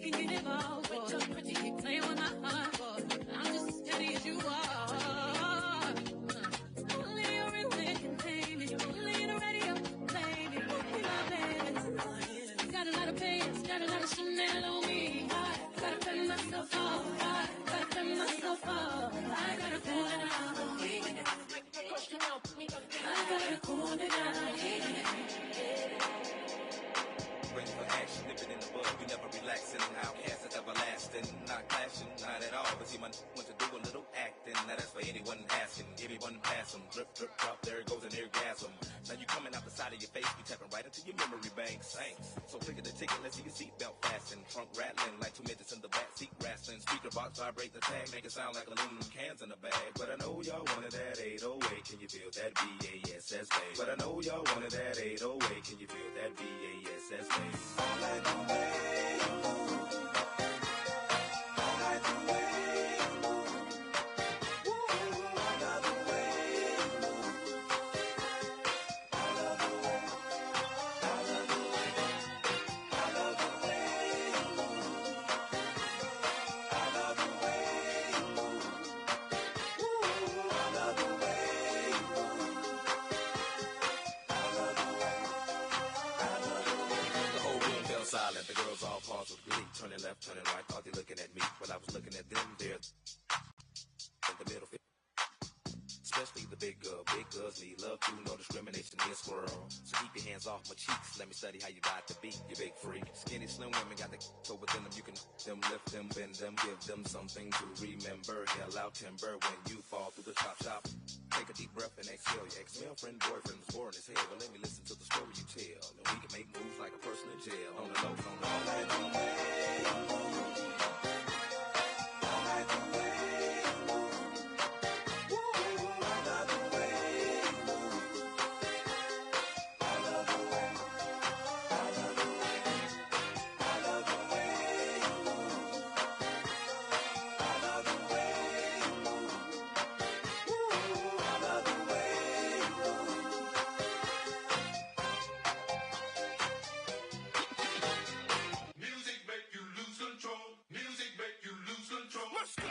can get involved, boy. You keep playing with my heart, boy. I'm just as steady as you are. Only your real man can tame me. Only the radio play me. Be my baby. Got a lot of pain, got a lot of Chanel on me. Gotta pay myself off. Gotta pay myself off. I gotta cool it down. I gotta cool it down. Ready for action, nip it in the bud. We never relaxing. Outcast is everlasting. Not clashing, not at all. But see, my want to do a little acting. Now that's for anyone asking. Everyone pass them. Drip, drip, drop. There it goes an orgasm. Now you coming out the side of your face. You tapping right into your memory banks. Thanks. So click at the ticket. Let's see your seatbelt fasten. Trunk rattling like 2 minutes in the back seat wrestling. Speaker box vibrate the tag. Make it sound like aluminum cans in the bag. But I know y'all wanted that 808. Can you feel that BASS bass? But I know y'all wanted that 808. Can you feel that BASS bass? All like the way you move. All like the way you move. Woo, I love the way you move. I love the way. I love the way. I love the way you move. I love the way you move. Woo, I love the way you move. I love the way. Silent, the girls all paused with glee. Turning left, turning right, thought they looking at me. While I was looking at them, there in the middle. Especially the big girls need love too, no discrimination in this world. So keep your hands off my cheeks, let me study how you ride the beat, you big freak. Skinny, slim women got the so within them, you can them, lift them, bend them, give them something to remember. Hell out timber when you fall through the chop shop. Take a deep breath and exhale. Your ex-girlfriend, boyfriend was boring as hell. But let me listen to the story you tell. And we can make moves like a person in jail. On the low, on the low. All like the way you move. All like the way you move. Woo, I love the way you move. I love the way. I love the way. I love the way you move. I love the way you move. Music make you lose control. Music make you lose control. Let's go.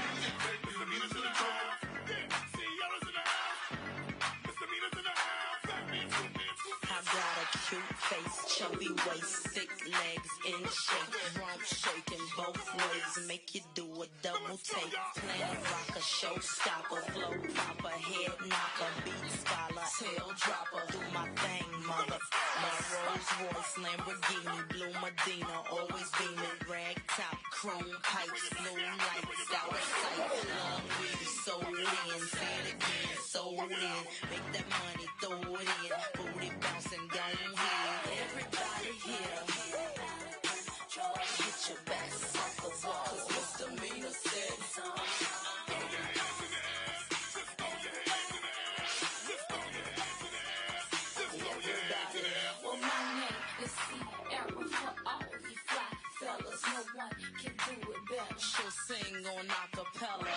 Music make you lose control. CEO's in the house. Misdemeanors in the house. I got a cute face, chubby waist, thick legs in shape, rump shaking both ways, make you do a double take. Planet rocker, showstopper, flow popper, head knocker, beat scholar, tail dropper. Do my thing, mother. My Rolls Royce, Lamborghini, blue Medina, always beaming, rag top, chrome pipes, blue lights, out of sight. Love weed, sold in, say it again, sold in. Make that money, throw it in, booty bouncing, don't hear. Everybody here, get your backs off the wall, 'cause misdemeanor said so. Well, my name is Sierra for all you fly fellas. No one can do it better. She'll sing on acapella.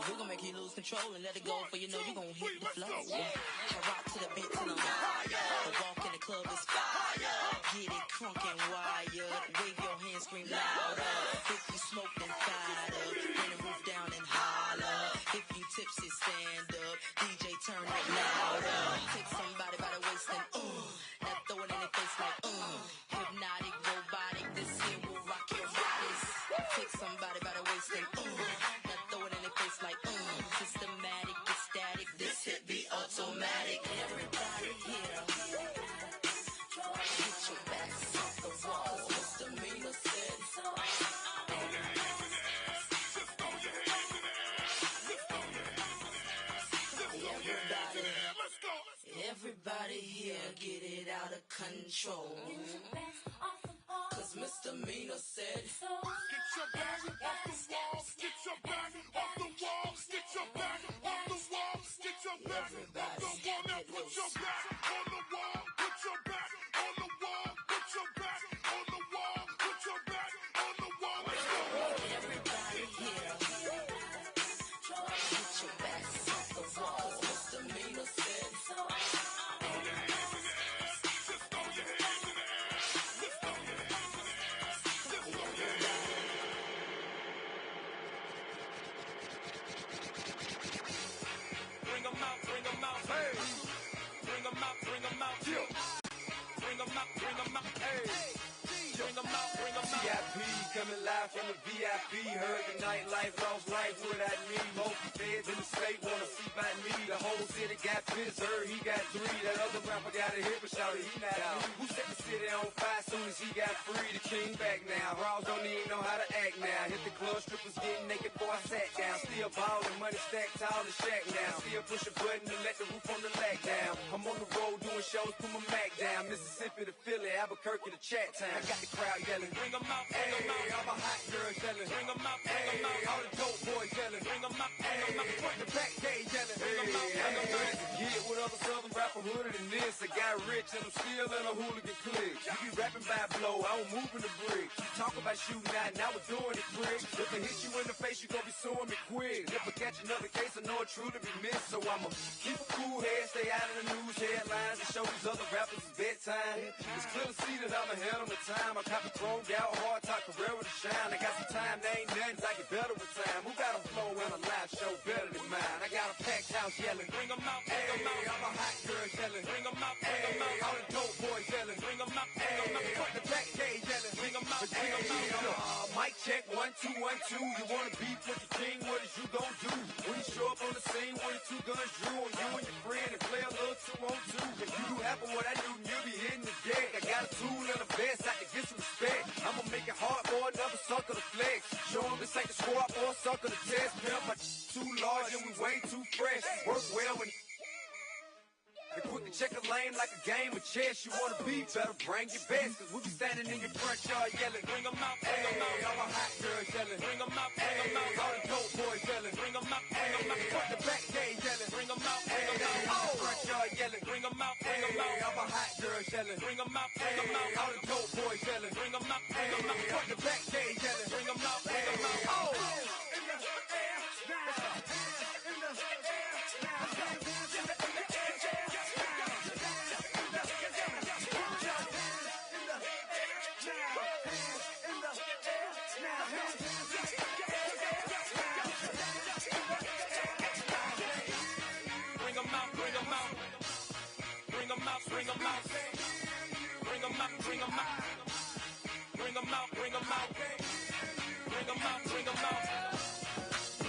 We're gonna make you lose control and let it go, for you know you're gonna hit the flow. I rock to the beat till I'm higher. The walk in the club is fire. Get it crunk and wired. Wave your hands, scream louder. If you smoke, then fired up. Bring the roof down and holler. If you tipsy, stand up. DJ, turn it louder. Take somebody by the waist and now throw it in their face like hypnotic, robotic. This here will rock your bodies. Take somebody by the waist and now throw it in their face like systematic, ecstatic. This hit be automatic. Everybody here, get your backs off the wall. Misdemeanor said so. Everybody here, get it out of control. 'Cause misdemeanor said so. Get your back off the wall. Get your back off the wall. Get your back off the wall. Get your back off the wall. Now put your back on the wall. Put your back on the wall. Put your back on the wall. Put your back on the wall. Let's go. Everybody here, out, bring 'em out, hey. Bring 'em out, bring 'em out. VIP coming live from the VIP. Heard the nightlife, lost life without me. Most feds in the state wanna see by me. The whole city got pissed, heard he got 3. That other rapper got a hit, but shouted he not out. Who set the city on fire soon as he got free? The king back now. Raws don't even know how to act now. Hit the club, strippers getting naked before I sat down. Still ballin', money stacked tall and shack now. Still push a button and let the roof on the lack down. I'm on the road doing shows, put my Mac down. Mississippi to Philly, Albuquerque to Chat Town. I got the crowd yelling, bring 'em out, bring 'em out. All the hot girls yelling, bring 'em out, bring 'em out. All the dope boys yelling, bring 'em out, bring 'em out. Front to back, they yelling, bring 'em out, bring 'em out. Get with other southern rapper hooded than this. I got rich and I'm still in a hooligan clique. You be rapping by blow, I don't move in the brick. You talk about shooting out, now we're doing it quick. If I hit you in the face, you gon' be suing me quick. If I catch another case, I know it truly be missed. So I'ma keep a cool head, stay out of the news headlines, and show these other rappers it's bedtime. It's clear to see that I'm ahead of my time. I copy chromed out, hard talk, career to shine. I got some time, they ain't nothing, I get better with time. Who got a flow and a live show better than mine? I got a packed house yelling, bring 'em out, bring 'em out. I'm a hot girl yelling, bring 'em out, bring 'em out. All the dope boys yelling, bring 'em out, bring 'em out. Front the back, they yelling, bring 'em out, bring 'em out. Mic check, 1, 2, 1, 2. You wanna beef with the king, what is you gon' do? When you show up on the scene, when the 2 guns drew on you and your friend and play a little 2-on-2. If you do half of what I do, you'll be hitting the deck. I got a tool and a vest, I can get some respect. I'ma make it hard for another sucker to flex. Show 'em this ain't the squad for a sucker to test. Pimp, my too large and we way too fresh. Work well when they quick to check a lane like a game of chess. You wanna be better, bring your best. Cause we be standing in your front yard yelling, bring 'em out, bring 'em out. All the hot girls yelling, bring 'em out, bring 'em out. All the dope boys yelling, bring 'em out, bring 'em out. Front the back, they yelling, bring 'em out, bring 'em out. All the front yard yelling, bring 'em out, bring 'em out. All the hot girls yelling, bring 'em out, bring 'em out. All the dope boys yelling, bring 'em out, bring 'em out. Front the back, they yelling, bring 'em out, bring 'em out. Oh! Bring 'em out, bring 'em out, bring 'em out, bring 'em out, bring 'em out, bring 'em out, bring 'em out, bring 'em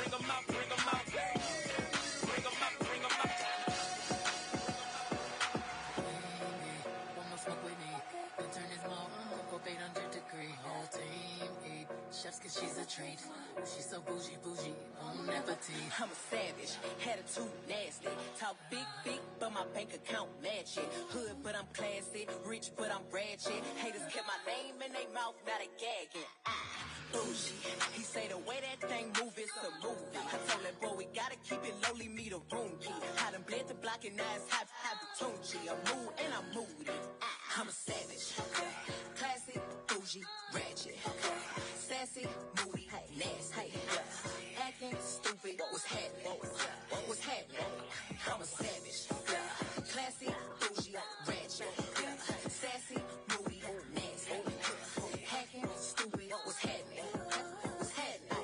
out, bring 'em out, bring 'em out, bring 'em out. Want no smoke with me? Then turn this mall up 800 degree. Whole team eat chefs 'cause she's a treat. She's so bougie, on appetite. I'm a savage, attitude nasty. Talk big, but my bank account match it. Hood, but I'm classy. Rich, but I'm ratchet. Haters kept my name in their mouth, now they gagging. Bougie. He say the way that thing move, it's a movie. I told that boy we gotta keep it lowly, me the room key. I done bled the block and now it's hot, the Tunchi. I'm mood and I'm moody. I'm a savage. Classy, bougie, ratchet. Sassy, moody, nasty. Acting stupid, what's happening? What's happening? I'm a savage. Classy, bougie, ratchet. Sassy, moody, nasty. Hacking, stupid, what's happening? What's happening?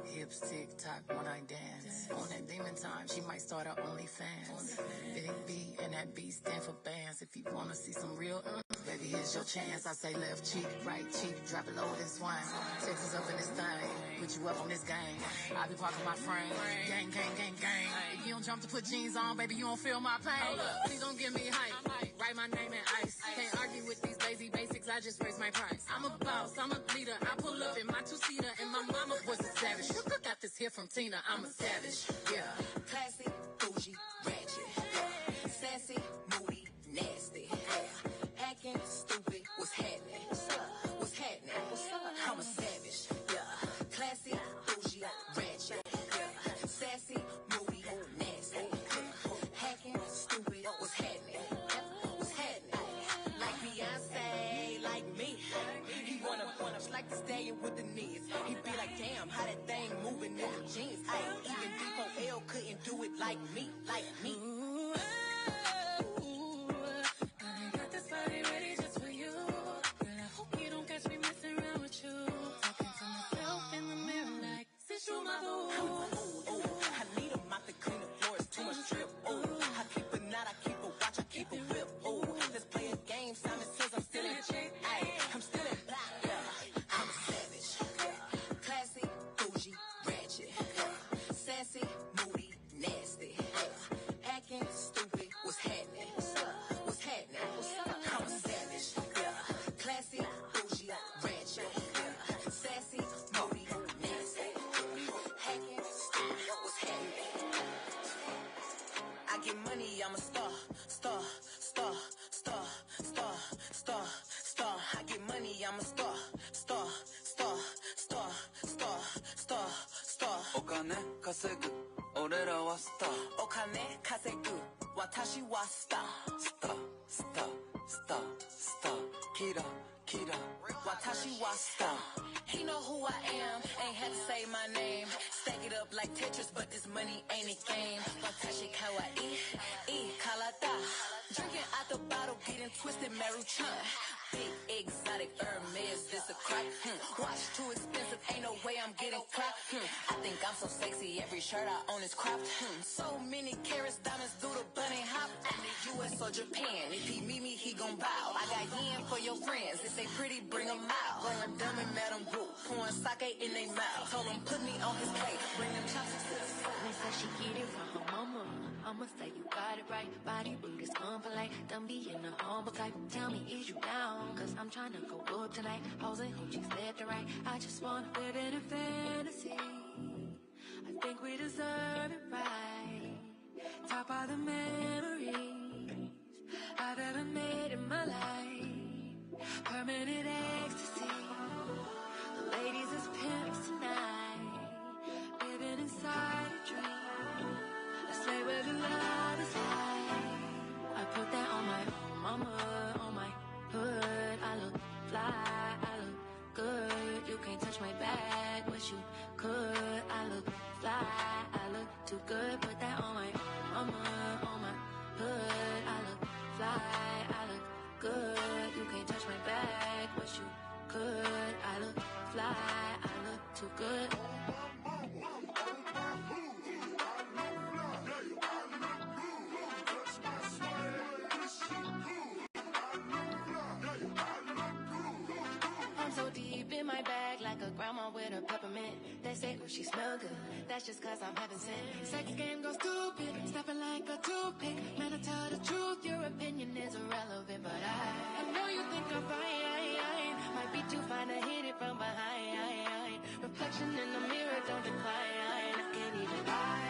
Hips tick tock when I dance. On that demon time, she might start her OnlyFans. Big B and that B stand for bands. If you wanna see some real, baby, here's your chance. I say left cheek, right cheek, drop it low and swing. Texas up in this thing, put you up on this game. I be parking my frame, gang, gang, gang, gang. If you don't jump to put jeans on, baby, you don't feel my pain. Please don't give me hype, write my name in ice. Can't argue with these lazy basics, I just raise my price. I'm a boss, I'm a leader, I pull up in my 2-seater, and my mama was a savage. Got this here from Tina, I'm a savage, yeah. Classy, bougie, ratchet. Sassy, moody, nasty. Acting stupid, what's happening? What's happening? I'm a savage, yeah. Classy, bougie, ratchet. Sassy, moody, nasty. Hacking, stupid, what's happening? What's happening? Like Beyonce, like me. He wanna like the stallion with the knees. He be like, damn, how that thing moving in the jeans. Even D4L couldn't do it like me, like me. Ooh, I got this body ready just for you. Girl, I hope you don't catch me messing around with you. Talking to myself in the mirror like, sit through my boo. I need a mop to clean the floors, too much drip. I keep a knot, I keep a watch, I keep a whip. Let's play a game. classy, moody, nasty. Acting stupid, what's happening? What's happening? I'm a savage. Classy, bougie, ratchet. Sassy, moody, nasty. Acting stupid, what's happening? I get money, I'm a star. I get money, I'm a star. お金稼ぐ俺らはスターお金稼ぐ私はスターキラ私はスター He know who I am, ain't had to say my name. Stack it up like Tetris, but this money ain't a game. Watashi kawaii, kalata. Drinking out the bottle, getting twisted, Maruchan. Big exotic Hermes, this a crack. Watch too expensive, ain't no way I'm getting clapped. I think I'm so sexy, every shirt I own is cropped. So many carats, diamonds do the bunny hop. US or Japan, if he meet me, he gon' bow. I got yen for your friends, if they pretty, bring them out. Going dumb and Madam Boo, pouring sake in they mouth. Told him put me on his plate, bring them chopsticks to the side. They say she get it from her mama. I'ma say you got it right. Body rude is unpolite. Don't be in the humble type. Tell me, is you down? Cause I'm trying to go up tonight. Hoes and hoochies left and right. I just wanna live in a fantasy. I think we deserve it right. Top of the memories I've ever made in my life. Permanent ecstasy. The ladies is pimps tonight. Living inside a dream. Let's play where the love is high. I put that on my mama, on my hood. I look fly, I look good. You can't touch my bag, wish you could. I look fly, I look too good. Put that on my mama, on my hood. I look fly, I look good. You can't touch my bag, wish you could. I look fly, I look too good. So deep in my bag like a grandma with a peppermint. They say, oh, she smell good. That's just cause I'm heaven sent. Sex game goes stupid, snapping like a toothpick. Man, I tell the truth, your opinion is irrelevant. But I know you think I'm fine. Might be too fine to hit it from behind. Reflection in the mirror, don't decline. I can't even lie.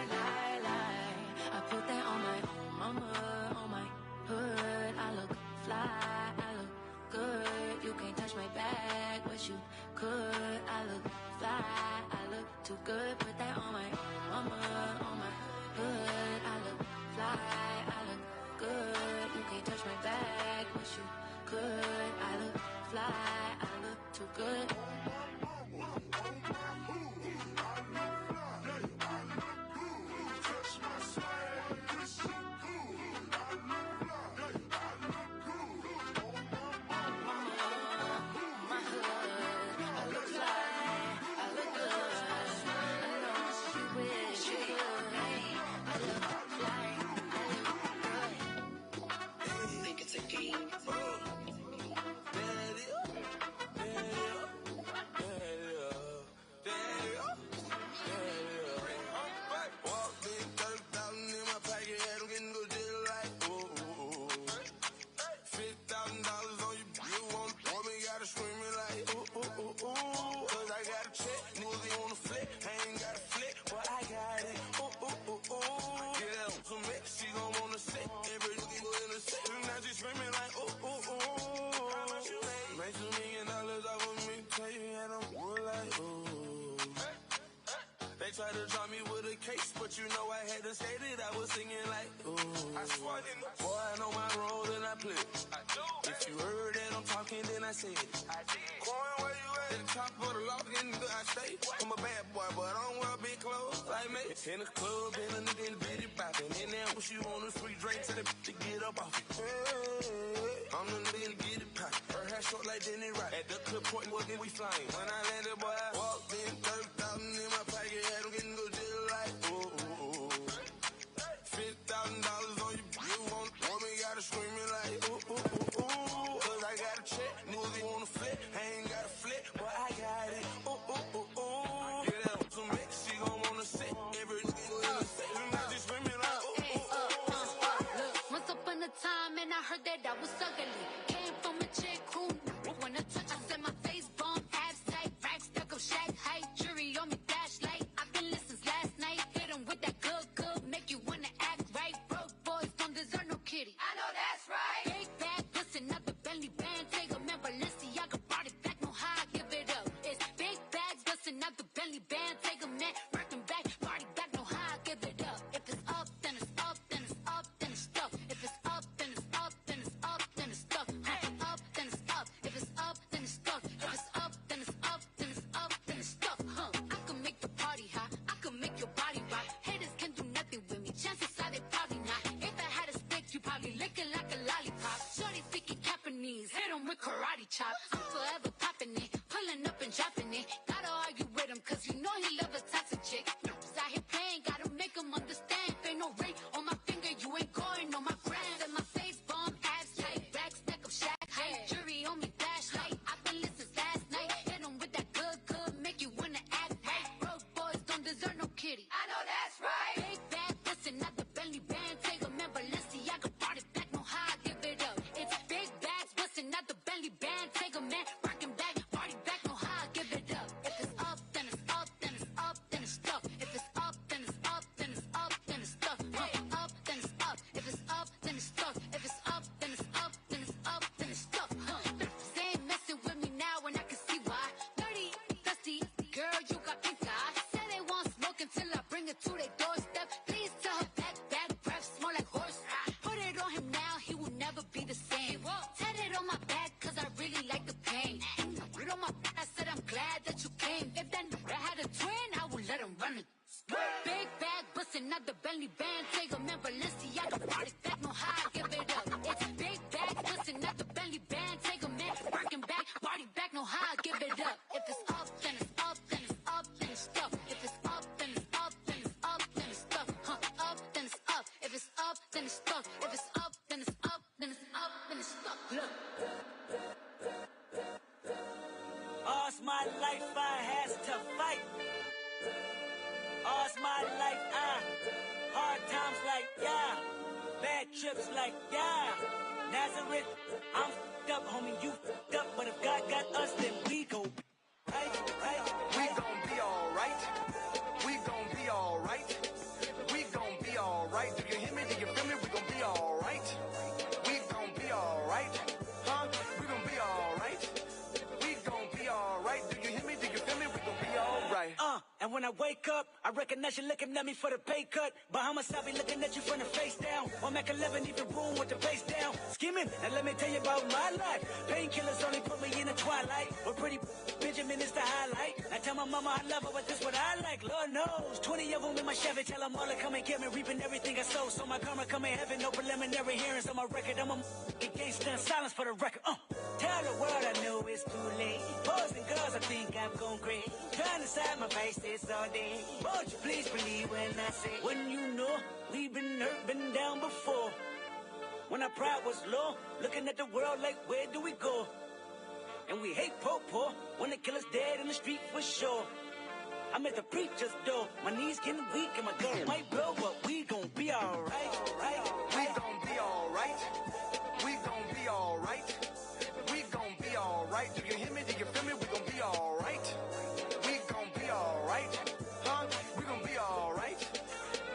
I put that on my mama, on my hood. I look fly, I look good. You can't touch my bag, wish you could. I look fly, I look too good. Put that on my mama, on my hood. I look fly, I look good. You can't touch my bag, wish you could. I look fly, I look too good. Try to drop me with a case, but you know I had to say that I was singing like, ooh. I swear, boy, I know my role and I play it. I do. If you heard that I'm talking, then I said it. I did. Coin, where you at? At the top of the loft, in the I stay. I'm a bad boy, but I don't wear big clothes like me. In the club, and a nigga in the bitty poppin'. In there, what you on a free drink to the to get up off it. Hey, I'm the nigga to get it poppin'. Her hair short like Denny Rock. At the clip point, we flying. When I landed, boy, I walked in, 30,000 in my pocket. I'm getting go jail like, ooh. $50,000 on you want me, gotta screaming like, ooh. Cause I got a check, niggas wanna flip. I ain't got a flip, but I got it, ooh. Get out some mix, she gon' wanna sit. Every nigga chop. I'm forever popping it, pulling up and dropping it. Gotta argue with him, cause you know he love a toxic chick. He's out here playing, gotta make him understand. Ain't no ring on my finger, you ain't going on my brand. And my face bomb, abs tight, back stack of shack height. Jury on me, flashlight. I've been listening last night. Hit him with that good, make you wanna act right. Broke boys don't deserve no kitty. I know that's right. Big bad, listen, not the belly band. Take a man, Balenciaga brought it back, no how I give it up. It's big bags, bustin' not the belly band. Take a man, rockin' back, party back, no how I give it up. If it's up, then it's up, then it's up, then it's stuck. If it's up, then it's up, then it's up, then it's stuck. Up, then it's up. If it's up, then it's stuck. If it's up, then it's up, then it's up, then it's stuck. They ain't messing with me now, and I can see why. Dirty, dusty, girl, you got pink eye. Say they want smoke until I bring it to their doorstep. Please tell her back breath smell like horse. Put it on him now, he will never be the same. Tat it on my back, cause I really like the pain. Put it on my back, I said I'm glad that you came. If that nigga had a twin, I would let him run it. Big bag, bustin' out the belly band. Take a man, Balenciaga brought it back, no how I give it up. It's big bag, bustin' out the belly band. Take a man, working back, party back, no how I give it up. If it's up, then it's up, then it's up, then it's stuck. If it's up, then it's up, then it's up, then it's stuck. Up, then it's up. If it's up, then it's stuck. If it's up, then it's up, then it's up, then it's stuck. Look. All's my life I has to fight. All's my life hard times like yeah, bad trips like yeah. Nazareth, I'm f***ed up, homie, you f***ed up. But if God got us, then we go right. We gon' be alright. We gon' be alright. We gon' be alright. Do you hear me? Do you feel me? We gon' be alright. We gon' be alright. Huh? We gon' be alright. We gon' be alright. Do you hear me? Do you feel me? We gon' be alright. And when I wake up, I recognize you looking at me for the pay cut. Bahamas, I be looking at you from the face down. On Mac 11, even room with the face down. Skimming, and let me tell you about my life. Painkillers only put me in the twilight. But pretty Benjamin is the highlight. I tell my mama I love her, but this what I like. Lord knows, 20 of them in my Chevy. Tell them all to come and get me, reaping everything I sow. So my karma come in heaven, no preliminary hearings on my record. I'm a gangster in silence for the record. Tell the world I know it's too late. Boys and girls, I think I'm going crazy. Trying to side my face this all day. Won't you please believe when I say, when you know we've been hurt, been down before. When our pride was low, looking at the world like where do we go? And we hate po-po when they kill us dead in the street for sure. I'm at the preacher's door, my knees getting weak and my gun might blow, but we gon' be alright. We gon' be alright. We gon' be alright. We gon' be alright. Do you hear me? Do you feel me? We gon' be alright. We gon' be alright. Huh? We gon' be alright.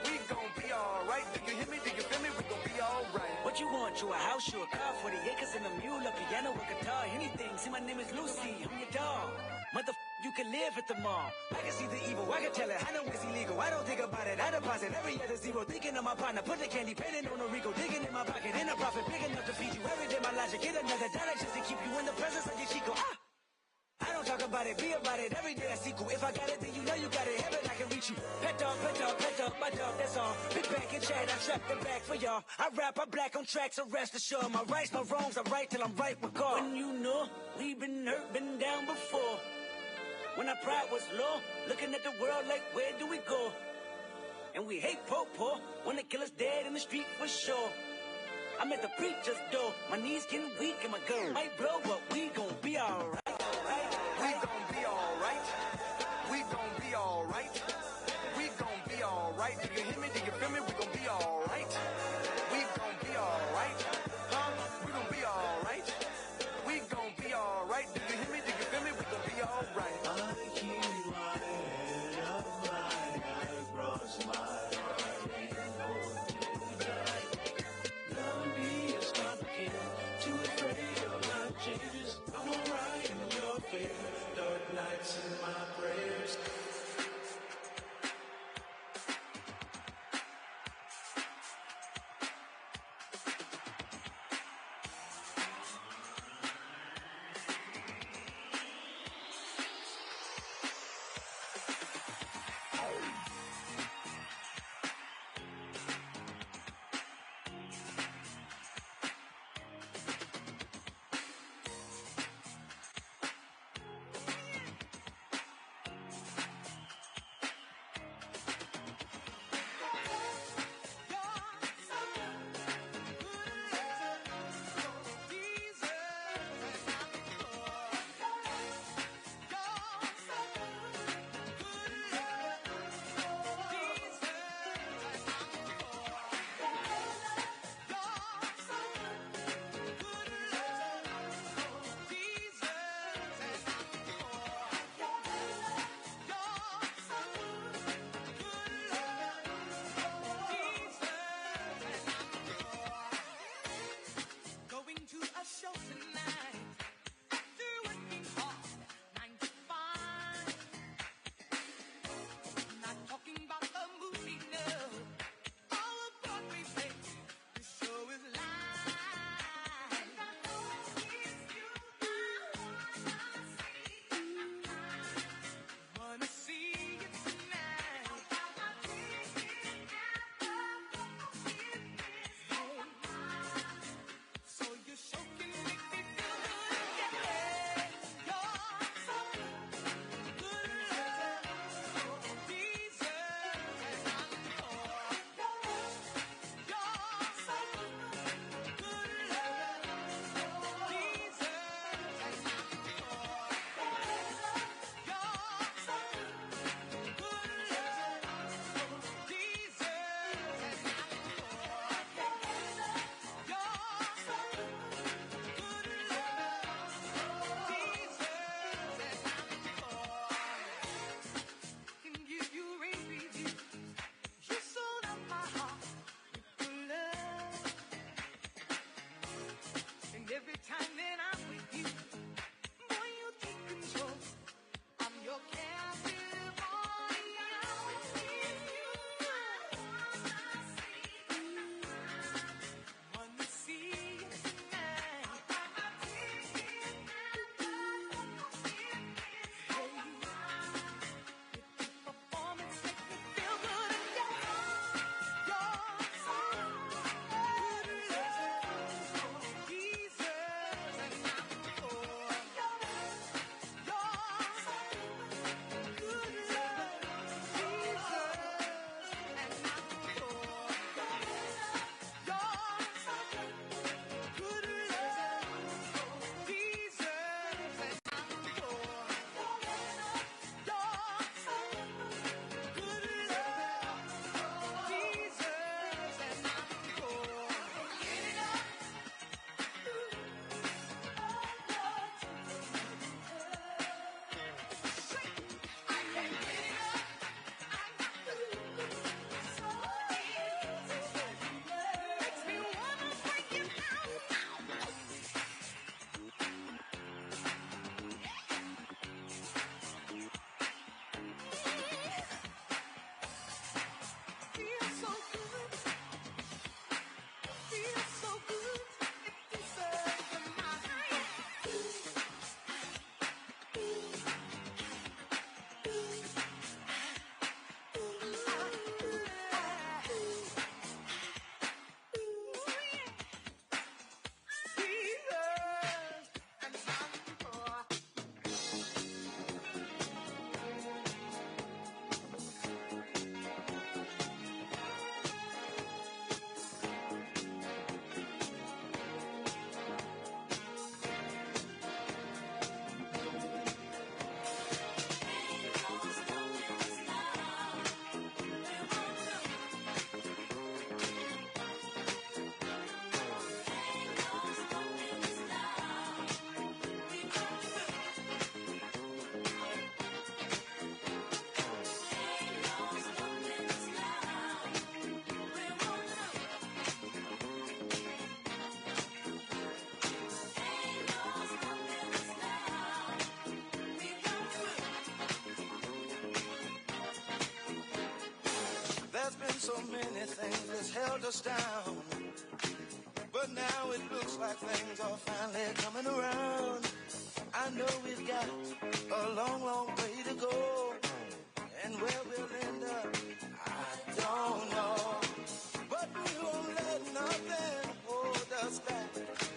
We gon' be alright. Do you hear me? Do you feel me? We gon' be alright. What you want? You a house, you a car, 40 acres and a mule, a piano, a guitar, anything. See, my name is Lucy, I'm your dog. You can live at the mall. I can see the evil, I can tell it. I know it's illegal, I don't think about it. I deposit every other zero, thinking of my partner. Put the candy, painting on a Rico, digging in my pocket. In a profit, big enough to feed you every day. My logic, get another dollar just to keep you in the presence of your Chico. I don't talk about it, be about it. Every day I see cool. If I got it, then you know you got it. Heaven, I can reach you. Pet dog, my dog, that's all. Big back and chat, I trap the back for y'all. I rap, I black on tracks, so rest assured. My rights, my wrongs, I right till I'm right with God. When you know we've been hurt, been down before. When our pride was low, looking at the world like where do we go? And we hate po-po when they kill us dead in the street for sure. I'm at the preacher's door, my knees getting weak and my gun might blow, but we gon' be alright. We gon' be alright. We gon' be alright. We gon' be alright. Do you hear me? Do you feel me? We gon' be alright. We gon' be alright. Huh? We gon' be alright. We gon' be alright. Do you hear me? Do you feel me? We gon' be alright. I keep my head up high, I cross my heart and hope to die. Don't be as complicated, too afraid of life changes. I'm alright in your favor, dark nights in my prayers. held us down. But now it looks like things are finally coming around. I know we've got a long, long way to go. And where we'll end up, I don't know. But we won't let nothing hold us back.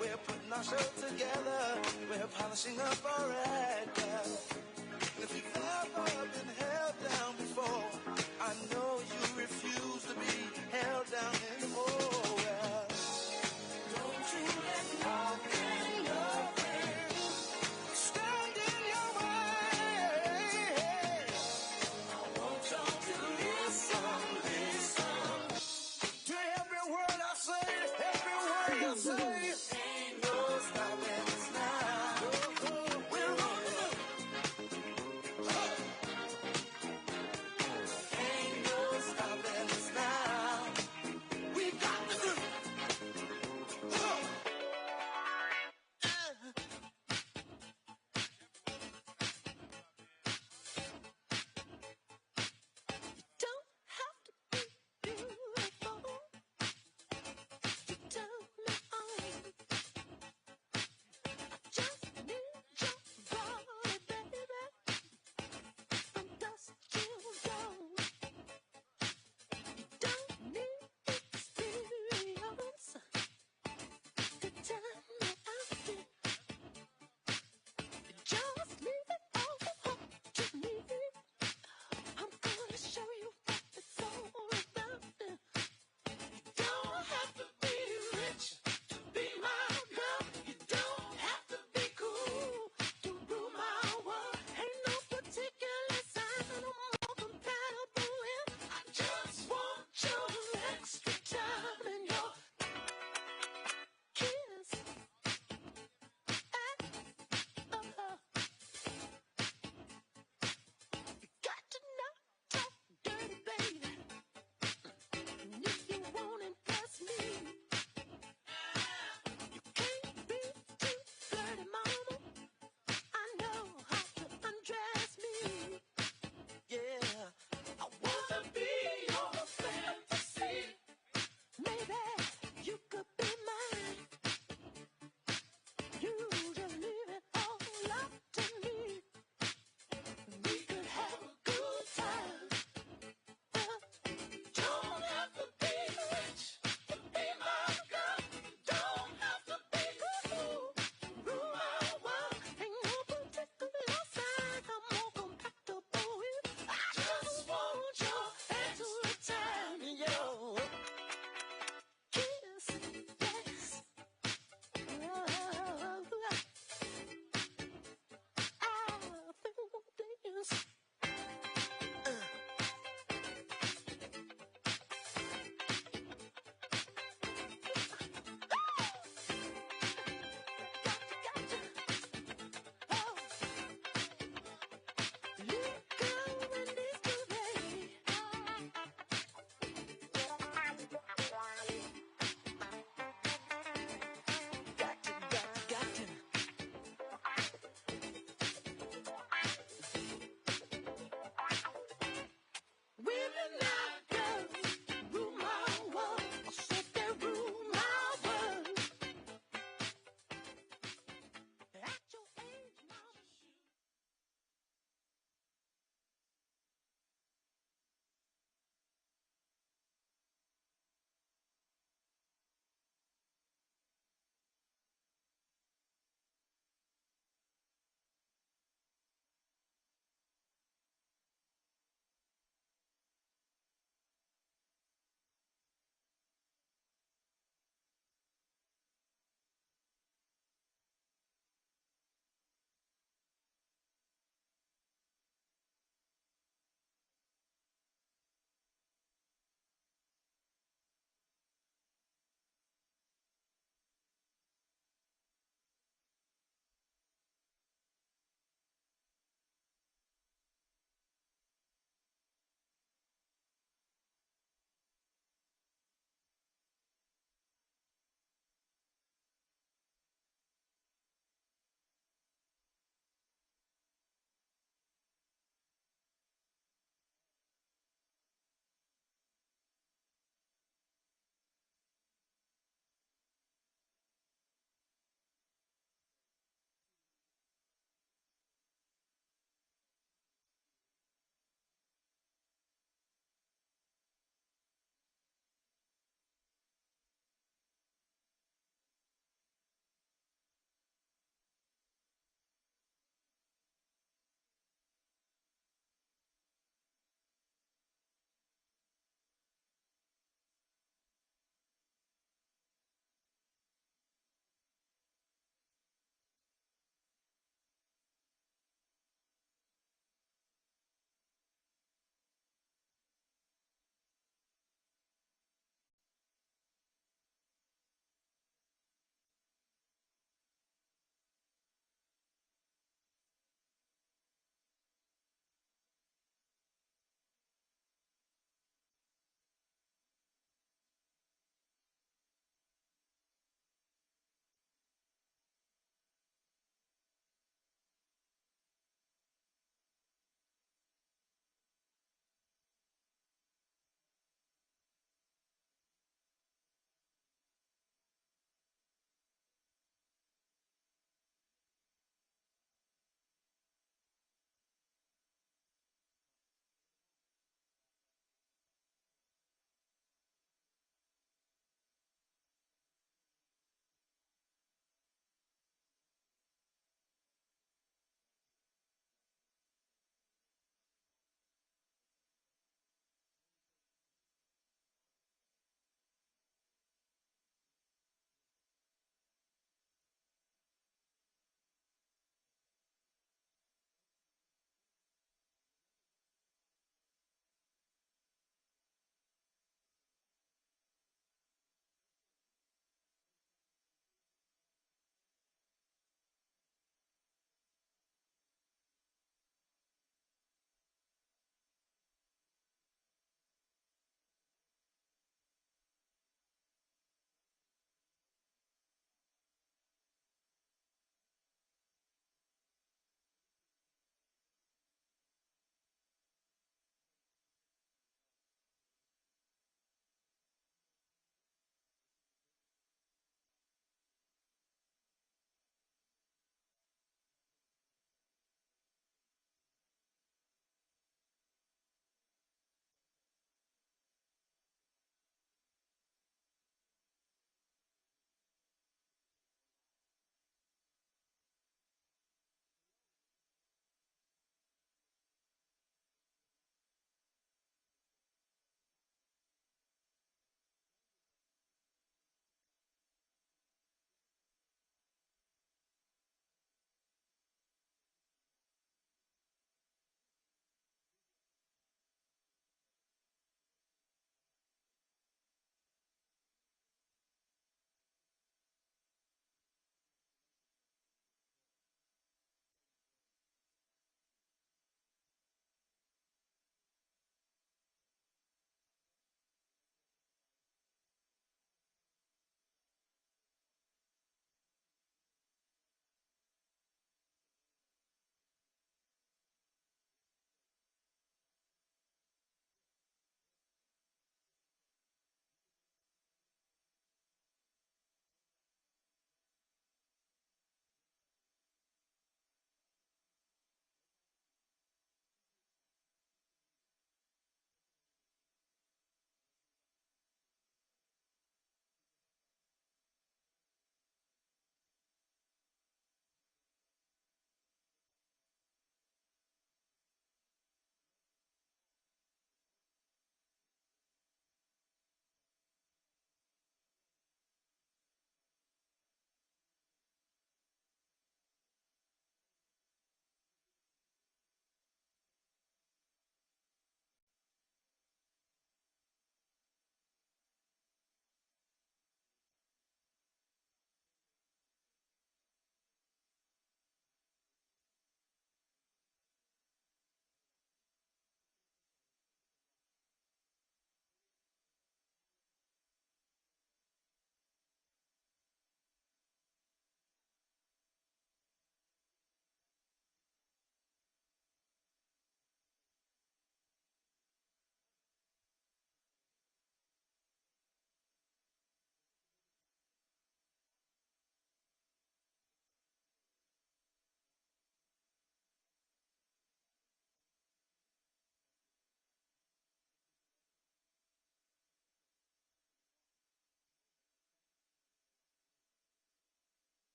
We're putting our show together. We're polishing up our act. If you've ever been held down before, I know you refuse to be held down anymore. Don't you let nothing stand in your way.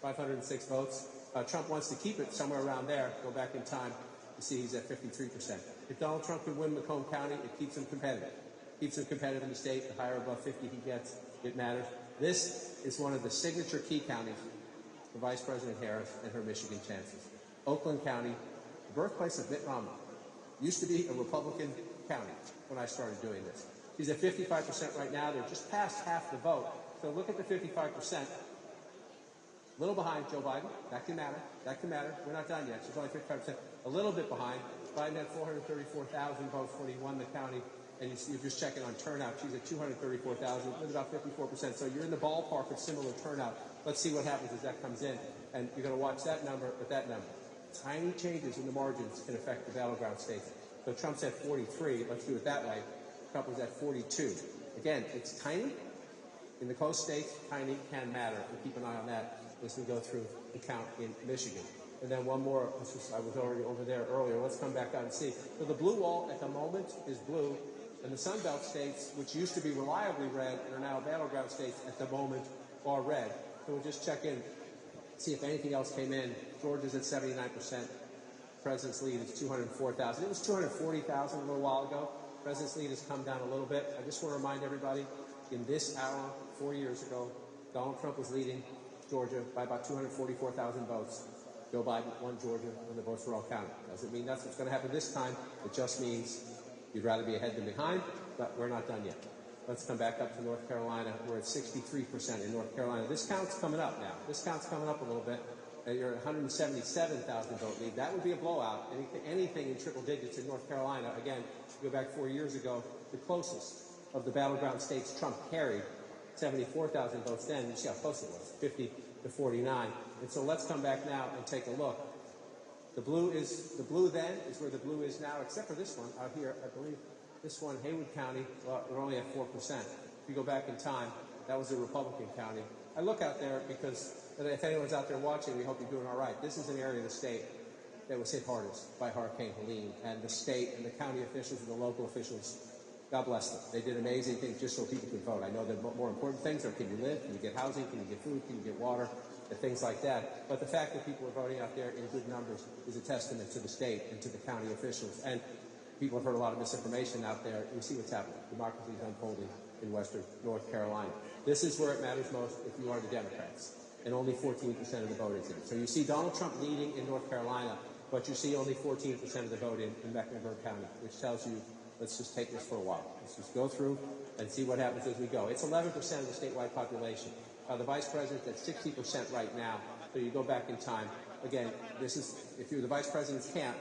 506 votes. Trump wants to keep it somewhere around there. Go back in time to see he's at 53%. If Donald Trump can win Macomb County, it keeps him competitive. Keeps him competitive in the state. The higher above 50 he gets, it matters. This is one of the signature key counties for Vice President Harris and her Michigan chances. Oakland County, the birthplace of Mitt Romney, used to be a Republican county when I started doing this. She's at 55% right now. They're just past half the vote. So look at the 55%. A little behind Joe Biden. That can matter. That can matter. We're not done yet. She's only 55%. A little bit behind. Biden had 434,000 votes when he won the county. And you're just checking on turnout. She's at 234,000 with about 54%. So you're in the ballpark of similar turnout. Let's see what happens as that comes in. And you're going to watch that number with that number. Tiny changes in the margins can affect the battleground states. So Trump's at 43. Let's do it that way. Trump was at 42. Again, it's tiny. In the coast states, tiny can matter. And keep an eye on that as we go through the count in Michigan. And then one more. I was already over there earlier. Let's come back out and see. So the blue wall at the moment is blue. And the Sun Belt states, which used to be reliably red and are now battleground states at the moment, are red. So we'll just check in, see if anything else came in. Georgia's at 79%. President's lead is 204,000. It was 240,000 a little while ago. President's lead has come down a little bit. I just want to remind everybody, in this hour, 4 years ago, Donald Trump was leading Georgia by about 244,000 votes. Joe Biden won Georgia when the votes were all counted. Doesn't mean that's what's going to happen this time. It just means you'd rather be ahead than behind, but we're not done yet. Let's come back up to North Carolina. We're at 63% in North Carolina. This count's coming up now. This count's coming up a little bit. You're at 177,000 vote lead. That would be a blowout. Anything in triple digits in North Carolina. Again, go back 4 years ago, the closest of the battleground states Trump carried, 74,000 votes then. You see how close it was, 50 to 49. And so let's come back now and take a look. The blue then is where the blue is now, except for this one out here. I believe this one, Haywood County, well, we're only at 4%. If you go back in time, that was a Republican county. I look out there because if anyone's out there watching, we hope you're doing all right. This is an area of the state that was hit hardest by Hurricane Helene, and the state and the county officials and the local officials, God bless them. They did amazing things just so people could vote. I know the more important things are, can you live, can you get housing, can you get food, can you get water, and things like that. But the fact that people are voting out there in good numbers is a testament to the state and to the county officials. And people have heard a lot of misinformation out there. You see what's happening. Democracy is unfolding in western North Carolina. This is where it matters most if you are the Democrats. And only 14% of the vote is in. So you see Donald Trump leading in North Carolina, but you see only 14% of the vote in Mecklenburg County, which tells you, let's just take this for a while. Let's just go through and see what happens as we go. It's 11% of the statewide population. The vice president's at 60% right now. So you go back in time. Again, this is, if you're the vice president's camp,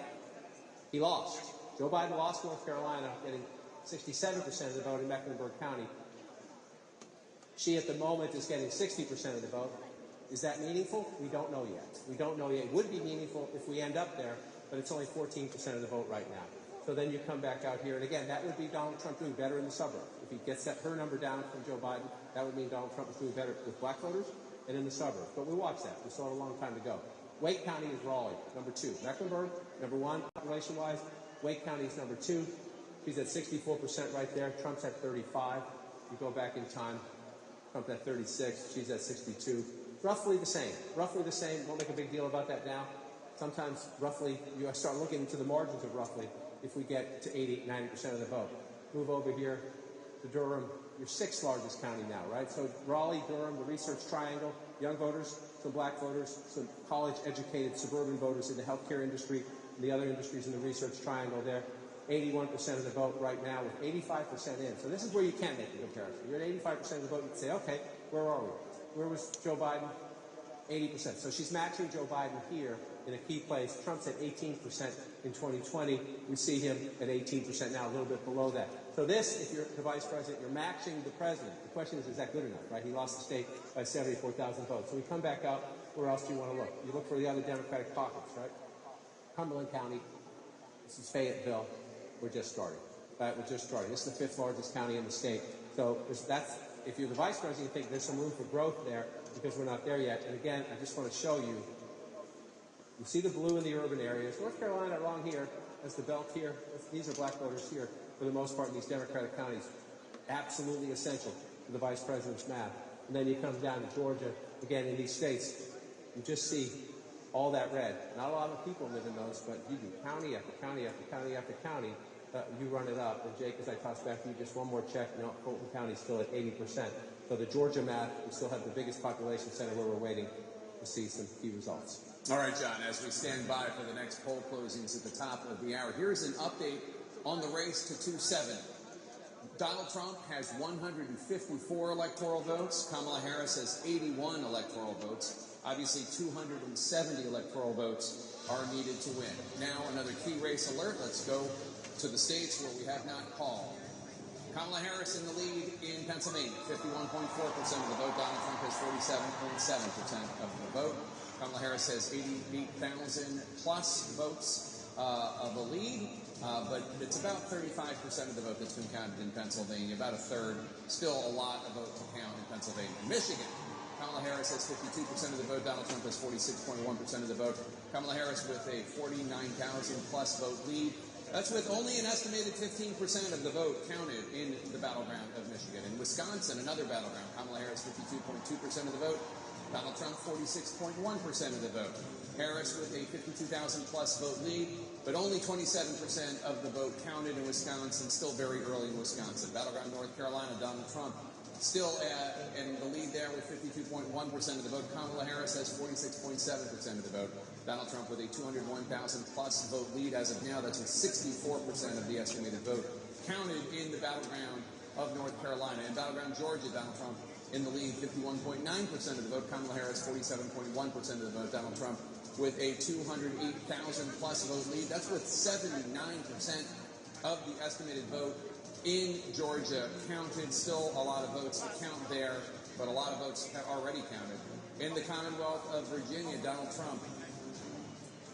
he lost. Joe Biden lost North Carolina, getting 67% of the vote in Mecklenburg County. She, at the moment, is getting 60% of the vote. Is that meaningful? We don't know yet. We don't know yet. It would be meaningful if we end up there, but it's only 14% of the vote right now. So then you come back out here, and again, that would be Donald Trump doing better in the suburbs. If he gets her number down from Joe Biden, that would mean Donald Trump is doing better with black voters and in the suburbs. But we watch that. We saw it a long time ago. Wake County is Raleigh, number 2. Mecklenburg, number 1, population-wise. Wake County is number 2. She's at 64% right there. Trump's at 35. You go back in time, Trump at 36. She's at 62. Roughly the same. Roughly the same. Won't make a big deal about that now. Sometimes roughly, you start looking into the margins of roughly if we get to 80, 90% of the vote. Move over here to Durham, your 6th largest county now, right? So Raleigh, Durham, the Research Triangle, young voters, some black voters, some college-educated suburban voters in the healthcare industry, and the other industries in the Research Triangle there. 81% of the vote right now with 85% in. So this is where you can make the comparison. You're at 85% of the vote, you can say, okay, where are we? Where was Joe Biden? 80%. So she's matching Joe Biden here in a key place. Trump's at 18% in 2020. We see him at 18% now, a little bit below that. So this, if you're the vice president, you're matching the president. The question is that good enough, right? He lost the state by 74,000 votes. So we come back out. Where else do you want to look? You look for the other Democratic pockets, right? Cumberland County. This is Fayetteville. We're just starting. Right? We're just starting. This is the 5th largest county in the state. So that's, if you're the vice president, you think there's some room for growth there because we're not there yet. And again, I just want to show you, you see the blue in the urban areas. North Carolina along here, as the belt here. These are black voters here for the most part in these Democratic counties. Absolutely essential to the vice president's map. And then you come down to Georgia, again, in these states, you just see all that red. Not a lot of people live in those, but you do county after county after county after county. You run it up. And Jake, as I toss back to you, just one more check. No, Fulton County is still at 80%. So the Georgia map, we still have the biggest population center where we're waiting to see some key results. All right, John, as we stand by for the next poll closings at the top of the hour, here's an update on the race to 2-7. Donald Trump has 154 electoral votes. Kamala Harris has 81 electoral votes. Obviously, 270 electoral votes are needed to win. Now, another key race alert. Let's go to the states where we have not called. Kamala Harris in the lead in Pennsylvania, 51.4% of the vote. Donald Trump has 47.7% of the vote. Kamala Harris has 88,000 plus votes of a lead, but it's about 35% of the vote that's been counted in Pennsylvania, about a third. Still a lot of vote to count in Pennsylvania. Michigan, Kamala Harris has 52% of the vote. Donald Trump has 46.1% of the vote. Kamala Harris with a 49,000 plus vote lead. That's with only an estimated 15% of the vote counted in the battleground of Michigan. In Wisconsin, another battleground, Kamala Harris 52.2% of the vote. Donald Trump 46.1% of the vote. Harris with a 52,000 plus vote lead, but only 27% of the vote counted in Wisconsin, still very early in Wisconsin. Battleground North Carolina, Donald Trump still in the lead there with 52.1% of the vote. Kamala Harris has 46.7% of the vote. Donald Trump with a 201,000 plus vote lead as of now. That's with 64% of the estimated vote counted in the battleground of North Carolina. In battleground Georgia, Donald Trump in the lead, 51.9% of the vote. Kamala Harris, 47.1% of the vote. Donald Trump with a 208,000 plus vote lead. That's with 79% of the estimated vote in Georgia counted. Still a lot of votes to count there, but a lot of votes have already counted. In the Commonwealth of Virginia, Donald Trump.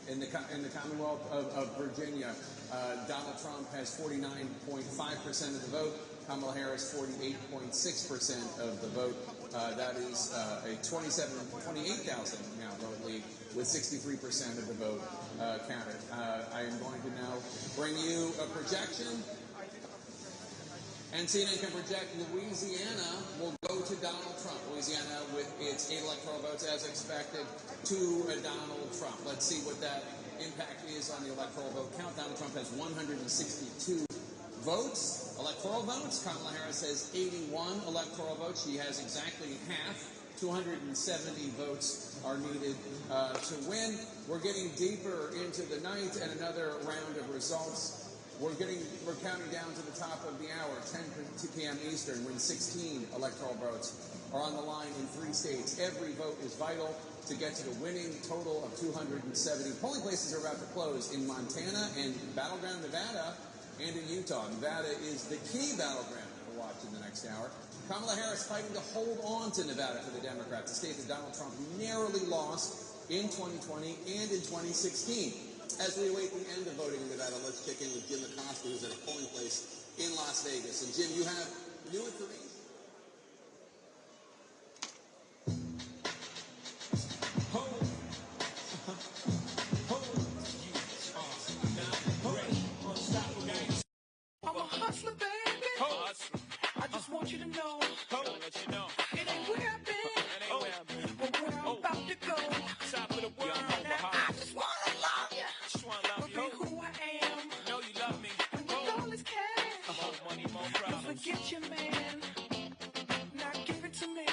In the Commonwealth of Virginia, Donald Trump has 49.5% of the vote. Kamala Harris, 48.6% of the vote. That is a 28,000 now vote lead with 63% of the vote counted. I am going to now bring you a projection. And CNN can project Louisiana will go to Donald Trump. Louisiana with its 8 electoral votes as expected to Donald Trump. Let's see what that impact is on the electoral vote count. Donald Trump has 162 votes, electoral votes. Kamala Harris has 81 electoral votes. She has exactly half. 270 votes are needed to win. We're getting deeper into the night and another round of results. We're counting down to the top of the hour, 10 p.m. Eastern, when 16 electoral votes are on the line in 3 states. Every vote is vital to get to the winning total of 270. Polling places are about to close in Montana and battleground Nevada and in Utah. Nevada is the key battleground to watch in the next hour. Kamala Harris fighting to hold on to Nevada for the Democrats, a state that Donald Trump narrowly lost in 2020 and in 2016. As we await the end of voting in Nevada, let's check in with Jim Acosta, who's at a polling place in Las Vegas. And Jim, you have new information? I'm a hustler, baby. I just want you to know. It ain't where I've been, but where I'm about to go. Top of the world. Now, I just want to love you. But be who I am. Know you love me. And with all this cash. More money, more problems. Don't forget your man. Now give it to me.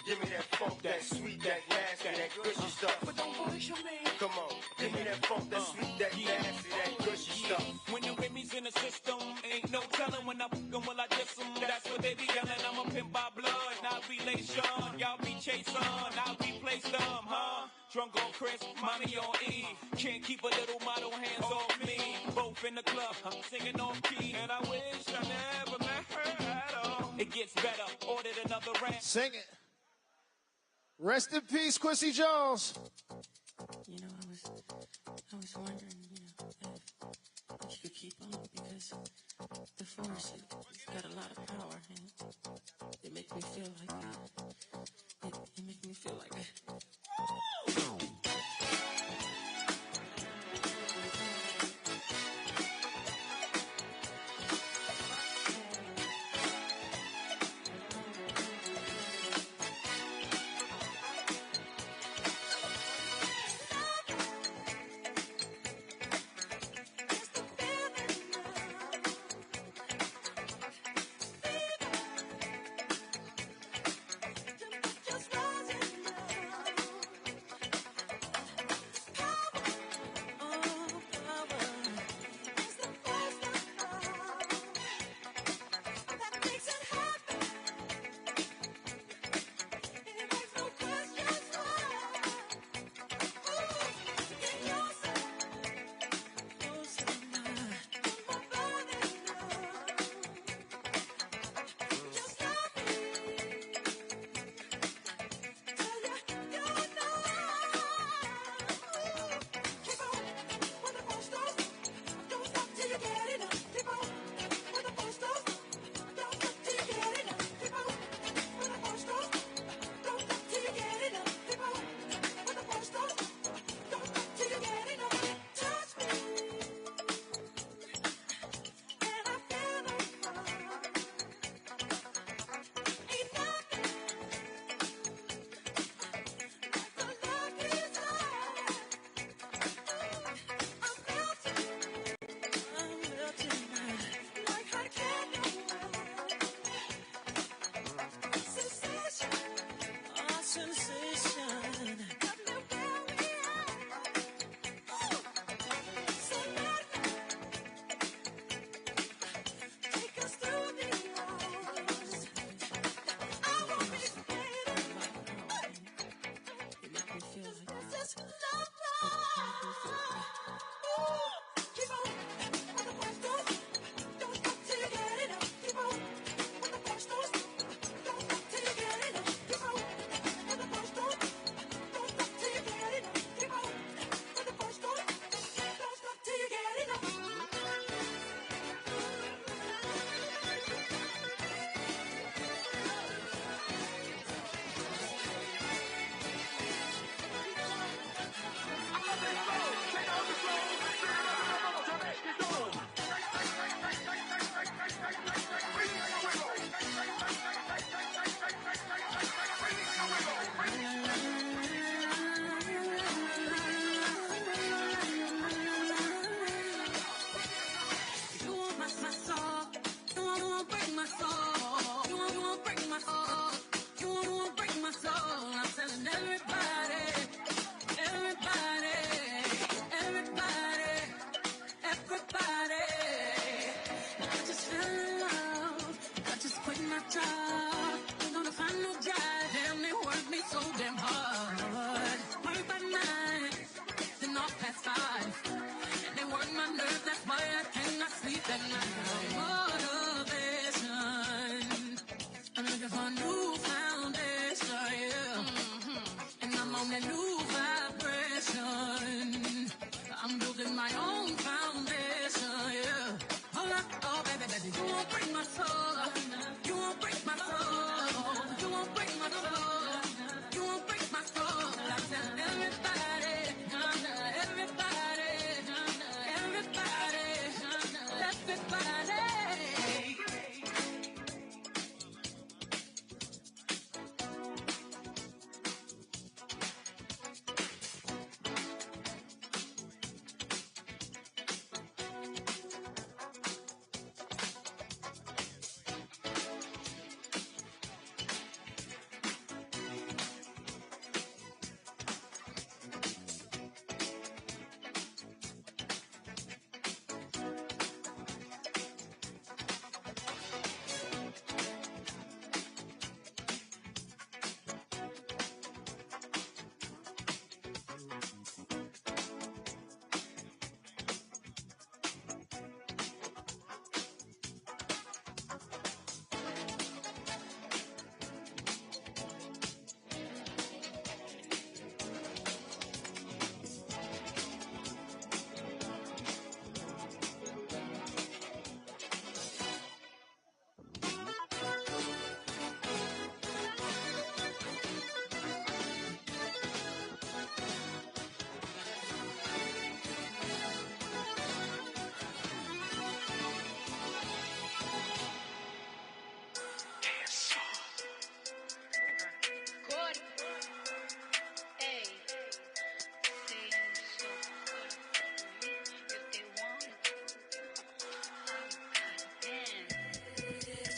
Give me that funk, that sweet, that nasty, that gushy stuff. But don't bullshit me. Come on, give me that funk, that sweet, that nasty, that gushy stuff. When the Remy's in the system, ain't no telling when I fuck 'em, will I diss 'em. That's what they be yelling. I'm a pimp by blood, not relation. Y'all be chasing, I'll replace them, huh? Drunk on Chris, mommy on E. Can't keep a little model hands off me. Both in the club, singing on key. And I wish I never met her at all. It gets better, ordered another round. Sing it. Rest in peace, Quincy Jones. You know, I was wondering, if you could keep on, because the force, it's got a lot of power, and it makes me feel like it makes me feel like my own foundation, yeah. Oh, baby, baby, you won't break my soul. You won't break my soul. You won't break my soul. You won't break my soul. I tell everybody, everybody, everybody.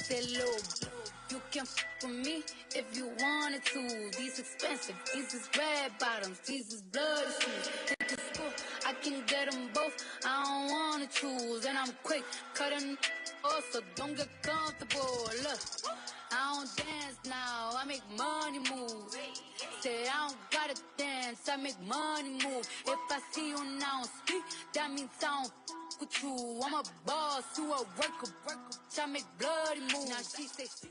Say, low, you can f with me if you wanted to. These expensive, these is red bottoms, these is bloody shoes. Hit the school, I can get them both, I don't wanna choose. And I'm quick, cutting off, so don't get comfortable. Look, I don't dance now, I make money move. Say I don't gotta dance, I make money move. If I see you now speak, that means I don't with you. I'm a boss, you a worker, I make bloody moves. Now she say she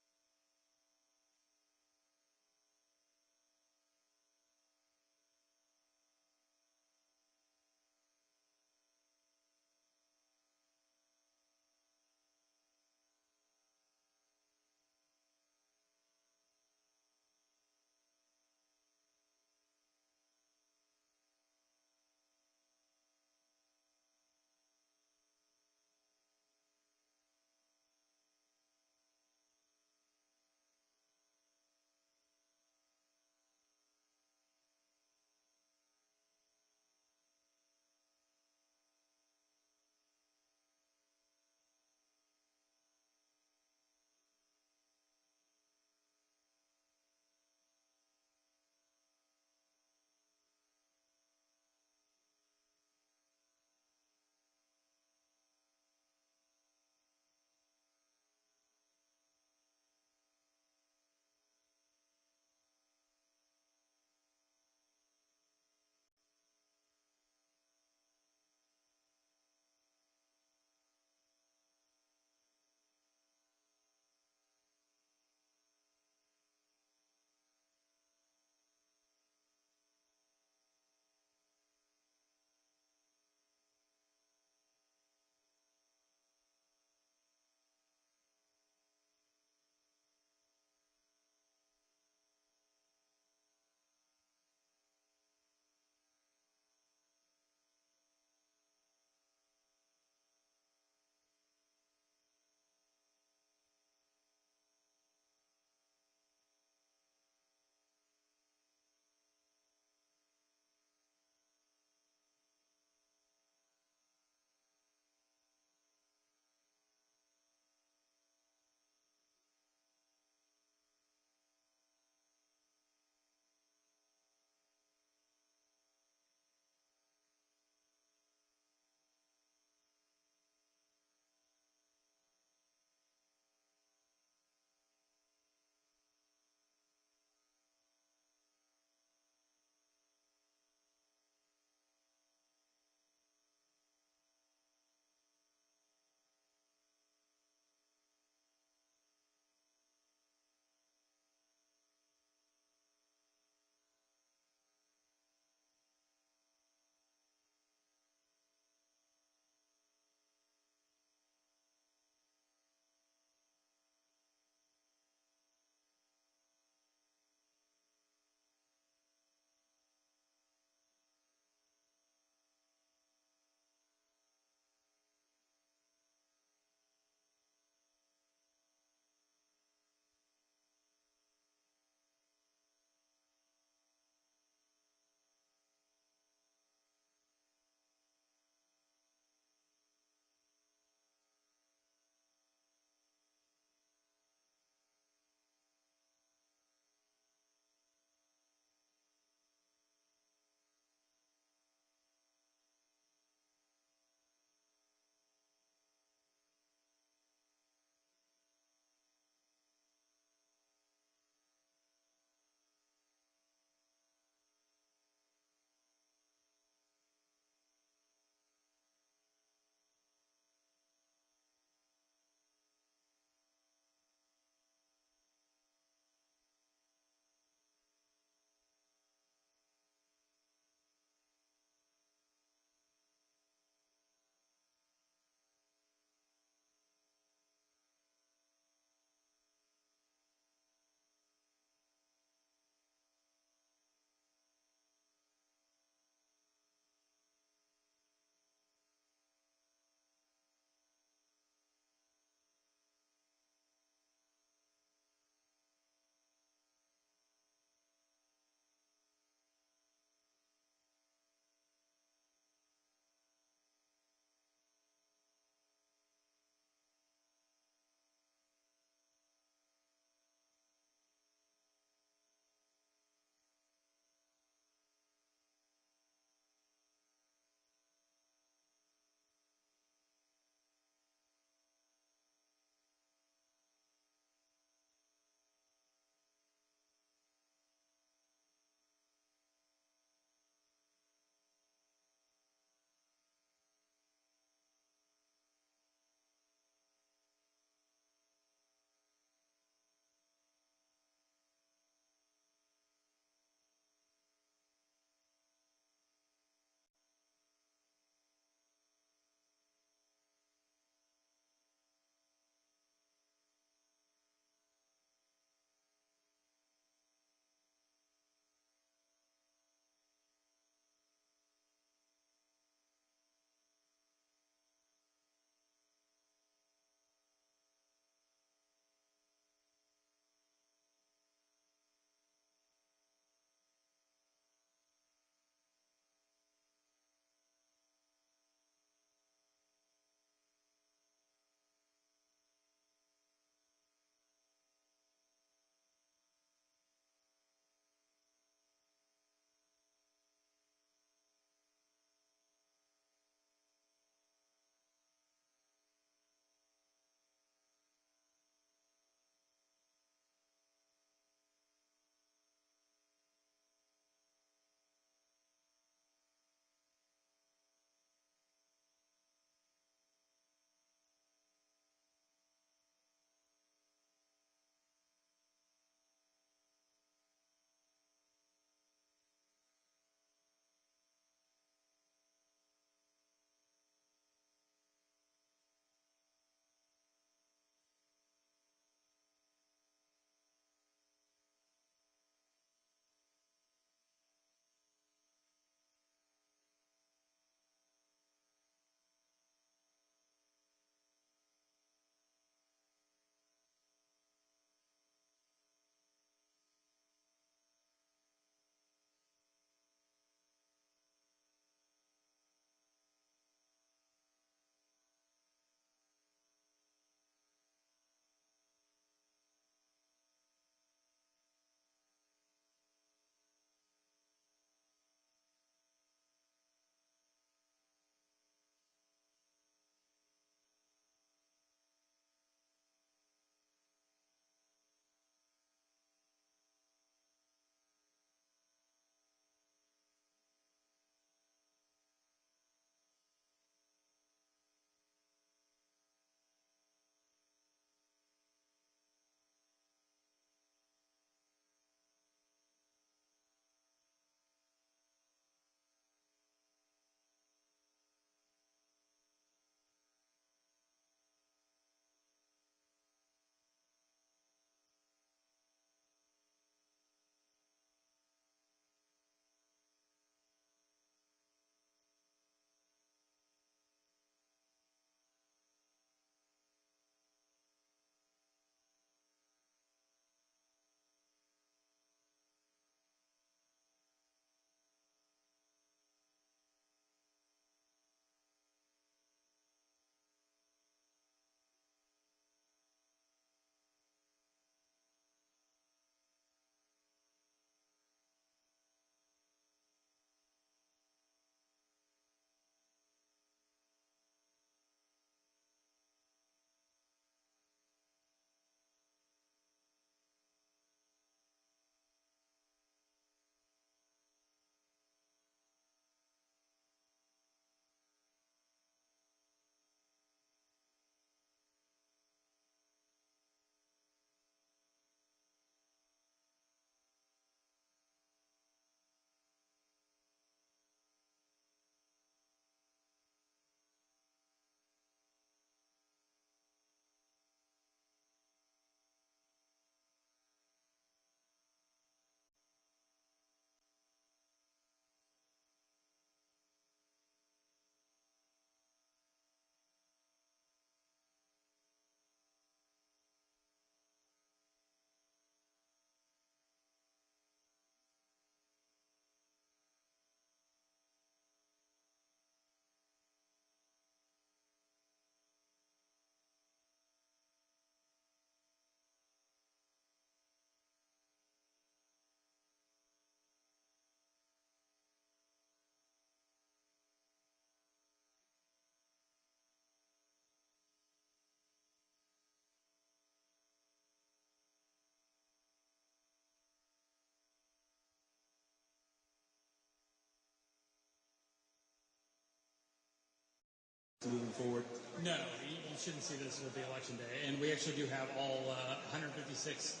moving forward? No, you shouldn't see this with the election day. And we actually do have all 156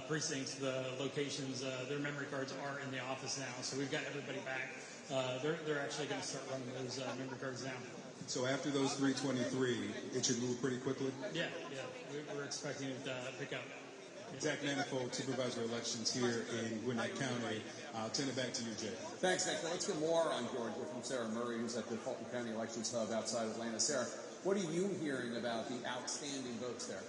precincts, the locations, their memory cards are in the office now. So we've got everybody back. They're actually going to start running those memory cards now. So after those 323, it should move pretty quickly? Yeah. We're expecting it to pick up. Zach Manifold, Supervisor of Elections here in Gwinnett County. I'll turn it back to you, Jay. Thanks, Nick. Now let's get more on Georgia from Sarah Murray, who's at the Fulton County Elections Hub outside Atlanta. Sarah, what are you hearing about the outstanding votes there?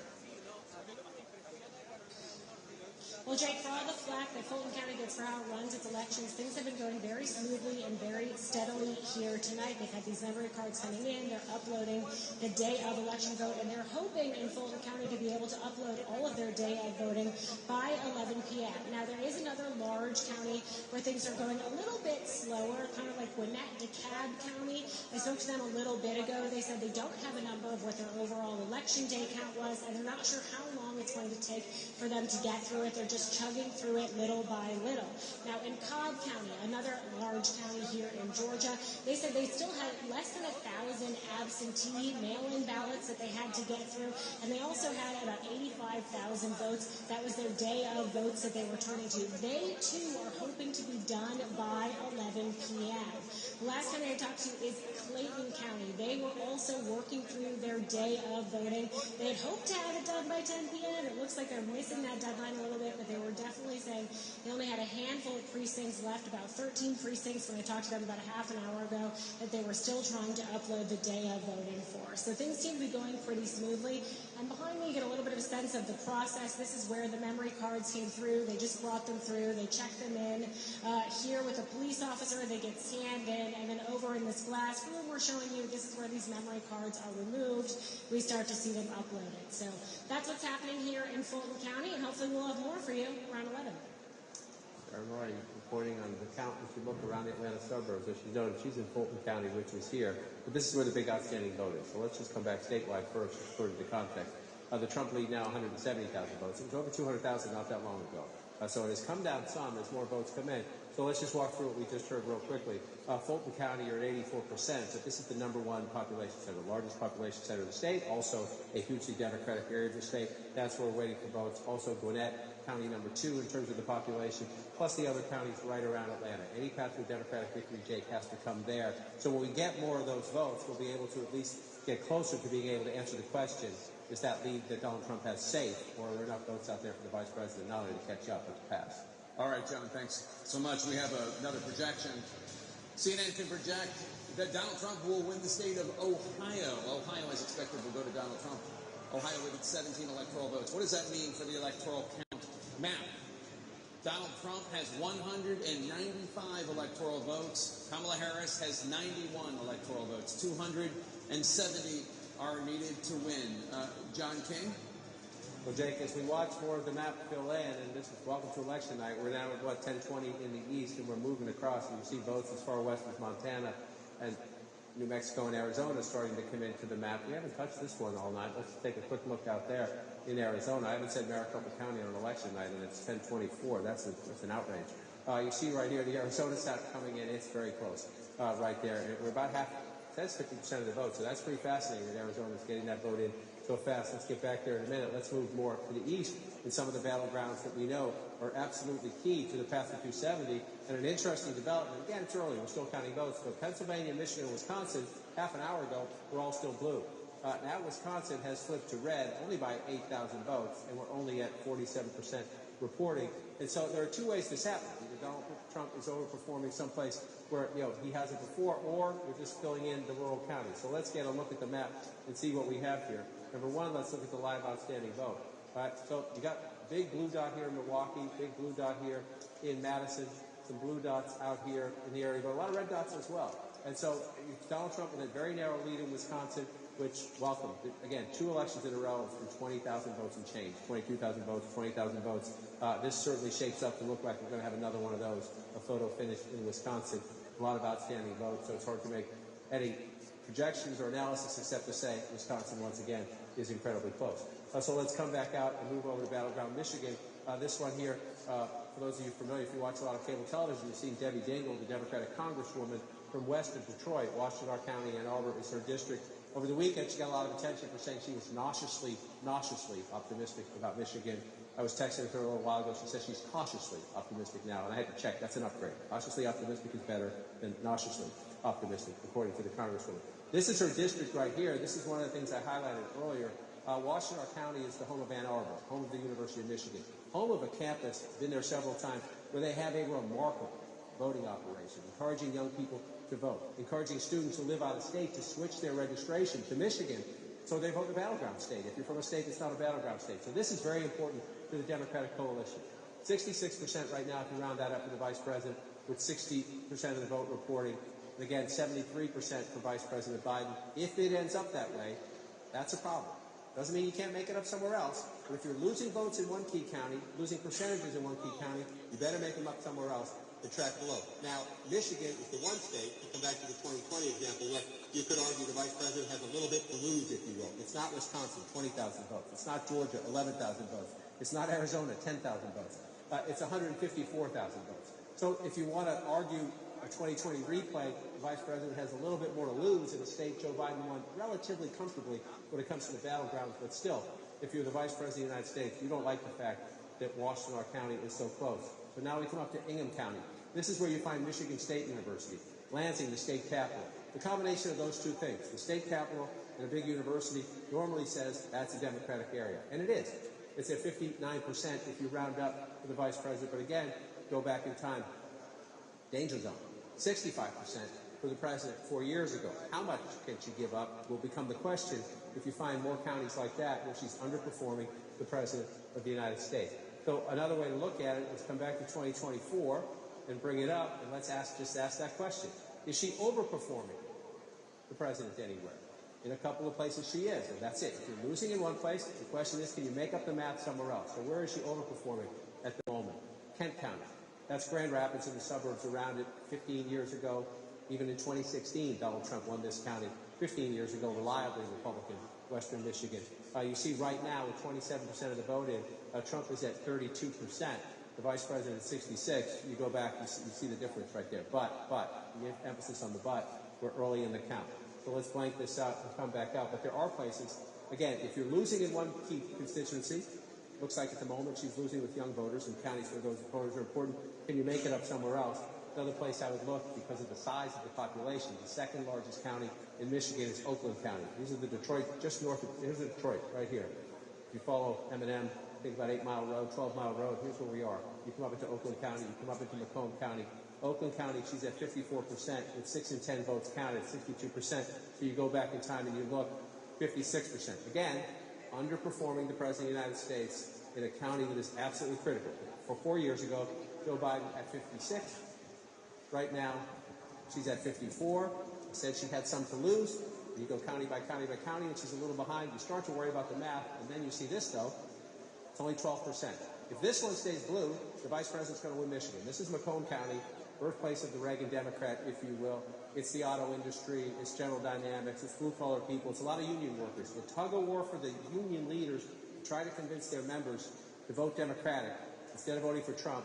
Well, Jake, for all the flack that Fulton County gets for how it runs its elections, things have been going very smoothly and very steadily here tonight. They've had these memory cards coming in. They're uploading the day of election vote, and they're hoping in Fulton County to be able to upload all of their day of voting by 11 p.m. Now, there is another large county where things are going a little bit slower, kind of like Gwinnett, DeKalb County. I spoke to them a little bit ago. They said they don't have a number of what their overall election day count was, and they're not sure how long it's going to take for them to get through it. They're just chugging through it little by little. Now, in Cobb County, another large county here in Georgia, they said they still had less than 1,000 absentee mail-in ballots that they had to get through, and they also had about 85,000 votes. That was their day of votes that they were turning to. They, too, are hoping to be done by 11 p.m. The last county I talked to is Clayton County. They were also working through their day of voting. They had hoped to have it done by 10 p.m. It looks like they're missing that deadline a little bit, but they were definitely saying they only had a handful of precincts left, about 13 precincts when I talked to them about a half an hour ago, that they were still trying to upload the day of voting for. So things seem to be going pretty smoothly. And behind me, you get a little bit of a sense of the process. This is where the memory cards came through. They just brought them through. They checked them in. Here with a police officer, they get scanned in. And then over in this glass room we're showing you, this is where these memory cards are removed. We start to see them uploaded. So that's what's happening here in Fulton County, and hopefully we'll have more for you around 11. Sarah Murray reporting on the count as you look around the Atlanta suburbs. As you noted, she's in Fulton County, which was here. But this is where the big outstanding vote is. So let's just come back statewide first, according to the context. The Trump lead now 170,000 votes. It was over 200,000 not that long ago. So it has come down some as more votes come in. So let's just walk through what we just heard real quickly. Fulton County, you're at 84%, but this is the #1 population center, the largest population center of the state, also a hugely Democratic area of the state. That's where we're waiting for votes. Also Gwinnett, county #2 in terms of the population, plus the other counties right around Atlanta. Any path to a Democratic victory, Jake, has to come there. So when we get more of those votes, we'll be able to at least get closer to being able to answer the question, is that lead that Donald Trump has safe, or are there enough votes out there for the vice president not only to catch up, but to pass? All right, John, thanks so much. We have another projection. CNN can project that Donald Trump will win the state of Ohio. Ohio is expected to go to Donald Trump. Ohio with its 17 electoral votes. What does that mean for the electoral count map? Donald Trump has 195 electoral votes. Kamala Harris has 91 electoral votes. 270 are needed to win. John King? Well, Jake, as we watch more of the map fill in, and this is welcome to election night, we're now at, 10:20 in the east, and we're moving across, and you see votes as far west as Montana and New Mexico and Arizona starting to come into the map. We haven't touched this one all night. Let's take a quick look out there in Arizona. I haven't said Maricopa County on election night, and it's 10:24. That's an outrage. You see right here, the Arizona stat coming in. It's very close right there. We're about half, that's 50% of the vote, so that's pretty fascinating that Arizona's getting that vote in so fast. Let's get back there in a minute. Let's move more to the east in some of the battlegrounds that we know are absolutely key to the path to 270. And an interesting development, again, it's early, we're still counting votes, but Pennsylvania, Michigan, and Wisconsin, half an hour ago, were all still blue. Now Wisconsin has flipped to red only by 8,000 votes, and we're only at 47% reporting. And so there are two ways this happens. Either Donald Trump is overperforming someplace where he hasn't before, or we're just filling in the rural counties. So let's get a look at the map and see what we have here. Number one, let's look at the live outstanding vote. All right, so you got big blue dot here in Milwaukee, big blue dot here in Madison, some blue dots out here in the area, but a lot of red dots as well. And so Donald Trump with a very narrow lead in Wisconsin, which, welcome, again, 2 elections in a row from 20,000 votes and change, 22,000 votes, 20,000 votes. This certainly shapes up to look like we're going to have another one of those, a photo finish in Wisconsin. A lot of outstanding votes, so it's hard to make any projections or analysis except to say Wisconsin, once again, is incredibly close. So let's come back out and move over to Battleground Michigan. This one here, for those of you familiar, if you watch a lot of cable television, you've seen Debbie Dingell, the Democratic Congresswoman, from west of Detroit, Washtenaw County, Ann Arbor is her district. Over the weekend, she got a lot of attention for saying she was nauseously optimistic about Michigan. I was texting with her a little while ago. She says she's cautiously optimistic now, and I had to check. That's an upgrade. Cautiously optimistic is better than nauseously optimistic, according to the Congresswoman. This is her district right here. This is one of the things I highlighted earlier. Washtenaw County is the home of Ann Arbor, home of the University of Michigan, home of a campus, been there several times, where they have a remarkable voting operation, encouraging young people to vote, encouraging students who live out of state to switch their registration to Michigan so they vote in a battleground state, if you're from a state that's not a battleground state. So this is very important to the Democratic coalition. 66% right now, if you round that up for the vice president, with 60% of the vote reporting. And again, 73% for Vice President Biden. If it ends up that way, that's a problem. Doesn't mean you can't make it up somewhere else, but if you're losing votes in one key county, losing percentages in one key county, you better make them up somewhere else and track below. Now, Michigan is the one state, to come back to the 2020 example, where you could argue the vice president has a little bit to lose, if you will. It's not Wisconsin, 20,000 votes. It's not Georgia, 11,000 votes. It's not Arizona, 10,000 votes. It's 154,000 votes. So if you want to argue a 2020 replay, the vice president has a little bit more to lose in a state Joe Biden won relatively comfortably when it comes to the battlegrounds. But still, if you're the vice president of the United States, you don't like the fact that Washtenaw County is so close. So now we come up to Ingham County. This is where you find Michigan State University, Lansing, the state capital. The combination of those two things, the state capital and a big university, normally says that's a Democratic area. And it is. It's at 59% if you round up for the vice president. But again, go back in time. Danger zone. 65% for the president 4 years ago. How much can she give up will become the question if you find more counties like that where she's underperforming the president of the United States. So another way to look at it is come back to 2024 and bring it up, and let's just ask that question. Is she overperforming the president anywhere? In a couple of places she is, and that's it. If you're losing in one place, the question is, can you make up the math somewhere else? So where is she overperforming at the moment? Kent County. That's Grand Rapids and the suburbs around it. 15 years ago, even in 2016, Donald Trump won this county. 15 years ago, reliably Republican, Western Michigan. You see right now, with 27% of the vote in, Trump is at 32%. The vice president is 66. You go back, you see the difference right there. But, you have emphasis on the but, we're early in the count. So let's blank this out and come back out. But there are places, again, if you're losing in one key constituency, looks like at the moment she's losing with young voters in counties where those voters are important. Can you make it up somewhere else? Another place I would look, because of the size of the population, the second largest county in Michigan is Oakland County. These are the Detroit, just north of, here's Detroit, right here. If you follow M&M, think about 8 Mile Road, 12 Mile Road, here's where we are. You come up into Oakland County, you come up into Macomb County. Oakland County, she's at 54%, with 6 in 10 votes counted, 62%. So you go back in time and you look, 56%. Again, underperforming the President of the United States in a county that is absolutely critical. For 4 years ago, Joe Biden at 56. Right now, she's at 54. Said she had some to lose. You go county by county by county, and she's a little behind. You start to worry about the math, and then you see this, though. It's only 12%. If this one stays blue, the vice president's going to win Michigan. This is Macomb County, birthplace of the Reagan Democrat, if you will. It's the auto industry. It's General Dynamics. It's blue-collar people. It's a lot of union workers. The tug-of-war for the union leaders to try to convince their members to vote Democratic instead of voting for Trump.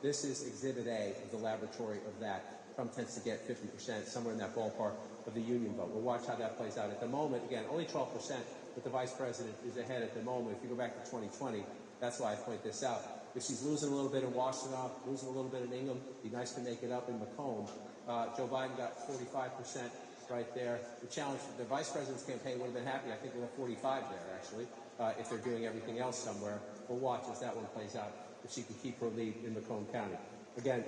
This is Exhibit A of the laboratory of that. Trump tends to get 50%, somewhere in that ballpark, of the union vote. We'll watch how that plays out. At the moment, again, only 12%, but the vice president is ahead at the moment. If you go back to 2020, that's why I point this out. If she's losing a little bit in Washtenaw, losing a little bit in Ingham, it'd be nice to make it up in Macomb. Joe Biden got 45% right there. The challenge, the vice president's campaign would have been happy, I think, with a 45 there, actually, if they're doing everything else somewhere. We'll watch as that one plays out, if she can keep her lead in Macomb County. Again,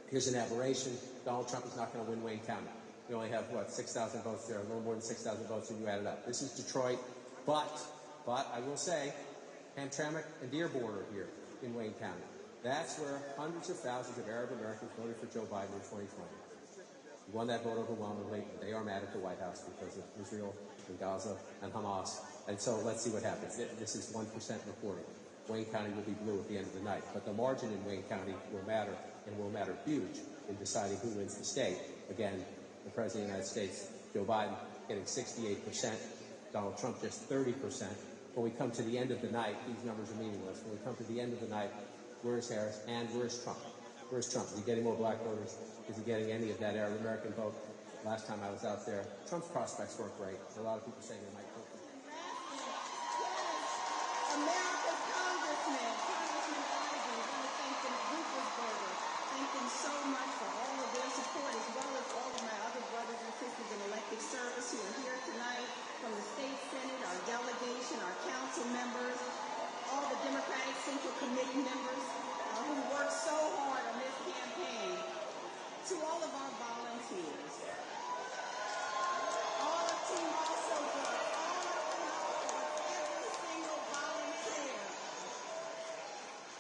here's an aberration. Donald Trump is not going to win Wayne County. We only have, 6,000 votes there, a little more than 6,000 votes when you add it up. This is Detroit, but I will say, Hamtramck and Dearborn are here in Wayne County. That's where hundreds of thousands of Arab Americans voted for Joe Biden in 2020. He won that vote overwhelmingly. They are mad at the White House because of Israel and Gaza and Hamas. And so let's see what happens. This is 1% reporting. Wayne County will be blue at the end of the night. But the margin in Wayne County will matter, and will matter huge in deciding who wins the state. Again, the President of the United States, Joe Biden, getting 68%. Donald Trump just 30%. When we come to the end of the night, these numbers are meaningless. When we come to the end of the night, where's Harris and where's Trump? Where's Trump? Is he getting more black voters? Is he getting any of that Arab American vote? Last time I was out there, Trump's prospects weren't great. A lot of people saying they might vote for him. America's Congressman, Congressman Ivey, I want to thank them, Rufusburger. Thank them so much for all of their support, as well as all of my other brothers and sisters in elected service who are here tonight, from the state senate, our delegation, our council members, all the Democratic Central Committee members who worked so hard on this campaign, to all of our volunteers, all of Team Also Good, all of every single volunteer.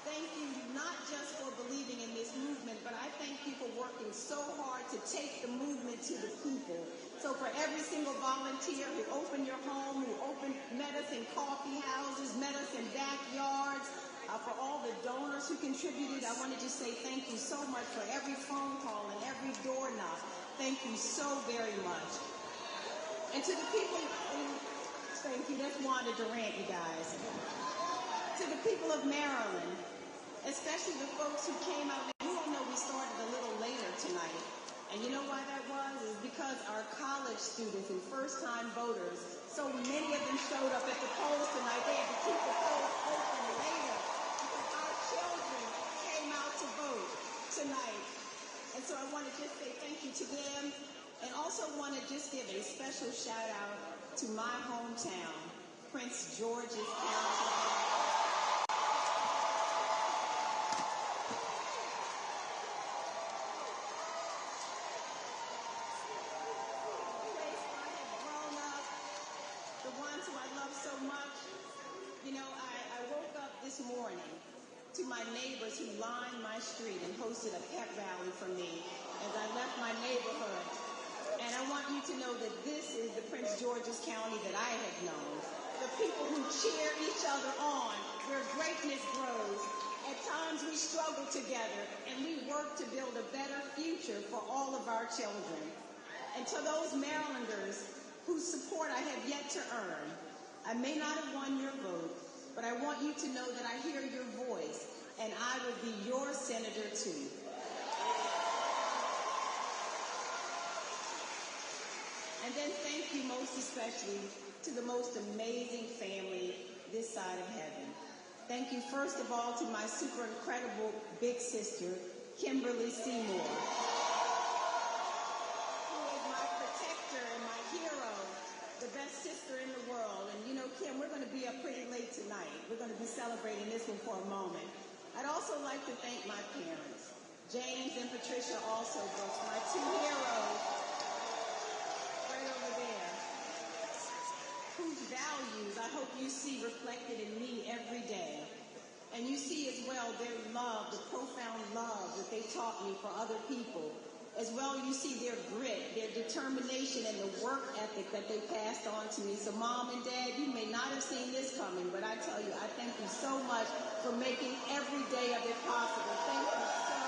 Thank you not just for believing in this movement, but I thank you for working so hard to take the movement to the people. So for every single volunteer who opened your home, met us in coffee houses, met us in backyards, for all the donors who contributed, I want to just say thank you so much for every phone call and every door knock. Thank you so very much. And to the people, thank you, that's Wanda Durant, you guys. To the people of Maryland, especially the folks who came out, you all know we started a little later tonight. And you know why that was? Is because our college students and first-time voters, so many of them showed up at the polls tonight. They had to keep the polls open later because our children came out to vote tonight. And so I want to just say thank you to them, and also want to just give a special shout-out to my hometown, Prince George's County. So much. You know, I woke up this morning to my neighbors who lined my street and hosted a pep rally for me as I left my neighborhood. And I want you to know that this is the Prince George's County that I have known. The people who cheer each other on, where greatness grows. At times we struggle together and we work to build a better future for all of our children. And to those Marylanders whose support I have yet to earn, I may not have won your vote, but I want you to know that I hear your voice, and I will be your senator too. And then thank you most especially to the most amazing family this side of heaven. Thank you first of all to my super incredible big sister, Kimberly Seymour, who is my protector and my hero, the best sister in the world. And you know, Kim, we're going to be up pretty late tonight. We're going to be celebrating this one for a moment. I'd also like to thank my parents, James and Patricia also Brooks, my two heroes, right over there, whose values I hope you see reflected in me every day. And you see as well their love, the profound love that they taught me for other people. As well, you see their grit, their determination, and the work ethic that they passed on to me. So Mom and Dad, you may not have seen this coming, but I tell you, I thank you so much for making every day of it possible. Thank you so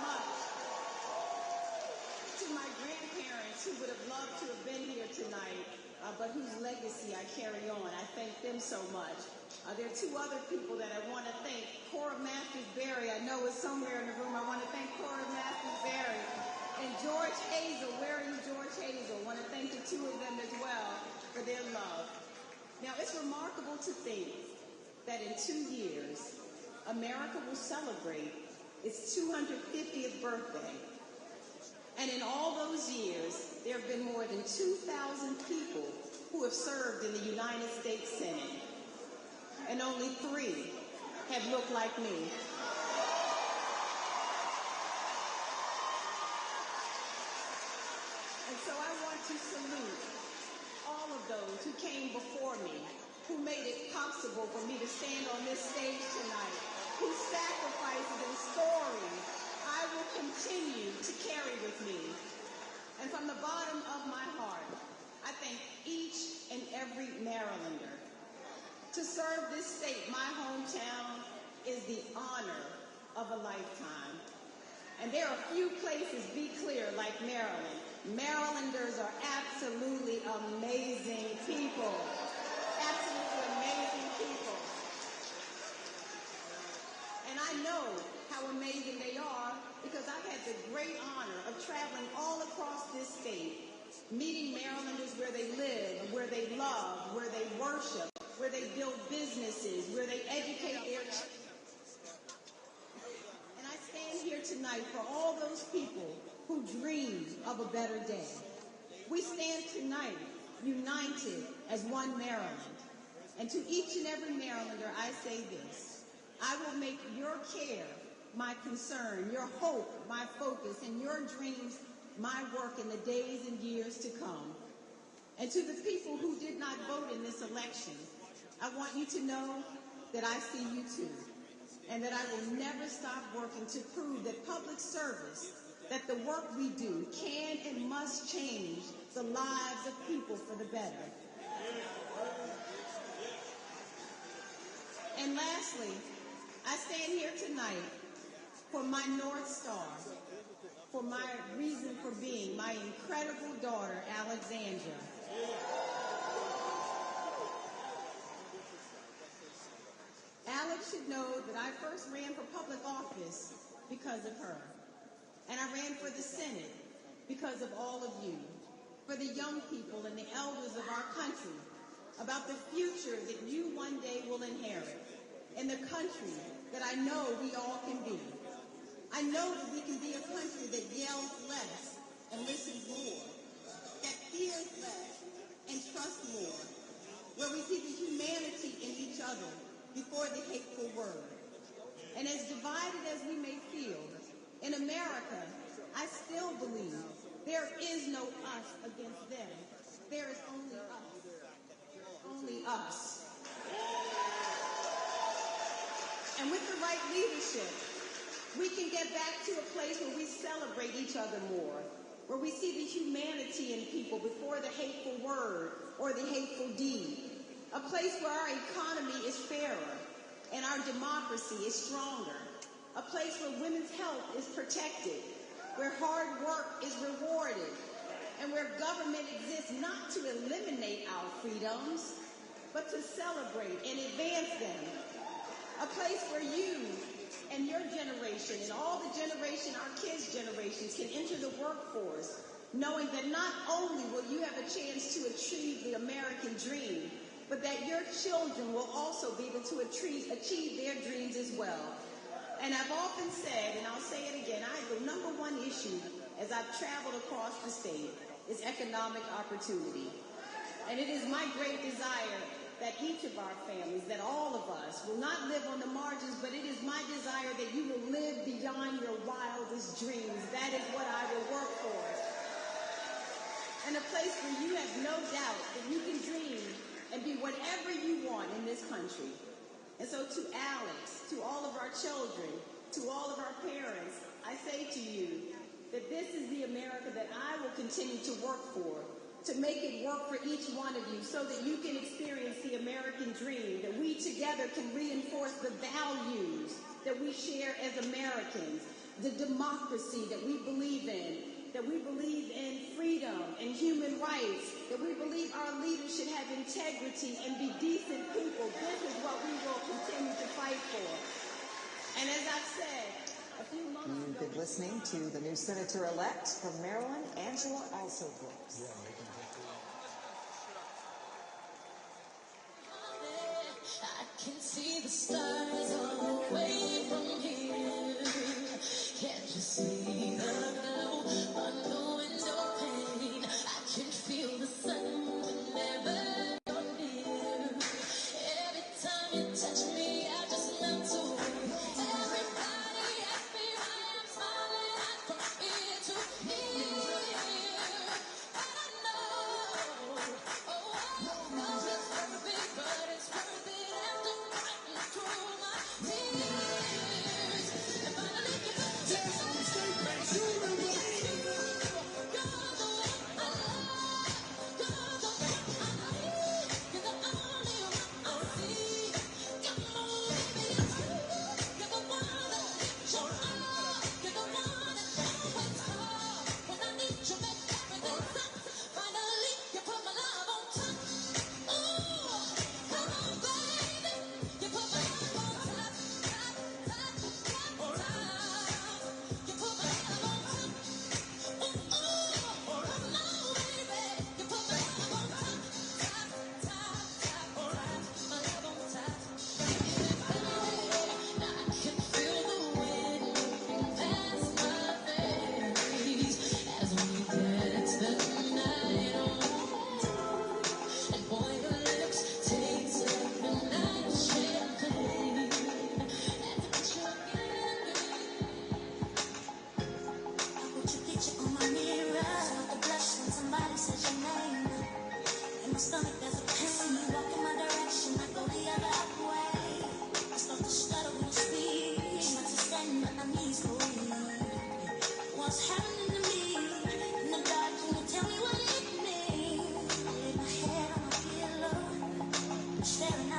much. To my grandparents who would have loved to have been here tonight, but whose legacy I carry on, I thank them so much. There are two other people that I want to thank. Cora Masters-Berry, I know is somewhere in the room. I want to thank Cora Masters-Berry. And George Hazel, where are you, George Hazel? I want to thank the two of them as well for their love. Now, it's remarkable to think that in 2 years, America will celebrate its 250th birthday. And in all those years, there have been more than 2,000 people who have served in the United States Senate. And only 3 have looked like me. And so I want to salute all of those who came before me, who made it possible for me to stand on this stage tonight, whose sacrifices and stories I will continue to carry with me. And from the bottom of my heart, I thank each and every Marylander. To serve this state, my hometown, is the honor of a lifetime. And there are few places, be clear, like Maryland. Marylanders are absolutely amazing people. Absolutely amazing people. And I know how amazing they are because I had the great honor of traveling all across this state, meeting Marylanders where they live, where they love, where they worship, where they build businesses, where they educate their children. And I stand here tonight for all those people who dream of a better day. We stand tonight united as one Maryland. And to each and every Marylander, I say this: I will make your care my concern, your hope my focus, and your dreams my work in the days and years to come. And to the people who did not vote in this election, I want you to know that I see you too, and that I will never stop working to prove that public service, that the work we do can and must change the lives of people for the better. And lastly, I stand here tonight for my North Star, for my reason for being, my incredible daughter, Alexandra. Alex should know that I first ran for public office because of her. And I ran for the Senate because of all of you, for the young people and the elders of our country, about the future that you one day will inherit, and the country that I know we all can be. I know that we can be a country that yells less and listens more, that fears less and trusts more, where we see the humanity in each other before the hateful word. And as divided as we may feel, in America, I still believe there is no us against them. There is only us. Only us. And with the right leadership, we can get back to a place where we celebrate each other more, where we see the humanity in people before the hateful word or the hateful deed, a place where our economy is fairer and our democracy is stronger, a place where women's health is protected, where hard work is rewarded, and where government exists not to eliminate our freedoms, but to celebrate and advance them, a place where you and your generation and all the generation, our kids' generations, can enter the workforce knowing that not only will you have a chance to achieve the American dream, but that your children will also be able to achieve their dreams as well. And I've often said, and I'll say it again, the number one issue as I've traveled across the state is economic opportunity. And it is my great desire that each of our families, that all of us, will not live on the margins, but it is my desire that you will live beyond your wildest dreams. That is what I will work for. And a place where you have no doubt that you can dream and be whatever you want in this country. And so to Alex, to all of our children, to all of our parents, I say to you that this is the America that I will continue to work for, to make it work for each one of you so that you can experience the American dream, that we together can reinforce the values that we share as Americans, the democracy that we believe in, that we believe in freedom and human rights, that we believe our leaders should have integrity and be decent people. This is what we will continue to fight for. And as I've said a few months ago... You've been listening to the new Senator-elect from Maryland, Angela Alsobrooks. I can see the stars all the way from here. Can't you see the glow on the window pane? I can feel the sun whenever you're near. Every time you touch me, I just melt away. Everybody asks me why I'm smiling from ear to ear. But I know, it's perfect, but it's worth it after fighting through my tears. And finally get back to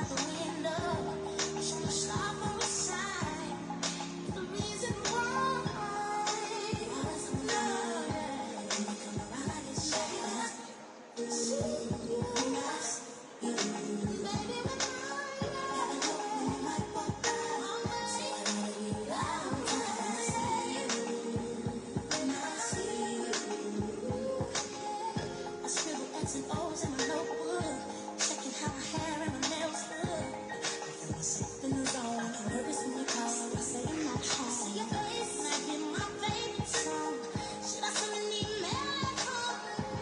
out the window. Should I stop on the side? The reason why was love. When you come around, it's shade. See you, baby, when you might walk by. So I gotta be loud when I see you. I scribble X and O's in my notebook, checking how my hair and my nails look. I feel myself in the zone. I'm nervous when you call. I say I'm not home. See your face and I hear my favorite song. Should I send an email at home?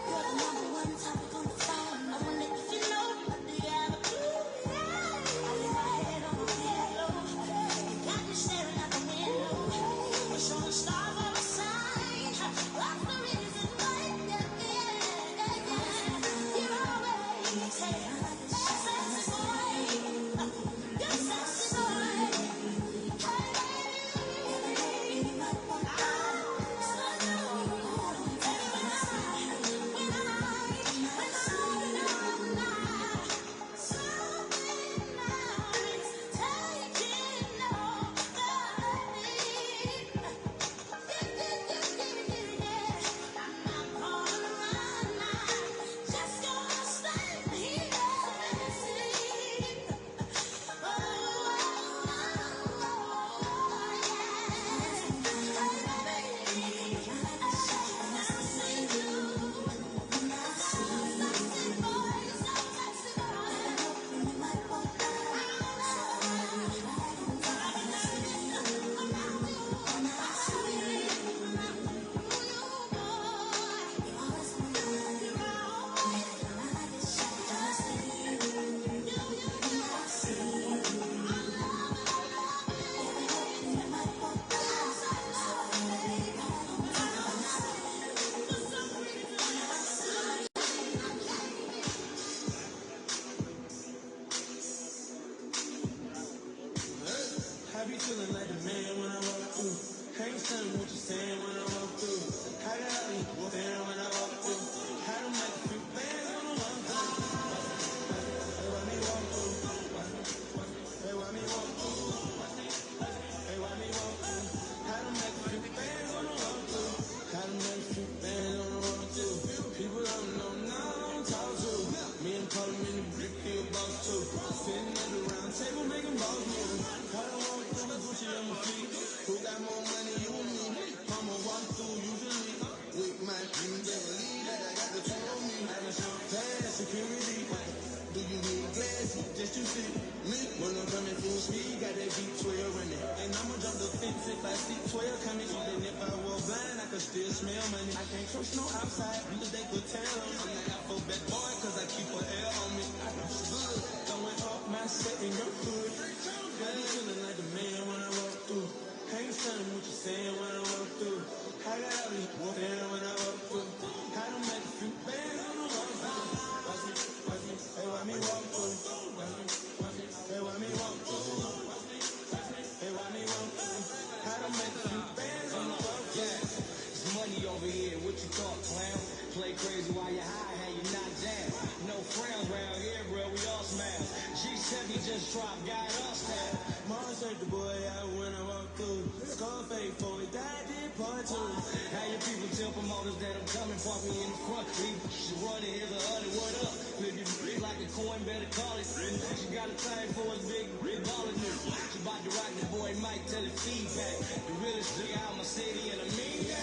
You're the number one topic on the phone. I wonder if you know what the other blue. I lay my head on my pillow. You got me staring out the window. We're showing stars on the side. What's the reason why? You're always sexy boy. You're sexy boy. I be feeling like a man when I walk through. Can't tell me what you're saying when I walk through. I got me there when I walk through. I don't make a few bands when I walk through. Hey, why me walk through? Hey, why me walk through? Hey, why me walk through? I don't make a few bands when I walk through. I don't make a few bands when I walk through. People don't know now I don't talk to. Me and Paul in the brick field boss too. Sitting at the round table making balls moves. I don't walk through with Gucci on my feet. Who got more money, you or me? I'ma walk through usually. With my dreams, they believe that I got the two on me. I done show past security. Do you need glasses just to see me? When I'm coming full speed, got that V12 running. And I'ma jump the fence if I see 12 coming. Even if I were blind, I could still smell money. I can't trust no outside, because they could tell. I'm like I fuck that boy, cause I keep an L on me. I know good, throwing off my set in your hood. I be feeling like a man when I walk through. Can't tell me what you're saying when I walk through. I got all these there when I walk through. I don't make a few bands when I walk through. Hey, why me walk through? Hey, why me walk through? Hey, why me walk through? I don't make a few bands when I walk through. It's money over here, what you thought, clown? Play crazy while you high, how you not down. No frowns round here, bro, we all smile. G7 just dropped, got us down. Mars hurt the boy out when I walk through. Scarface for it, died in part two. How your people tell promoters that I'm coming, park me in the front. Leave you running, here's a hundred, what up? Flip you big like a coin, better call it. She got a thing for us, big baller new. She about to rock the boy Mike, tell it feedback. The realest G out my city and a mean guy.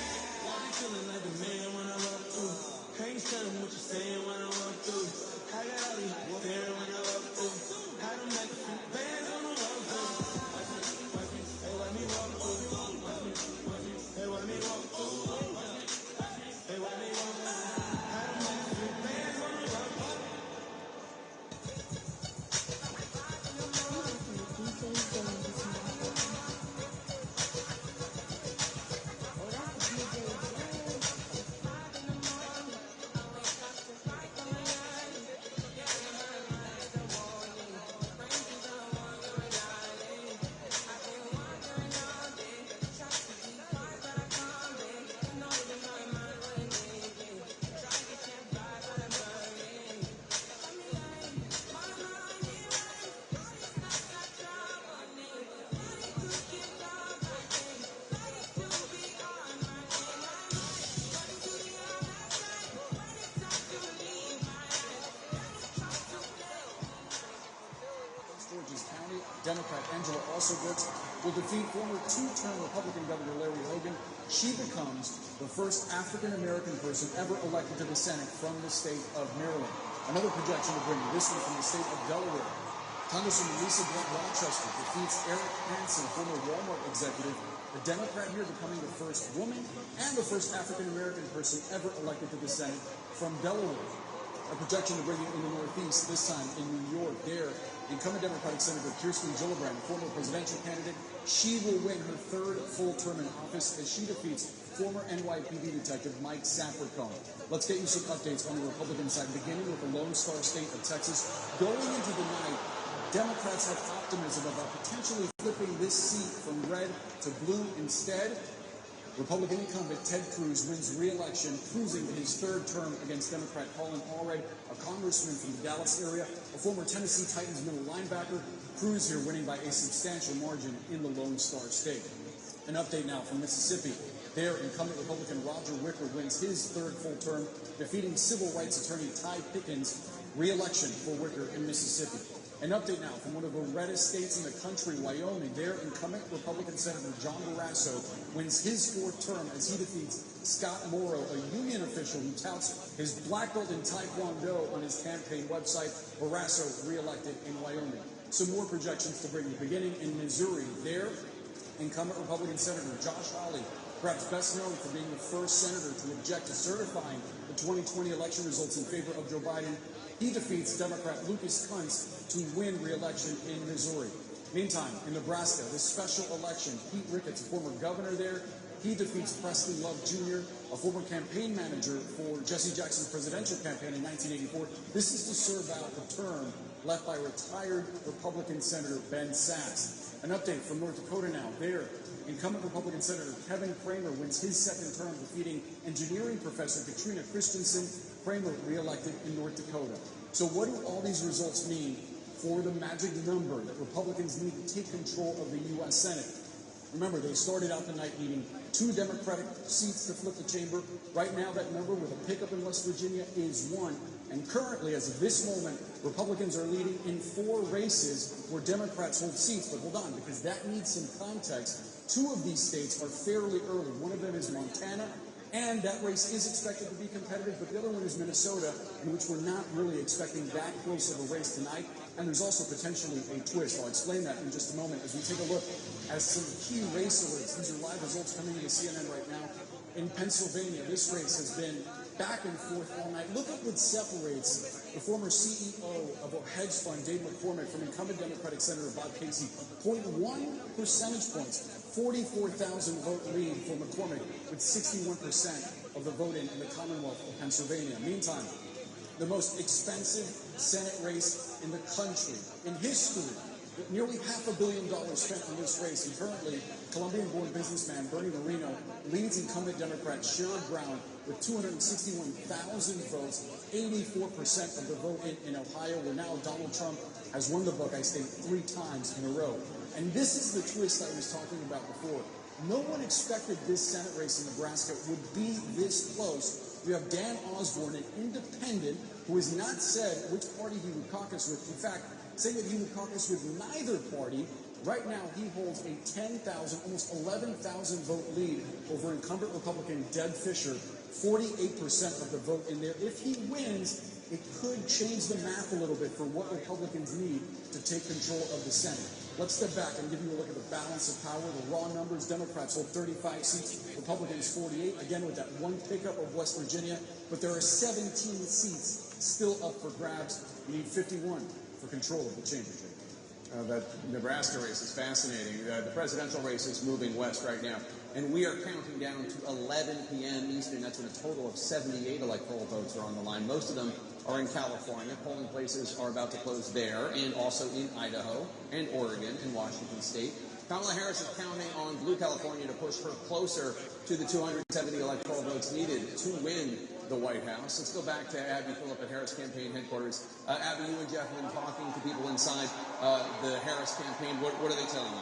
I be feeling like a man when I walk through. Can't tell them what you're saying when I walk through. I got all these there when I walk through. I don't make a few bands when I walk through. Hey, why me walk through? Hey, why me walk through? Hey, why me walk through? I don't make a few bands when I walk through. Democrat Angela Alsowitz will defeat former two-term Republican Governor Larry Hogan. She becomes the first African-American person ever elected to the Senate from the state of Maryland. Another projection to bring you, this one from the state of Delaware. Congresswoman Lisa Blunt Rochester defeats Eric Hansen, former Walmart executive, the Democrat here becoming the first woman and the first African-American person ever elected to the Senate from Delaware. A projection to bring you in the Northeast, this time in New York. There, incumbent Democratic Senator Kirsten Gillibrand, former presidential candidate, she will win her third full term in office as she defeats former NYPD detective Mike Sapercone. Let's get you some updates on the Republican side, beginning with the Lone Star State of Texas. Going into the night, Democrats have optimism about potentially flipping this seat from red to blue instead. Republican incumbent Ted Cruz wins re-election, cruising his third term against Democrat Colin Allred, a congressman from the Dallas area, a former Tennessee Titans middle linebacker. Cruz here winning by a substantial margin in the Lone Star State. An update now from Mississippi. There, incumbent Republican Roger Wicker wins his third full term, defeating civil rights attorney Ty Pickens. Re-election for Wicker in Mississippi. An update now from one of the reddest states in the country, Wyoming. There, incumbent Republican Senator John Barrasso wins his fourth term as he defeats Scott Morrow, a union official who touts his black belt in Taekwondo on his campaign website. Barrasso re-elected in Wyoming. Some more projections to bring you. Beginning in Missouri, there, incumbent Republican Senator Josh Hawley, perhaps best known for being the first senator to object to certifying the 2020 election results in favor of Joe Biden. He defeats Democrat Lucas Kunz to win re-election in Missouri. Meantime, in Nebraska, this special election, Pete Ricketts, a former governor there, he defeats Presley Love Jr., a former campaign manager for Jesse Jackson's presidential campaign in 1984. This is to serve out the term left by retired Republican Senator Ben Sasse. An update from North Dakota now. There, incumbent Republican Senator Kevin Cramer wins his second term, defeating engineering professor Katrina Christensen. Cramer re-elected in North Dakota. So what do all these results mean for the magic number that Republicans need to take control of the U.S. Senate? Remember, they started out the night needing 2 Democratic seats to flip the chamber. Right now, that number with a pickup in West Virginia is 1. And currently, as of this moment, Republicans are leading in 4 races where Democrats hold seats. But hold on, because that needs some context. 2 of these states are fairly early. One of them is Montana, and that race is expected to be competitive, but the other one is Minnesota, in which we're not really expecting that close of a race tonight. And there's also potentially a twist. I'll explain that in just a moment as we take a look at some key race alerts. These are live results coming into CNN right now. In Pennsylvania, this race has been back and forth all night. Look at what separates the former CEO of a hedge fund, Dave McCormick, from incumbent Democratic Senator Bob Casey. 0.1 percentage points. 44,000 vote lead for McCormick with 61% of the vote in the Commonwealth of Pennsylvania. Meantime, the most expensive Senate race in the country, in history, with nearly $500 million spent on this race. And currently, Colombian-born businessman Bernie Moreno leads incumbent Democrat Sherrod Brown with 261,000 votes, 84% of the vote in Ohio, where now Donald Trump has won the book, I state, 3 times in a row. And this is the twist I was talking about before. No one expected this Senate race in Nebraska would be this close. You have Dan Osborne, an independent, who has not said which party he would caucus with. In fact, saying that he would caucus with neither party. Right now, he holds a 10,000, almost 11,000 vote lead over incumbent Republican Deb Fischer, 48% of the vote in there. If he wins, it could change the math a little bit for what Republicans need to take control of the Senate. Let's step back and give you a look at the balance of power. The raw numbers: Democrats hold 35 seats, Republicans 48, again with that 1 pickup of West Virginia. But there are 17 seats still up for grabs. You need 51 for control of the chamber. That Nebraska race is fascinating. The presidential race is moving west right now. And we are counting down to 11 p.m. Eastern. That's when a total of 78 electoral votes are on the line. Most of them are in California. Polling places are about to close there, and also in Idaho and Oregon and Washington State. Kamala Harris is counting on blue California to push her closer to the 270 electoral votes needed to win the White House. Let's go back to Abby Phillip at Harris Campaign Headquarters. Abby, you and Jeff have been talking to people inside the Harris campaign. What are they telling you?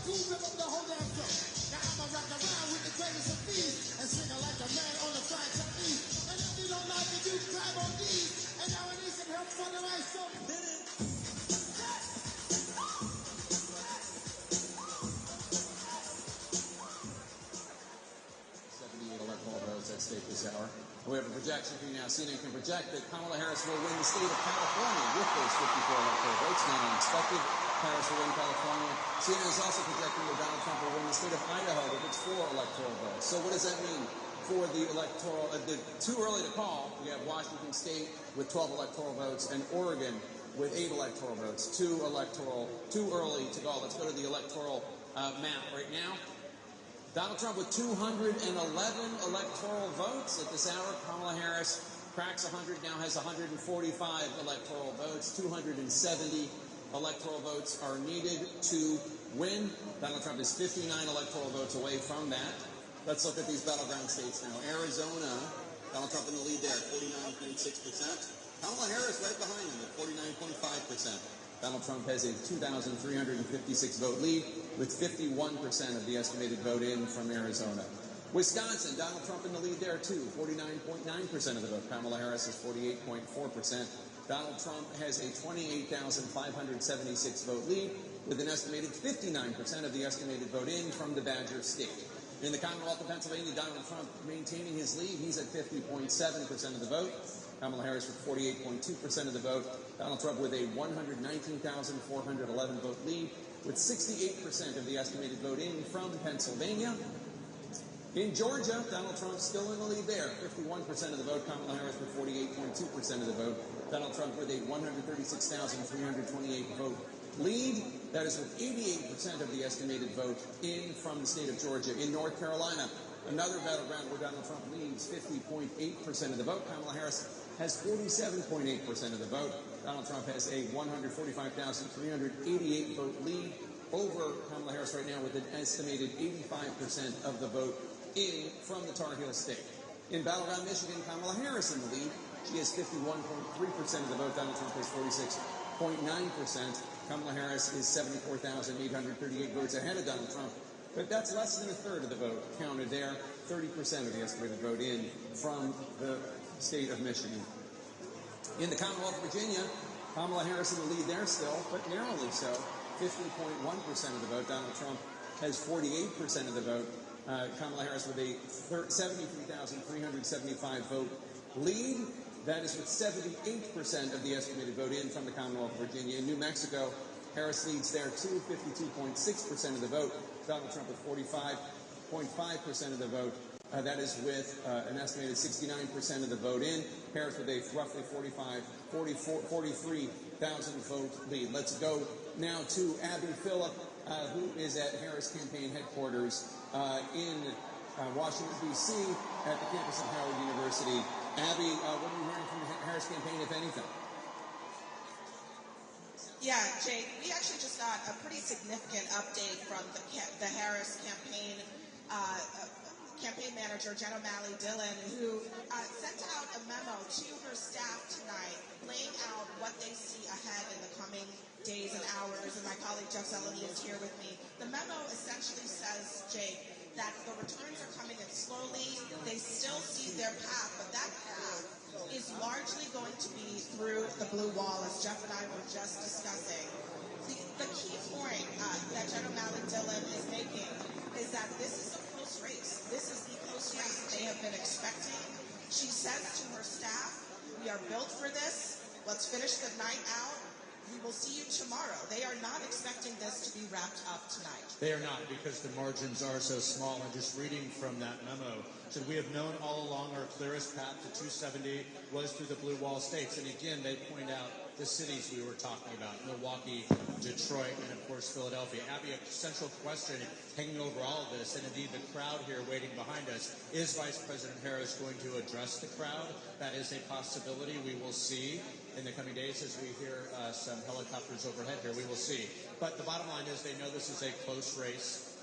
cool, rip up the whole damn show. Now I'ma rock around with the greatest of these and sing like a man on the flying Chinese. And if you don't like it, you grab on these. And now I need some help from the right, so hit it. 78 electoral votes at stake this hour. We have a projection for you now. CNN can project that Kamala Harris will win the state of California with those 54 electoral votes. Not unexpected. Harris will win California. CNN is also projecting that Donald Trump will win the state of Idaho with its 4 electoral votes. So what does that mean for the electoral? Too early to call. We have Washington State with 12 electoral votes and Oregon with 8 electoral votes. Too early to call. Let's go to the electoral map right now. Donald Trump with 211 electoral votes at this hour. Kamala Harris cracks 100, now has 145 electoral votes. 270 electoral votes are needed to win. Donald Trump is 59 electoral votes away from that. Let's look at these battleground states now. Arizona, Donald Trump in the lead there, 49.6%. Kamala Harris right behind him at 49.5%. Donald Trump has a 2,356 vote lead with 51% of the estimated vote in from Arizona. Wisconsin, Donald Trump in the lead there too, 49.9% of the vote. Kamala Harris is 48.4%. Donald Trump has a 28,576 vote lead with an estimated 59% of the estimated vote in from the Badger State. In the Commonwealth of Pennsylvania, Donald Trump maintaining his lead. He's at 50.7% of the vote. Kamala Harris with 48.2% of the vote. Donald Trump with a 119,411 vote lead with 68% of the estimated vote in from Pennsylvania. In Georgia, Donald Trump still in the lead there, 51% of the vote. Kamala Harris with 48.2% of the vote. Donald Trump with a 136,328 vote lead. That is with 88% of the estimated vote in from the state of Georgia. In North Carolina, another battleground where Donald Trump leads, 50.8% of the vote. Kamala Harris has 47.8% of the vote. Donald Trump has a 145,388 vote lead over Kamala Harris right now with an estimated 85% of the vote in from the Tar Heel State. In battleground Michigan, Kamala Harris in the lead. She has 51.3% of the vote. Donald Trump has 46.9%. Kamala Harris is 74,838 votes ahead of Donald Trump. But that's less than a third of the vote counted there. 30% of the estimated vote in from the state of Michigan. In the Commonwealth of Virginia, Kamala Harris in the lead there still, but narrowly so. 50.1% of the vote. Donald Trump has 48% of the vote. Kamala Harris with a 73,375 vote lead. That is with 78% of the estimated vote in from the Commonwealth of Virginia. In New Mexico, Harris leads there too, 52.6% of the vote. Donald Trump with 45.5% of the vote. That is with an estimated 69% of the vote in. Harris with a roughly 43,000 vote lead. Let's go now to Abby Phillip, who is at Harris campaign headquarters in Washington, D.C. at the campus of Howard University. Abby, what are you hearing from the Harris campaign, if anything? Yeah, Jake, we actually just got a pretty significant update from the Harris campaign manager, Jen O'Malley Dillon, who sent out a memo to her staff tonight laying out what they see ahead in the coming days and hours, and my colleague Jeff Zeleny is here with me. The memo essentially says, Jake, that the returns are coming in slowly. They still see their path, but that path is largely going to be through the blue wall, as Jeff and I were just discussing. The key point that Jen O'Malley Dillon is making is that this is a close race. This is the close race they have been expecting. She says to her staff, we are built for this. Let's finish the night out. We will see you tomorrow. They are not expecting this to be wrapped up tonight. They are not, because the margins are so small. And just reading from that memo, so we have known all along our clearest path to 270 was through the blue wall states. And again, they point out the cities we were talking about, Milwaukee, Detroit, and of course Philadelphia. Abby, a central question hanging over all of this, and indeed the crowd here waiting behind us, is Vice President Harris going to address the crowd? That is a possibility. We will see in the coming days as we hear some helicopters overhead here. We will see. But the bottom line is they know this is a close race.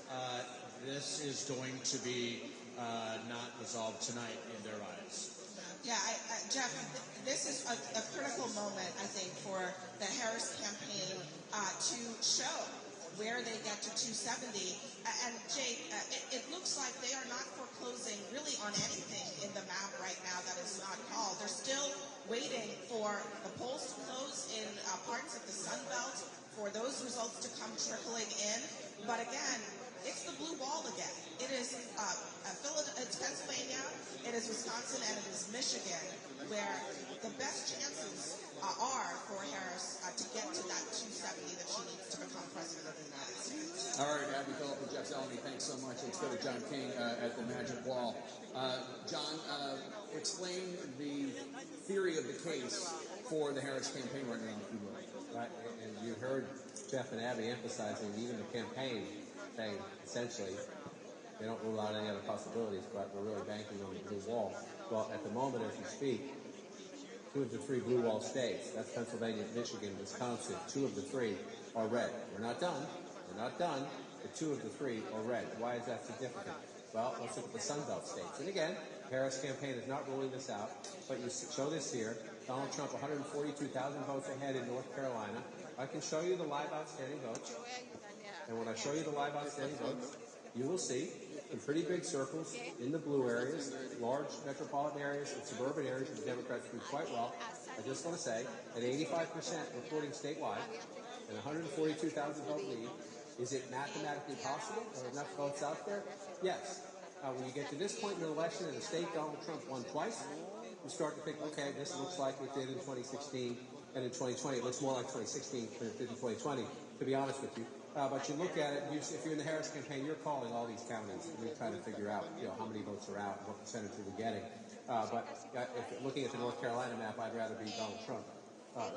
This is going to be not resolved tonight in their eyes. Yeah, Jeff, this is a critical moment, I think, for the Harris campaign to show where they get to 270. And Jake, it looks like they are not foreclosing really on anything in the map right now that is not called. They're still waiting for the polls to close in parts of the Sun Belt, for those results to come trickling in. But again, it's the blue wall again. It is it's Pennsylvania, it is Wisconsin, and it is Michigan, where the best chances are for Harris to get to that 270 that she needs to become president of the United States. All right, Abby Phillip and Jeff Zeleny, thanks so much. Let's go to John King at the Magic Wall. John, explain the theory of the case for the Harris campaign right now, if you will. Right, and you heard Jeff and Abby emphasizing even the campaign saying essentially they don't rule out any other possibilities, but we're really banking on the blue wall. Well, at the moment as we speak, 2 of the 3 blue wall states, that's Pennsylvania, Michigan, Wisconsin, 2 of the 3 are red. We're not done. We're not done. The 2 of the 3 are red. Why is that significant? Well, let's look at the Sun Belt states. And again, Harris campaign is not ruling this out, but you show this here. Donald Trump, 142,000 votes ahead in North Carolina. I can show you the live outstanding votes. And when I show you the live outstanding votes, you will see some pretty big circles in the blue areas, large metropolitan areas and suburban areas where the Democrats do quite well. I just want to say, at 85% reporting statewide and 142,000 vote lead, is it mathematically possible? Are there enough votes out there? Yes. When you get to this point in the election in a state Donald Trump won twice, you start to think, okay, this looks like it did in 2016 and in 2020. It looks more like 2016 than it did in 2020, to be honest with you. But you look at it, if you're in the Harris campaign, you're calling all these counties, and you're trying to figure out, how many votes are out, what percentage are we getting. But if looking at the North Carolina map, I'd rather be Donald Trump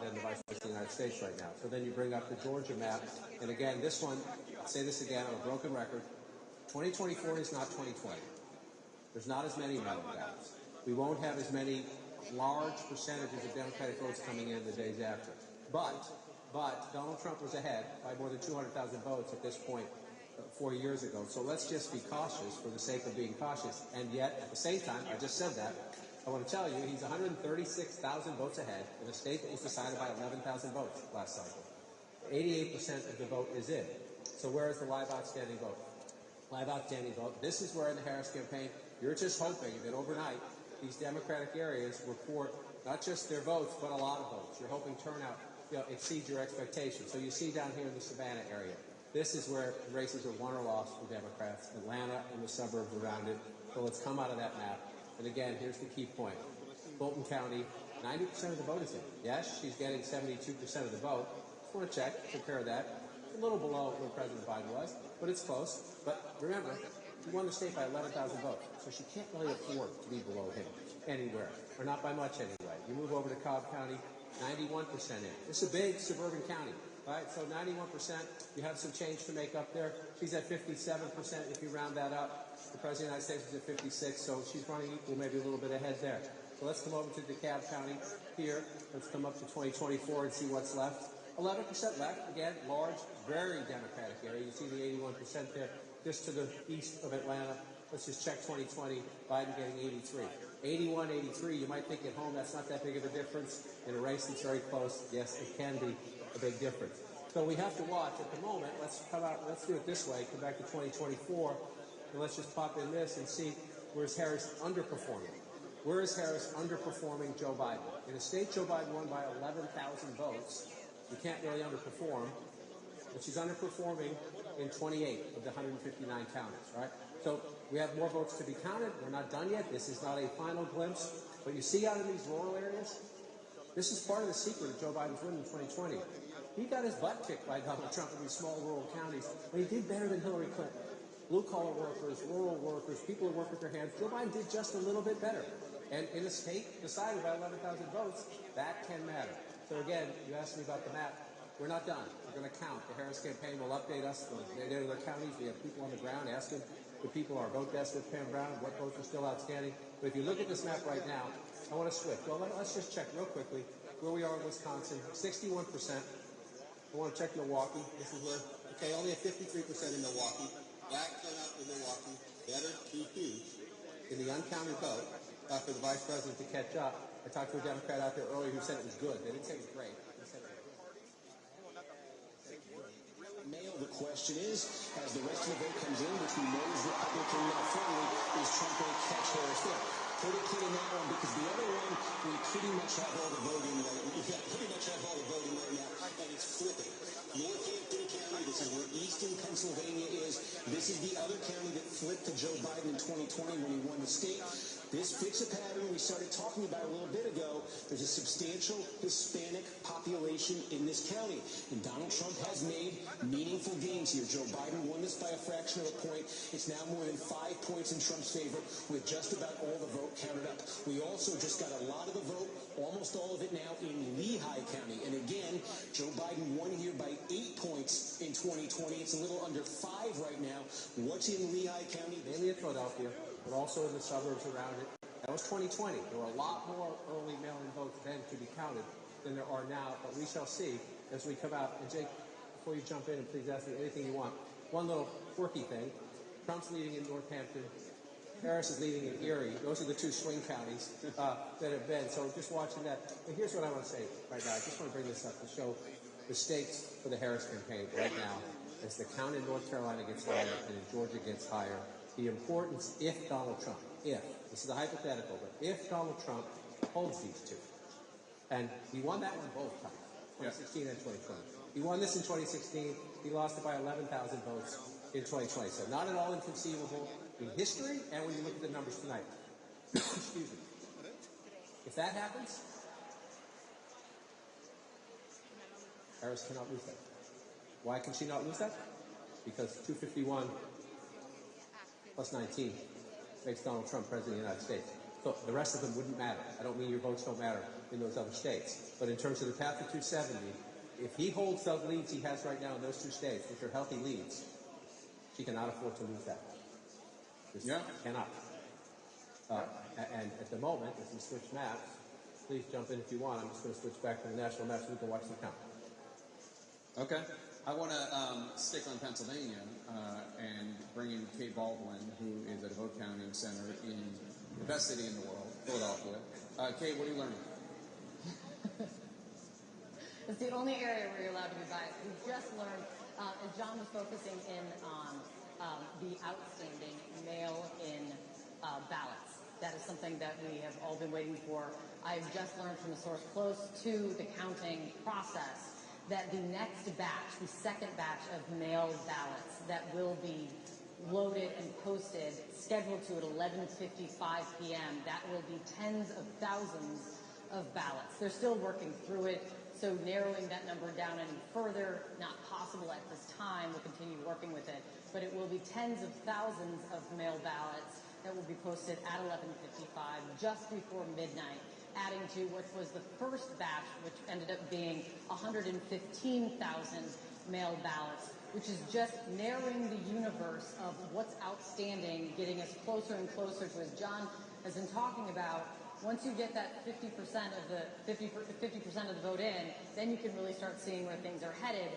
than the Vice President of the United States right now. So then you bring up the Georgia map, and again, this one, I'll say this again on a broken record, 2024 is not 2020. There's not as many battles. We won't have as many large percentages of Democratic votes coming in the days after. But Donald Trump was ahead by more than 200,000 votes at this point 4 years ago. So let's just be cautious for the sake of being cautious. And yet, at the same time, I just said that, I want to tell you he's 136,000 votes ahead in a state that was decided by 11,000 votes last cycle. 88% of the vote is in. So where is the live outstanding vote? Live outstanding vote. This is where in the Harris campaign, you're just hoping that overnight these Democratic areas report not just their votes, but a lot of votes. You're hoping turnout exceeds your expectations. So you see down here in the Savannah area, this is where races are won or lost for Democrats, Atlanta and the suburbs around it. So let's come out of that map. And again, here's the key point. Fulton County, 90% of the vote is in. Yes, she's getting 72% of the vote. Just want to check, take care of that. It's a little below where President Biden was, but it's close. But remember, he won the state by 11,000 votes, so she can't really afford to be below him anywhere, or not by much anyway. You move over to Cobb County, 91% in. This is a big suburban county, right? So 91%, you have some change to make up there. She's at 57% if you round that up. The President of the United States is at 56, so she's running equal, maybe a little bit ahead there. So let's come over to DeKalb County here. Let's come up to 2024 and see what's left. 11% left, again, large, very Democratic area. You see the 81% there, just to the east of Atlanta. Let's just check 2020, Biden getting 83. 81, 83, you might think at home that's not that big of a difference. In a race that's very close, yes, it can be a big difference. So we have to watch at the moment. Let's do it this way, come back to 2024, and let's just pop in this and see where's Harris underperforming. Where is Harris underperforming Joe Biden? In a state Joe Biden won by 11,000 votes, you can't really underperform, but she's underperforming in 28 of the 159 counties, right? So we have more votes to be counted. We're not done yet. This is not a final glimpse. But you see out in these rural areas, this is part of the secret of Joe Biden's win in 2020. He got his butt kicked by Donald Trump in these small rural counties, but he did better than Hillary Clinton. Blue-collar workers, rural workers, people who work with their hands, Joe Biden did just a little bit better. And in a state decided by 11,000 votes, that can matter. So again, you asked me about the map. We're not done. We're going to count. The Harris campaign will update us. They go to their counties. We have people on the ground asking the people our vote desk with Pam Brown what votes are still outstanding. But if you look at this map right now, I want to switch. Well, let's just check real quickly where we are in Wisconsin. 61%. I want to check Milwaukee. This is where, okay, only at 53% in Milwaukee. Black turnout in Milwaukee. Better, too huge. In the uncounted vote for the vice president to catch up. I talked to a Democrat out there earlier who said it was good. They didn't say it was great. They said it was good. Mail the question is, as the rest of the vote comes in, which we know is Republican friendly, is Trump going to catch Harris there? Put a pin in that one, because the other one, we pretty much have all the voting right now, and it's flipping. Northampton County, this is where eastern Pennsylvania is. This is the other county that flipped to Joe Biden in 2020 when he won the state. This fits a pattern we started talking about a little bit ago. There's a substantial Hispanic population in this county, and Donald Trump has made meaningful gains here. Joe Biden won this by a fraction of a point. It's now more than 5 points in Trump's favor, with just about all the vote counted up. We also just got a lot of the vote, almost all of it now, in Lehigh County. And again, Joe Biden won here by 8 points in 2020. It's a little under 5 right now. What's in Lehigh County? Mainly in Philadelphia, but also in the suburbs around it. That was 2020. There were a lot more early mail-in votes then to be counted than there are now, but we shall see as we come out. And Jake, before you jump in, and please ask me anything you want. One little quirky thing. Trump's leading in Northampton. Harris is leading in Erie. Those are the two swing counties that have been. So just watching that. And here's what I want to say right now. I just want to bring this up to show the stakes for the Harris campaign right now as the count in North Carolina gets higher and in Georgia gets higher. The importance, if Donald Trump, this is a hypothetical, but if Donald Trump holds these two, and he won that one both times, 2016 and 2020. He won this in 2016. He lost it by 11,000 votes in 2020. So not at all inconceivable in history, and when you look at the numbers tonight. Excuse me. If that happens, Harris cannot lose that. Why can she not lose that? Because 251 plus 19 makes Donald Trump president of the United States. So the rest of them wouldn't matter. I don't mean your votes don't matter in those other states. But in terms of the path to 270, if he holds those leads he has right now in those two states, which are healthy leads, she cannot afford to lose that. Cannot. And at the moment, as we switch maps, please jump in if you want. I'm just going to switch back to the national maps so we can watch the count. Okay. I want to stick on Pennsylvania and bring in Kate Baldwin, who is at a vote counting center in the best city in the world, Philadelphia. Kate, what are you learning? It's the only area where you're allowed to be biased. We just learned, as John was focusing in on the outstanding mail-in ballots. That is something that we have all been waiting for. I've just learned from a source close to the counting process that the next batch, the second batch of mail ballots that will be loaded and posted, scheduled to at 11:55 p.m., that will be tens of thousands of ballots. They're still working through it, so narrowing that number down any further, not possible at this time. We'll continue working with it. But it will be tens of thousands of mail ballots that will be posted at 11:55, just before midnight, adding to what was the first batch, which ended up being 115,000 mail ballots, which is just narrowing the universe of what's outstanding, getting us closer and closer to, as John has been talking about, once you get that 50% of the 50% of the vote in, then you can really start seeing where things are headed.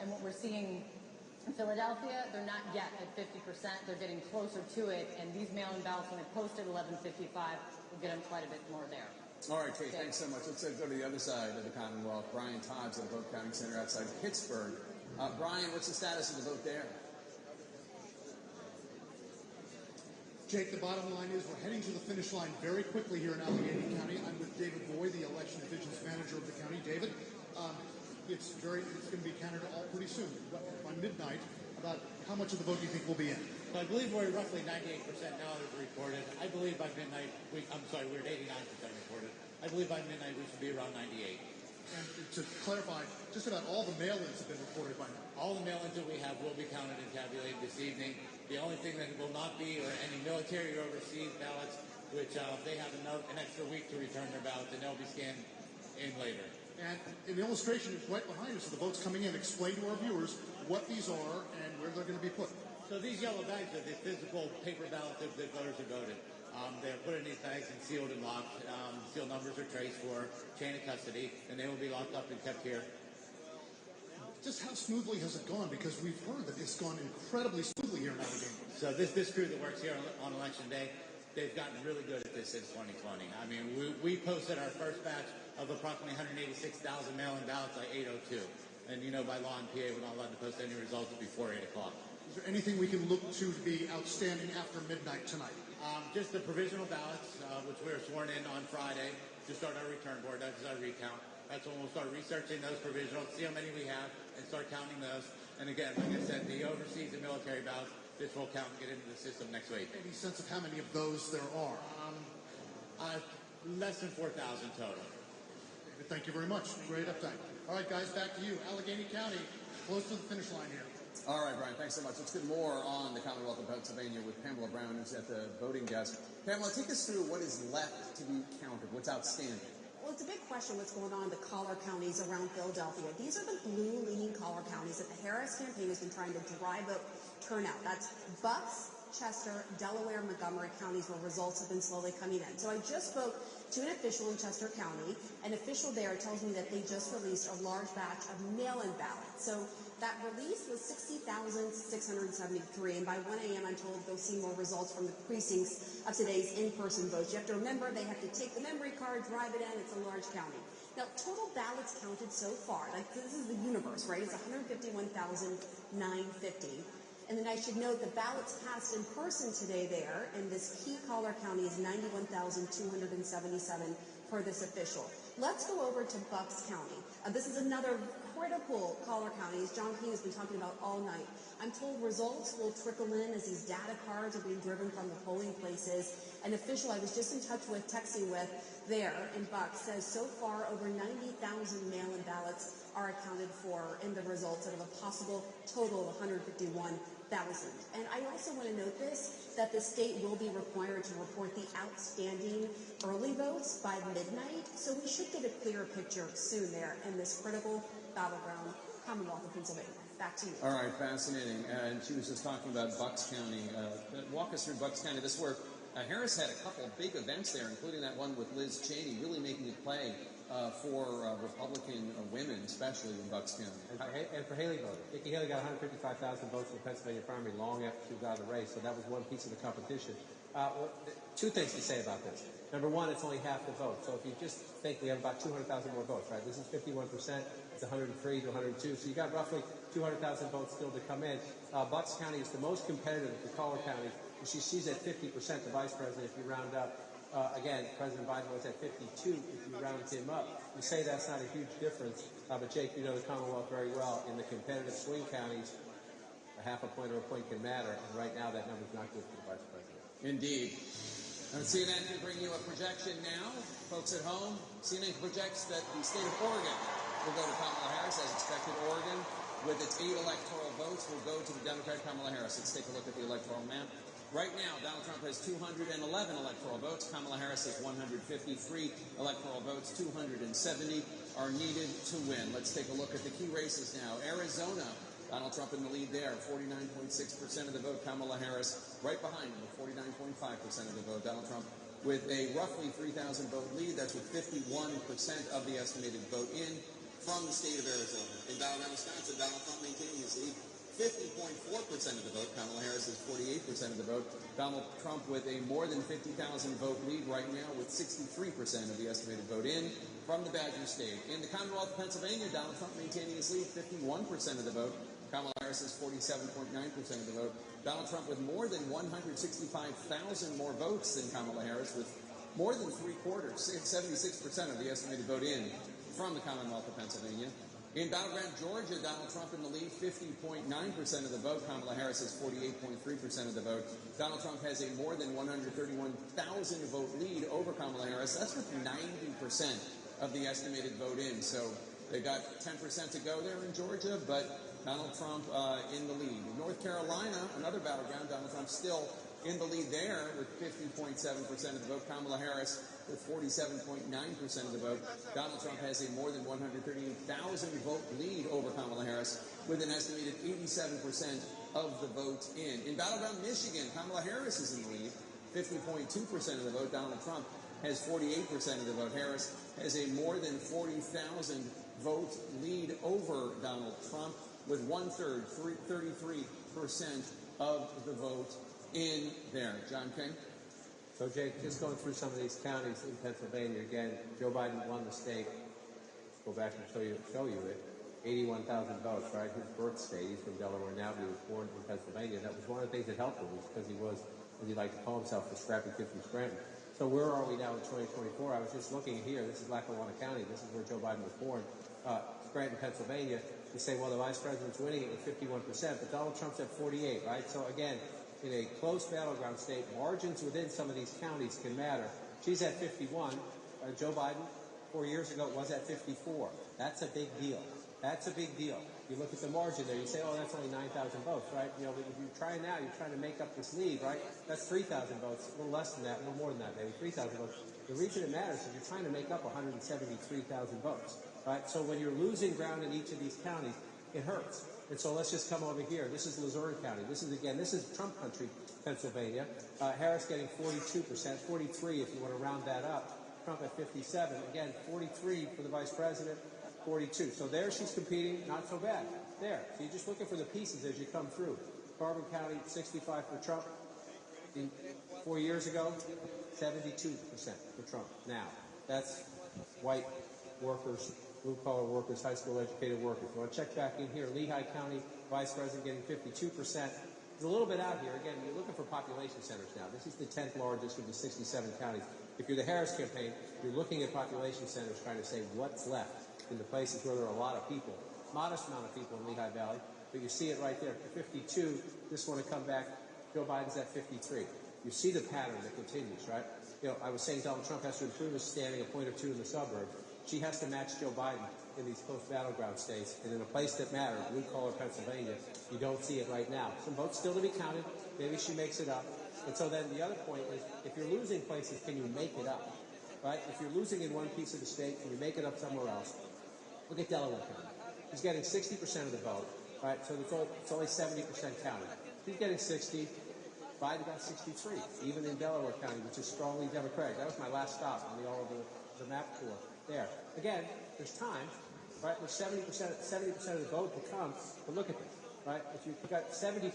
And what we're seeing in Philadelphia, they're not yet at 50%. They're getting closer to it. And these mail-in ballots, when they post at 11:55, will get them quite a bit more there. All right, Kate, thanks so much. Let's go to the other side of the Commonwealth. Brian Todd's at the vote counting center outside Pittsburgh. Brian, what's the status of the vote there? Jake, the bottom line is we're heading to the finish line very quickly here in Allegheny County. I'm with David Boyd, the election divisions manager of the county. David, it's going to be counted all pretty soon, by midnight. About how much of the vote do you think will be in? So I believe we're roughly 98% now that it's reported. I believe by midnight, we're at 89% reported. I believe by midnight we should be around 98. And to clarify, just about all the mail-ins have been reported by now. All the mail-ins that we have will be counted and tabulated this evening. The only thing that will not be are any military or overseas ballots, which they have an extra week to return their ballots, and they'll be scanned in later. And an illustration is right behind us of the votes coming in. Explain to our viewers what these are and where they're going to be put. So these yellow bags are the physical paper ballots that voters have voted. They're put in these bags and sealed and locked. Seal numbers are traced for chain of custody, and they will be locked up and kept here. Just how smoothly has it gone? Because we've heard that it's gone incredibly smoothly here in Allegheny. So this crew that works here on Election Day, they've gotten really good at this since 2020. I mean, we posted our first batch of approximately 186,000 mail-in ballots by 8:02. And by law in PA, we're not allowed to post any results before 8 o'clock. Is there anything we can look to be outstanding after midnight tonight? Just the provisional ballots, which we were sworn in on Friday to start our return board. That's our recount. That's when we'll start researching those provisionals, see how many we have, and start counting those. And again, like I said, the overseas and military ballots, this will count and get into the system next week. Any sense of how many of those there are? Less than 4,000 total. Thank you very much. Great update. All right, guys, back to you. Allegheny County, close to the finish line here. All right, Brian, thanks so much. Let's get more on the Commonwealth of Pennsylvania with Pamela Brown, who's at the voting desk. Pamela, take us through what is left to be counted, what's outstanding. Well, it's a big question what's going on in the collar counties around Philadelphia. These are the blue-leaning collar counties that the Harris campaign has been trying to drive up turnout. That's Bucks, Chester, Delaware, Montgomery counties where results have been slowly coming in. So I just spoke to an official in Chester County. An official there tells me that they just released a large batch of mail-in ballots. So that release was 60,673, and by 1 a.m. I'm told they'll see more results from the precincts of today's in-person votes. You have to remember they have to take the memory card, drive it in. It's a large county. Now, total ballots counted so far, like this is the universe, right? It's 151,950. And then I should note the ballots cast in person today there in this key collar county is 91,277 per this official. Let's go over to Bucks County. This is another critical collar county, as John King has been talking about all night. I'm told results will trickle in as these data cards are being driven from the polling places. An official I was just in touch with, texting with there in Bucks, says so far over 90,000 mail-in ballots are accounted for in the results out of a possible total of 151,000. And I also want to note this, that the state will be required to report the outstanding early votes by midnight, so we should get a clearer picture soon there in this critical battleground Commonwealth of Pennsylvania. Back to you. All right, fascinating. And she was just talking about Bucks County. Walk us through Bucks County. This is where Harris had a couple of big events there, including that one with Liz Cheney, really making it play for Republican women, especially in Bucks County. And for Haley voters. Nikki Haley got 155,000 votes in the Pennsylvania primary long after she was out of the race, so that was one piece of the competition. Two things to say about this. Number one, it's only half the vote. So if you just think we have about 200,000 more votes, right? This is 51%. It's 103 to 102. So you got roughly 200,000 votes still to come in. Bucks County is the most competitive of the collar counties. She's at 50%, the vice president, if you round up. Again, President Biden was at 52 if you round him up. You say that's not a huge difference, but Jake, you know the Commonwealth very well. In the competitive swing counties, a half a point or a point can matter, and right now that number's not good for the vice president. Indeed. And CNN can bring you a projection now. Folks at home, CNN projects that the state of Oregon will go to Kamala Harris. As expected, Oregon, with its 8 electoral votes, will go to the Democrat Kamala Harris. Let's take a look at the electoral map. Right now, Donald Trump has 211 electoral votes. Kamala Harris has 153 electoral votes. 270 are needed to win. Let's take a look at the key races now. Arizona, Donald Trump in the lead there, 49.6% of the vote. Kamala Harris right behind him with 49.5% of the vote. Donald Trump with a roughly 3,000 vote lead. That's with 51% of the estimated vote in from the state of Arizona. In Battleground, Wisconsin, Donald Trump maintaining his lead. 50.4% of the vote. Kamala Harris is 48% of the vote. Donald Trump with a more than 50,000 vote lead right now with 63% of the estimated vote in from the Badger State. In the Commonwealth of Pennsylvania, Donald Trump maintaining his lead, 51% of the vote. Kamala Harris is 47.9% of the vote. Donald Trump with more than 165,000 more votes than Kamala Harris, with more than 3/4, 76% of the estimated vote in from the Commonwealth of Pennsylvania. In Battleground Georgia, Donald Trump in the lead, 50.9% of the vote. Kamala Harris has 48.3% of the vote. Donald Trump has a more than 131,000 vote lead over Kamala Harris. That's with 90% of the estimated vote in. So they got 10% to go there in Georgia, but Donald Trump in the lead. In North Carolina, another battleground, Donald Trump still in the lead there with 50.7% of the vote. Kamala Harris with 47.9% of the vote. Donald Trump has a more than 138,000 vote lead over Kamala Harris with an estimated 87% of the vote in. In Battleground Michigan, Kamala Harris is in the lead, 50.2% of the vote. Donald Trump has 48% of the vote. Harris has a more than 40,000 vote lead over Donald Trump with 1/3, 33% of the vote in there. John King? So, Jake, just going through some of these counties in Pennsylvania, again, Joe Biden won the state. Let's go back and show you it. 81,000 votes, right? His birth state, he's from Delaware now, but he was born in Pennsylvania. That was one of the things that helped him, was because he was, as he liked to call himself, the scrappy kid from Scranton. So where are we now in 2024? I was just looking here. This is Lackawanna County. This is where Joe Biden was born, Scranton, Pennsylvania. You say, well, the vice president's winning it with 51%, but Donald Trump's at 48, right? So again, in a close battleground state, margins within some of these counties can matter. She's at 51. Joe Biden, 4 years ago, was at 54. That's a big deal. That's a big deal. You look at the margin there, you say, oh, that's only 9,000 votes, right? You know, if you're trying now, you're trying to make up this lead, right? That's 3,000 votes, a little less than that, a little more than that, maybe 3,000 votes. The reason it matters is you're trying to make up 173,000 votes, right? So when you're losing ground in each of these counties, it hurts. And so let's just come over here. This is Luzerne County. This is Trump country, Pennsylvania. Harris getting 42%, 43 if you want to round that up. Trump at 57. Again, 43 for the vice president. 42. So there she's competing, not so bad. There. So you're just looking for the pieces as you come through. Carbon County, 65 for Trump. 4 years ago, 72% for Trump. Now, that's white workers, blue-collar workers, high school educated workers. You want to check back in here. Lehigh County, vice president getting 52%. It's a little bit out here. Again, you're looking for population centers now. This is the 10th largest of the 67 counties. If you're the Harris campaign, you're looking at population centers trying to say what's left in the places where there are a lot of people, modest amount of people in Lehigh Valley, but you see it right there. 52, this one to come back, Joe Biden's at 53. You see the pattern that continues, right? You know, I was saying Donald Trump has to improve his standing a point or two in the suburbs. She has to match Joe Biden in these close battleground states, and in a place that matters, blue-collar Pennsylvania, you don't see it right now. Some votes still to be counted. Maybe she makes it up. And so then the other point is, if you're losing places, can you make it up, right? If you're losing in one piece of the state, can you make it up somewhere else? Look at Delaware County. He's getting 60% of the vote, right? So it's only 70% counted. He's getting 60. Biden got 63, even in Delaware County, which is strongly Democratic. That was my last stop on the all over the map tour there. Again, there's time, right? There's 70% of the vote to come. But look at this, right? If you've got 70%,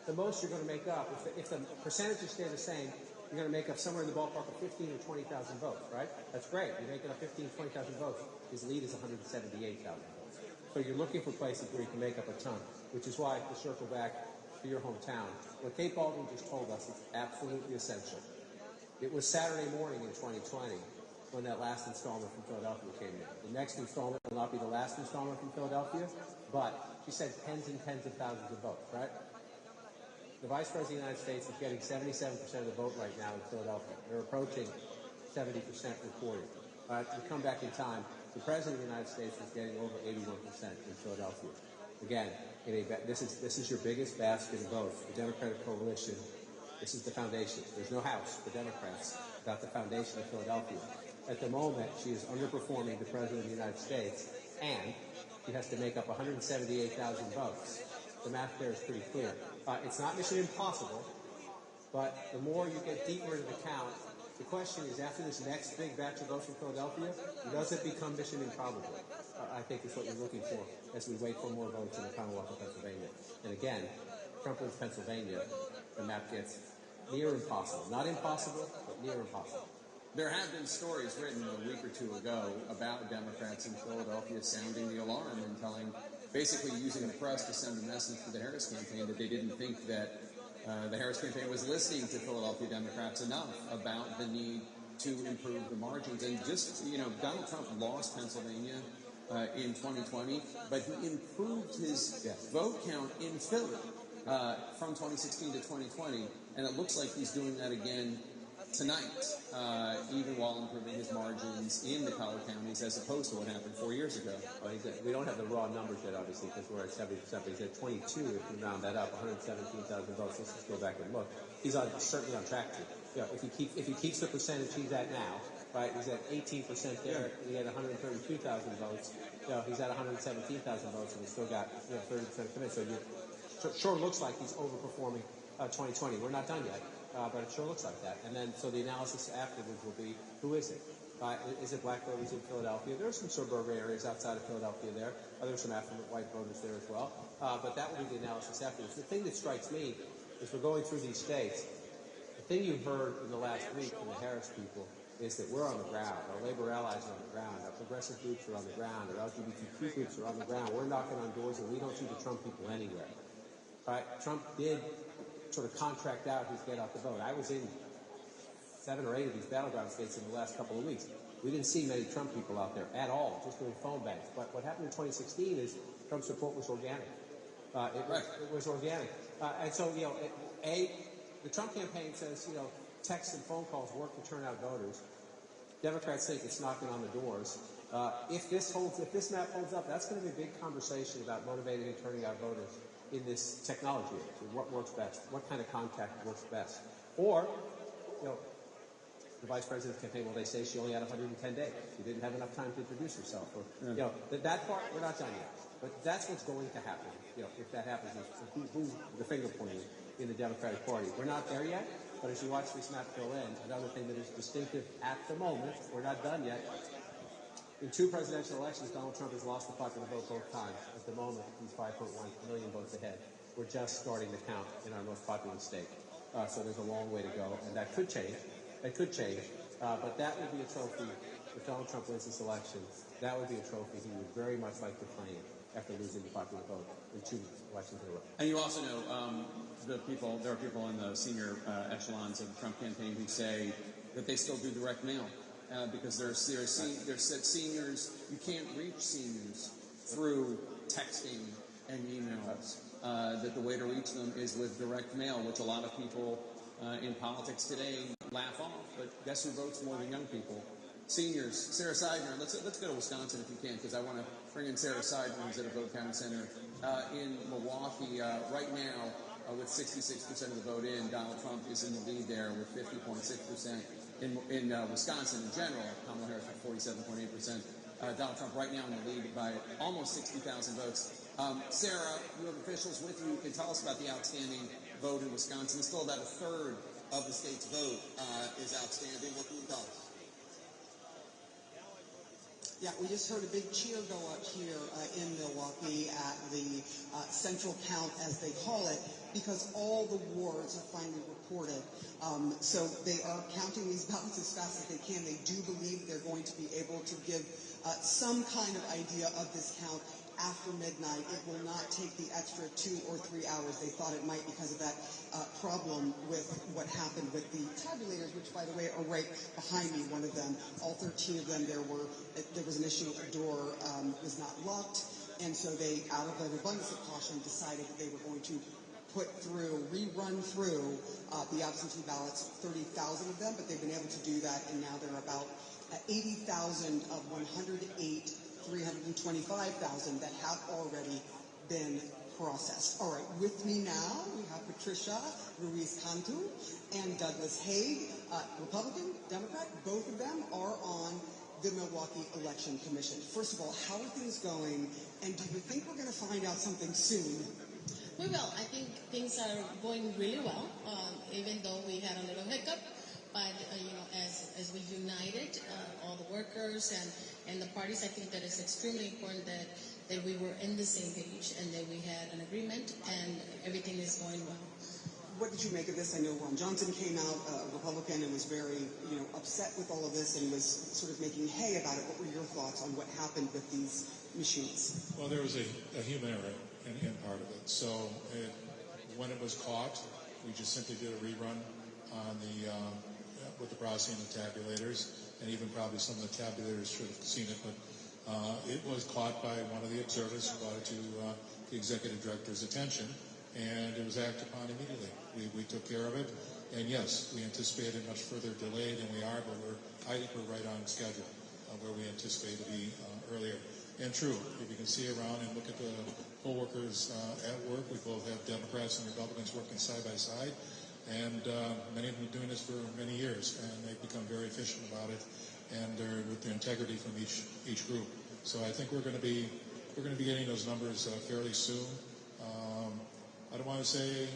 the most you're going to make up, if the percentages stay the same, you're going to make up somewhere in the ballpark of 15 or 20,000 votes, right? That's great. You're making up 15, 20,000 votes. His lead is 178,000 votes. So you're looking for places where you can make up a ton, which is why, to circle back to your hometown, what Kate Baldwin just told us is absolutely essential. It was Saturday morning in 2020 when that last installment from Philadelphia came in. The next installment will not be the last installment from Philadelphia, but she said tens and tens of thousands of votes, right? The Vice President of the United States is getting 77% of the vote right now in Philadelphia. They're approaching 70% reported. To come back in time, the President of the United States is getting over 81% in Philadelphia. Again, this is your biggest basket of votes. The Democratic coalition, this is the foundation. There's no House for Democrats without the foundation of Philadelphia. At the moment, she is underperforming the President of the United States, and she has to make up 178,000 votes. The math there is pretty clear. It's not mission impossible, but the more you get deeper into the count, the question is, after this next big batch of votes from Philadelphia, does it become mission improbable? I think is what you're looking for as we wait for more votes in the Commonwealth of Pennsylvania. And again, Trump wins Pennsylvania, the map gets near impossible. Not impossible, but near impossible. There have been stories written a week or two ago about Democrats in Philadelphia sounding the alarm and basically using the press to send a message to the Harris campaign that they didn't think that the Harris campaign was listening to Philadelphia Democrats enough about the need to improve the margins. And just, Donald Trump lost Pennsylvania in 2020, but he improved his vote count in Philly from 2016 to 2020, and it looks like he's doing that again tonight, even while improving his margins in the collar counties as opposed to what happened 4 years ago. Well, we don't have the raw numbers yet, obviously, because we're at 70%, but he's at 22 if you round that up, 117,000 votes. Let's just go back and look. He's certainly on track to. If he keeps the percentage he's at now, right, he's at 18% there, he had 132,000 votes. He's at 117,000 votes, and he's still got 30% commit. So it sure looks like he's overperforming 2020. We're not done yet. But it sure looks like that. And then, so the analysis afterwards will be, who is it? Is it black voters in Philadelphia? There are some suburban areas outside of Philadelphia there. There's some affluent white voters there as well. But that will be the analysis afterwards. The thing that strikes me is we're going through these states. The thing you heard in the last week from the Harris people is that we're on the ground. Our labor allies are on the ground. Our progressive groups are on the ground. Our LGBTQ groups are on the ground. We're knocking on doors, and we don't see the Trump people anywhere. Right? Trump did sort of contract out his get out the vote. I was in 7 or 8 of these battleground states in the last couple of weeks. We didn't see many Trump people out there at all, just doing phone banks. But what happened in 2016 is Trump's support was organic. It was organic. And so, the Trump campaign says, texts and phone calls work to turn out voters. Democrats think it's knocking on the doors. If this map holds up, that's going to be a big conversation about motivating and turning out voters in this technology age. What works best? What kind of contact works best? Or, the vice president's campaign, they say she only had 110 days. She didn't have enough time to introduce herself. Or, that part, we're not done yet. But that's what's going to happen. If that happens, who's the finger pointing in the Democratic Party? We're not there yet. But as you watch this map fill in, another thing that is distinctive at the moment, we're not done yet. In 2 presidential elections, Donald Trump has lost the popular vote both times. At the moment, he's 5.1 million votes ahead. We're just starting to count in our most populous state. So there's a long way to go, and that could change. It could change. But that would be a trophy. If Donald Trump wins this election, that would be a trophy he would very much like to claim after losing the popular vote in 2 elections in a row. And you also know there are people in the senior echelons of the Trump campaign who say that they still do direct mail because there are seniors, you can't reach seniors through texting and emails, that the way to reach them is with direct mail, which a lot of people in politics today laugh off. But guess who votes more than young people? Seniors. Sarah Seidner, let's go to Wisconsin if you can, because I want to bring in Sarah Seidner, who's at a vote counting center in Milwaukee right now. With 66% of the vote in, Donald Trump is in the lead there with 50.6%. In Wisconsin in general, Kamala Harris with 47.8%. Donald Trump right now in the lead by almost 60,000 votes. Sarah, you have officials with you. You can tell us about the outstanding vote in Wisconsin. Still about a third of the state's vote is outstanding. What can you tell us? Yeah, we just heard a big cheer go up here in Milwaukee at the central count, as they call it, because all the wards are finally reported. So they are counting these ballots as fast as they can. They do believe they're going to be able to give some kind of idea of this count after midnight. It will not take the extra 2 or 3 hours. They thought it might because of that problem with what happened with the tabulators, which, by the way, are right behind me, one of them. All 13 of them, there was an issue. A door was not locked, and so they, out of an abundance of caution, decided that they were going to rerun through the absentee ballots, 30,000 of them, but they've been able to do that, and now there are about 80,000 of 325,000 that have already been processed. All right, with me now, we have Patricia Ruiz-Cantu and Douglas Haig, Republican, Democrat. Both of them are on the Milwaukee Election Commission. First of all, how are things going, and do you think we're going to find out something soon? We will. I think things are going really well, even though we had a little hiccup. But, as we united, all the workers and the parties, I think that it's extremely important that we were in the same page and that we had an agreement and everything is going well. What did you make of this? I know Ron Johnson came out, a Republican, and was very, upset with all of this and was sort of making hay about it. What were your thoughts on what happened with these machines? Well, there was a human error in part of it. So when it was caught, we just simply did a rerun on with the processing of the tabulators, and even probably some of the tabulators should have seen it, but it was caught by one of the observers who brought it to the executive director's attention, and it was acted upon immediately. We took care of it, and yes, we anticipated much further delay than we are, but I think we're right on schedule where we anticipate to be earlier. And true, if you can see around and look at the poll workers at work, we both have Democrats and Republicans working side by side. And many of them have been doing this for many years, and they've become very efficient about it, and they're with the integrity from each group. So I think we're going to be getting those numbers fairly soon. I don't want to say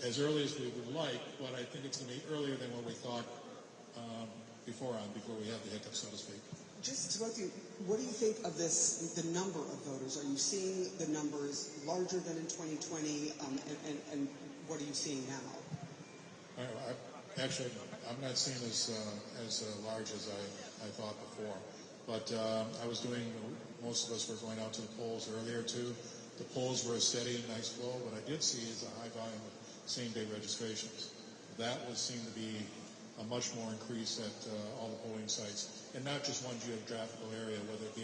as early as we would like, but I think it's going to be earlier than what we thought before we had the hiccup, so to speak. Just to both of you, what do you think of this, the number of voters? Are you seeing the numbers larger than in 2020, and what are you seeing now? Actually, I'm not seeing as large as I thought before. But I was doing, most of us were going out to the polls earlier too. The polls were a steady, nice flow. What I did see is a high volume of same-day registrations. That would seem to be a much more increase at all the polling sites, and not just one geographical area, whether it be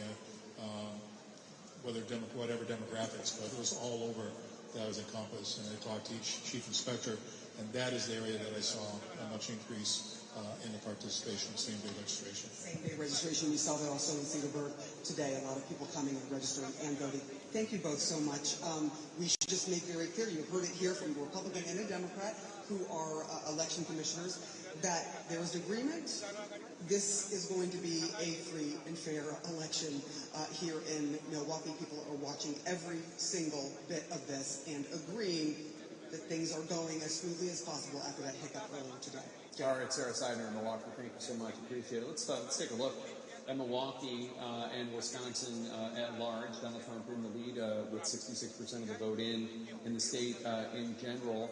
whatever demographics, but it was all over that was encompassed. And I talked to each chief inspector, and that is the area that I saw a much increase in the participation of same-day registration. Same-day registration. We saw that also in Cedarburg today. A lot of people coming and registering and voting. Thank you both so much. We should just make very clear, you heard it here from a Republican and a Democrat who are election commissioners, that there is agreement. This is going to be a free and fair election here in Milwaukee. People are watching every single bit of this and agreeing that things are going as smoothly as possible after that hiccup earlier today. All right, Sarah Seidner in Milwaukee, thank you so much. Appreciate it. Let's take a look at Milwaukee and Wisconsin at large. Donald Trump in the lead with 66% of the vote in the state in general.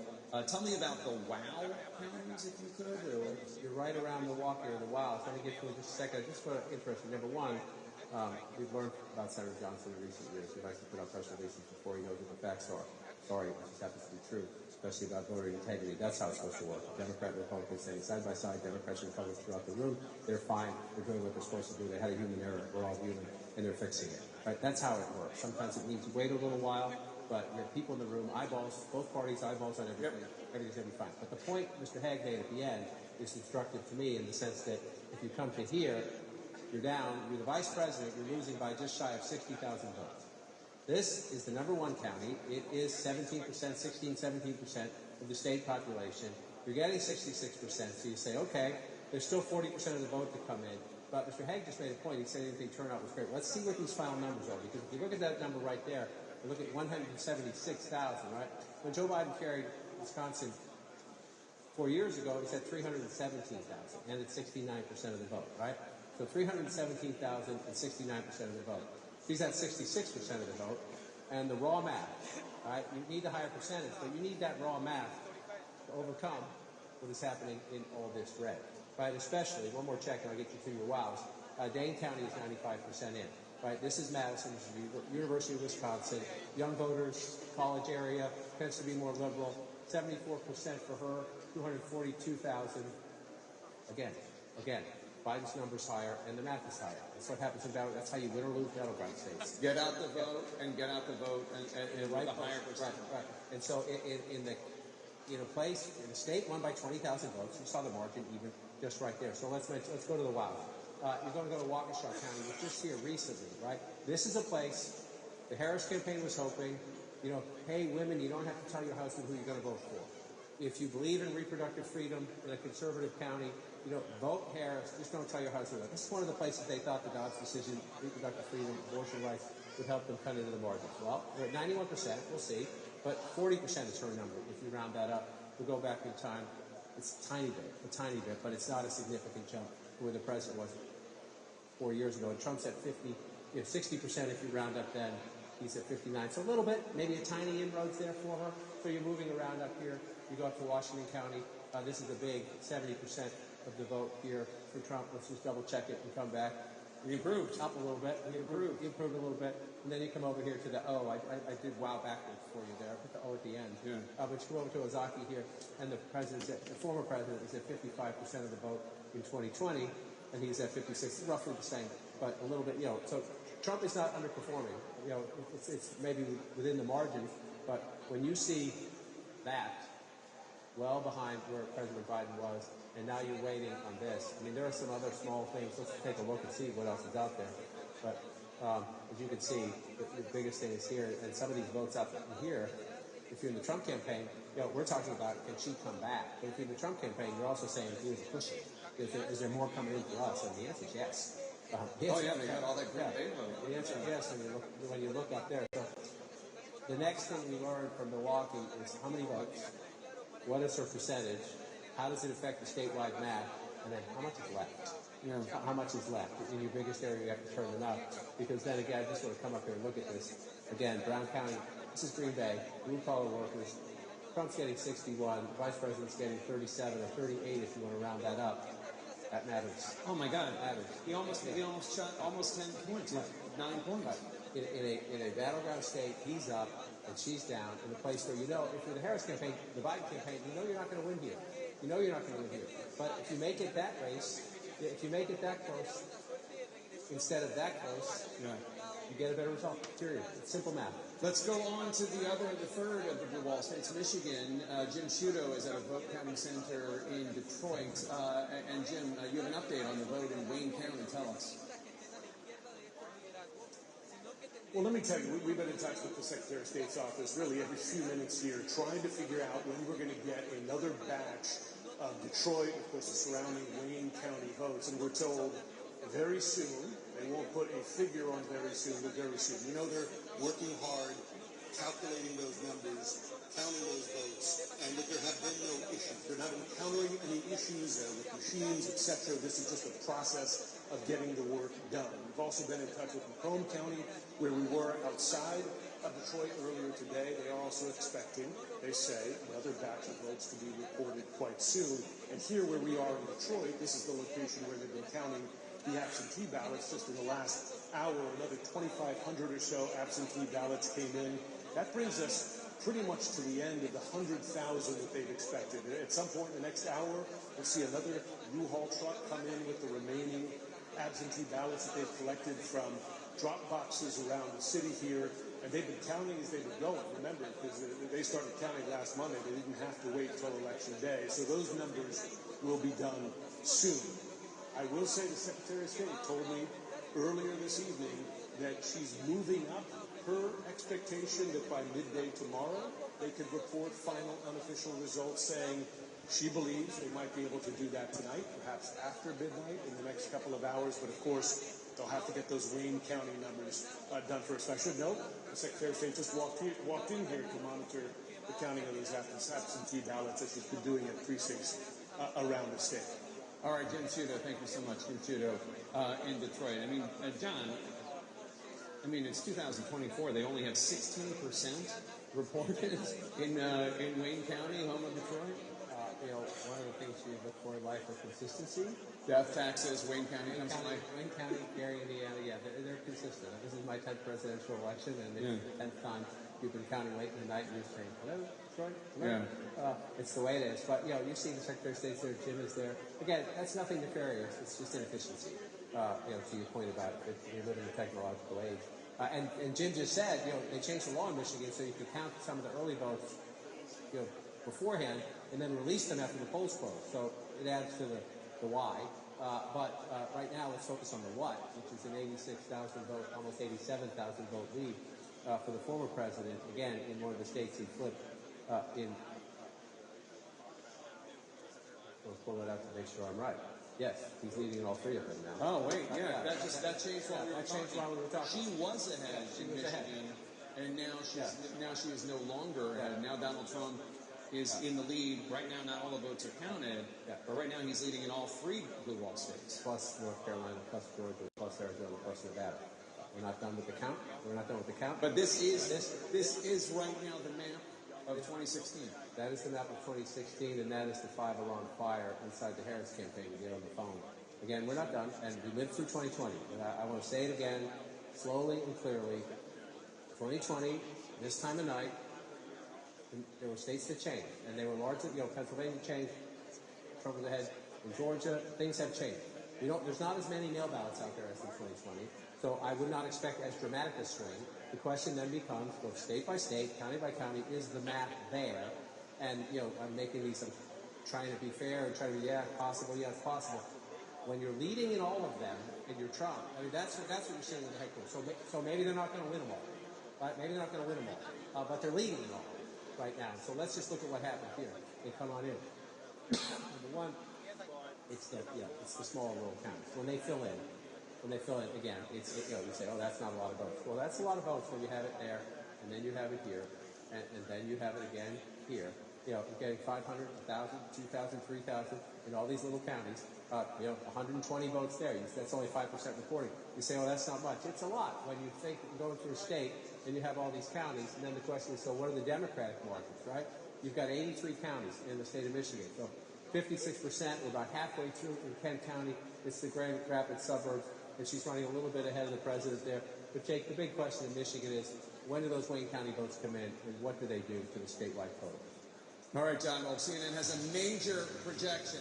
Tell me about the WOW counties, if you could. You're right around Milwaukee or the WOWs. Let me get to it in just a second. Just for interesting, number one, we've learned about Senator Johnson in recent years. He likes to put out press releases before he knows what the facts are. Sorry, it just happens to be true, especially about voter integrity. That's how it's supposed to work. Democrat and Republicans standing side by side, Democrats and Republicans throughout the room. They're fine. They're doing what they're supposed to do. They had a human error. We're all human, and they're fixing it. Right? That's how it works. Sometimes it needs to wait a little while, but you have people in the room, eyeballs, both parties, eyeballs on everything. Yep. Everything's going to be fine. But the point Mr. Hague made at the end is instructive to me in the sense that if you come to here, you're down, you're the vice president, you're losing by just shy of 60,000 votes. This is the number one county. It is 17%, 17% of the state population. You're getting 66%, so you say, okay, there's still 40% of the vote to come in. But Mr. Hague just made a point. He said anything turnout was great. Let's see what these final numbers are, because if you look at that number right there, you look at 176,000, right? When Joe Biden carried Wisconsin 4 years ago, he said 317,000, and it's 69% of the vote, right? So 317,000 and 69% of the vote. He's at 66% of the vote, and the raw math, right? You need a higher percentage, but you need that raw math to overcome what is happening in all this red, right? Especially, one more check and I'll get you through your wows. Dane County is 95% in, right? This is Madison, this is the University of Wisconsin. Young voters, college area, tends to be more liberal. 74% for her, 242,000. Again. Biden's number's higher, and the math is higher. That's what happens in battle. That's how you win or lose battleground states. Get out the vote and get out the vote and right, with a higher percentage. Right. And so in a state won by 20,000 votes, you saw the margin even just right there. So let's go to the WOW. You're going to go to Waukesha County, which just here recently, right? This is a place the Harris campaign was hoping, hey, women, you don't have to tell your husband who you're going to vote for. If you believe in reproductive freedom in a conservative county, vote Harris. Just don't tell your husband that. This is one of the places they thought the Dobbs decision, reproductive freedom, abortion rights, would help them cut into the margins. Well, we're at 91%. We'll see. But 40% is her number. If you round that up, we'll go back in time. It's a tiny bit, but it's not a significant jump from where the president was 4 years ago. And Trump's at 50, 60% if you round up then. He's at 59. So a little bit, maybe a tiny inroads there for her. So you're moving around up here. You go up to Washington County. This is a big 70% of the vote here for Trump. Let's just double check it and come back. We improved. Up a little bit. You improved a little bit. And then you come over here to the O. I did wow backwards for you there. I put the O at the end. Yeah. But you go over to Ozaki here, and the former president is at 55% of the vote in 2020, and he's at 56, roughly the same, but a little bit, So Trump is not underperforming. It's maybe within the margins, but when you see that well behind where President Biden was, and now you're waiting on this. I mean, there are some other small things. Let's take a look and see what else is out there. But as you can see, the biggest thing is here, and some of these votes out here, if you're in the Trump campaign, we're talking about can she come back? But if you're in the Trump campaign, you're also saying who's pushing? Is there more coming in for us? And the answer is yes. They got all that great data. The answer is yes when you look up there. So the next thing we learned from Milwaukee is how many votes, what is her percentage, how does it affect the statewide math, and then how much is left? How much is left? In your biggest area, you have to turn it up. Because then again, I just want to come up here and look at this. Again, Brown County, this is Green Bay, blue-collar workers, Trump's getting 61, the vice president's getting 37 or 38 if you want to round that up. That matters. Oh my God, that matters. He almost shot almost 10 points, 9 points. In a battleground state, he's up and she's down. In a place where if you're the Harris campaign, the Biden campaign, you're not going to win here. You're not going to win here. But if you make it that race, if you make it that close instead of that close, you get a better result. Period. It's simple math. Let's go on to the third of the blue wall states, Michigan. Jim Sciutto is at a vote counting center in Detroit. And Jim, you have an update on the vote in Wayne County. Tell us. Well, let me tell you, we've been in touch with the Secretary of State's office really every few minutes here, trying to figure out when we're going to get another batch of Detroit, of course, the surrounding Wayne County votes. And we're told very soon. They won't put a figure on very soon, but very soon. They're working hard, calculating those numbers, counting those votes, and that there have been no issues. They're not encountering any issues with machines, etc. This is just a process of getting the work done. We've also been in touch with Macomb County, where we were outside of Detroit earlier today. They are also expecting, they say, another batch of votes to be reported quite soon. And here where we are in Detroit, this is the location where they've been counting the absentee ballots. Just in the last hour, another 2,500 or so absentee ballots came in. That brings us pretty much to the end of the 100,000 that they've expected. At some point in the next hour, we'll see another U-Haul truck come in with the remaining absentee ballots that they've collected from drop boxes around the city here. And they've been counting as they've been going. Remember, because they started counting last Monday, they didn't have to wait until Election Day. So those numbers will be done soon. I will say the Secretary of State told me earlier this evening that she's moving up her expectation that by midday tomorrow they could report final unofficial results, saying she believes they might be able to do that tonight, perhaps after midnight in the next couple of hours. But of course, they'll have to get those Wayne County numbers done first. I should note the Secretary of State just walked in here to monitor the counting of those absentee ballots as she's been doing at precincts around the state. All right, Jim Sciutto, thank you so much. Jim Sciutto in Detroit. John, it's 2024. They only have 16% reported in Wayne County, home of Detroit. One of the things you look for in life is consistency. Death taxes, Wayne County. Wayne County, Gary, Indiana, they're consistent. This is my 10th presidential election, and it's the 10th time you've been counting late in the night and you're saying, hello, Detroit? Hello? Yeah. It's the way it is. But, you see the Secretary of State's there, Jim is there. Again, that's nothing nefarious. It's just inefficiency, to your point about it. We live in a technological age. And Jim just said, they changed the law in Michigan so you could count some of the early votes, beforehand and then release them after the polls close. So it adds to the why. But right now, let's focus on the what, which is an 86,000 vote, almost 87,000 vote lead for the former president, again, in one of the states he flipped in. We'll pull it out to make sure I'm right. Yes, he's leading in all three of them now. Oh, wait, that changed while we were talking. She was ahead in Michigan, and now she is no longer ahead. Now Donald Trump is in the lead. Right now, not all the votes are counted, but right now he's leading in all three blue wall states. Plus North Carolina, plus Georgia, plus Arizona, plus Nevada. We're not done with the count. But this is right now the map of 2016. That is the map of 2016, and that is the 5-alarm fire inside the Harris campaign to get on the phone. Again, we're not done, and we lived through 2020. And I want to say it again, slowly and clearly. 2020, this time of night, there were states that changed, and they were largely, Pennsylvania changed, Trump was ahead. In Georgia, things have changed. There's not as many mail ballots out there as in 2020, so I would not expect as dramatic a swing. The question then becomes, state by state, county by county, is the map there? And, I'm making these, I'm trying to be fair and trying to be, possible, it's possible. When you're leading in all of them, and you're Trump, that's what you're saying in the headquarters. So maybe they're not going to win them all. Right? Maybe they're not going to win them all. But they're leading in all right now. So let's just look at what happened here. They come on in. Number one, it's the small rural counties. When they fill in, again, you say, that's not a lot of votes. Well, that's a lot of votes when you have it there, and then you have it here, and then you have it again here. You're getting 500, 1,000, 2,000, 3,000 in all these little counties. 120 votes there. That's only 5% reporting. You say, that's not much. It's a lot when you think you're going through a state and you have all these counties. And then the question is, so what are the Democratic margins, right? You've got 83 counties in the state of Michigan. So 56%, we're about halfway through in Kent County. It's the Grand Rapids suburbs, and she's running a little bit ahead of the president there. But, Jake, the big question in Michigan is, when do those Wayne County votes come in, and what do they do to the statewide vote? All right, John. Well, CNN has a major projection.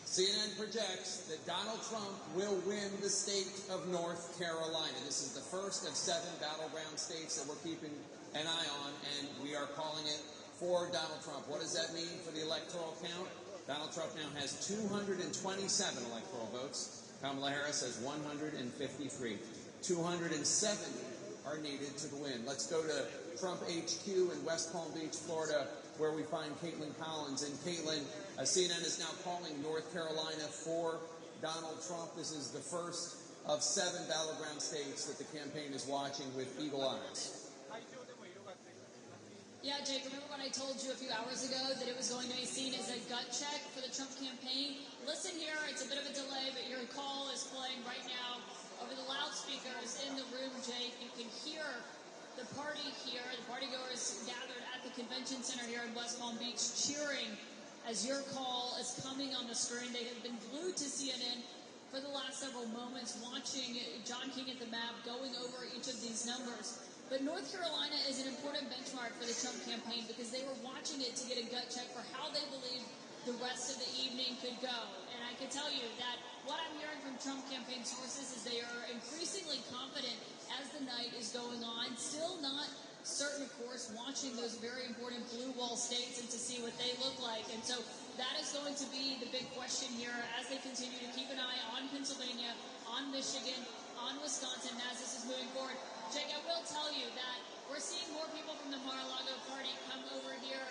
CNN projects that Donald Trump will win the state of North Carolina. This is the first of 7 battleground states that we're keeping an eye on, and we are calling it for Donald Trump. What does that mean for the electoral count? Donald Trump now has 227 electoral votes. Kamala Harris has 153. 270 are needed to win. Let's go to Trump HQ in West Palm Beach, Florida, where we find Caitlin Collins. And Caitlin, CNN is now calling North Carolina for Donald Trump. This is the first of 7 battleground states that the campaign is watching with eagle eyes. Yeah, Jake, remember when I told you a few hours ago that it was going to be seen as a gut check for the Trump campaign? Listen here, it's a bit of a delay, but your call is playing right now over the loudspeakers in the room, Jake. You can hear the party here, the partygoers gathered at the convention center here in West Palm Beach cheering as your call is coming on the screen. They have been glued to CNN for the last several moments, watching John King at the map, going over each of these numbers. But North Carolina is an important benchmark for the Trump campaign because they were watching it to get a gut check for how they believe the rest of the evening could go. And I can tell you that what I'm hearing from Trump campaign sources is they are increasingly confident as the night is going on. Still not certain, of course, watching those very important blue wall states and to see what they look like. And so that is going to be the big question here as they continue to keep an eye on Pennsylvania, on Michigan, on Wisconsin as this is moving forward. Jake, I will tell you that we're seeing more people from the Mar-a-Lago party come over here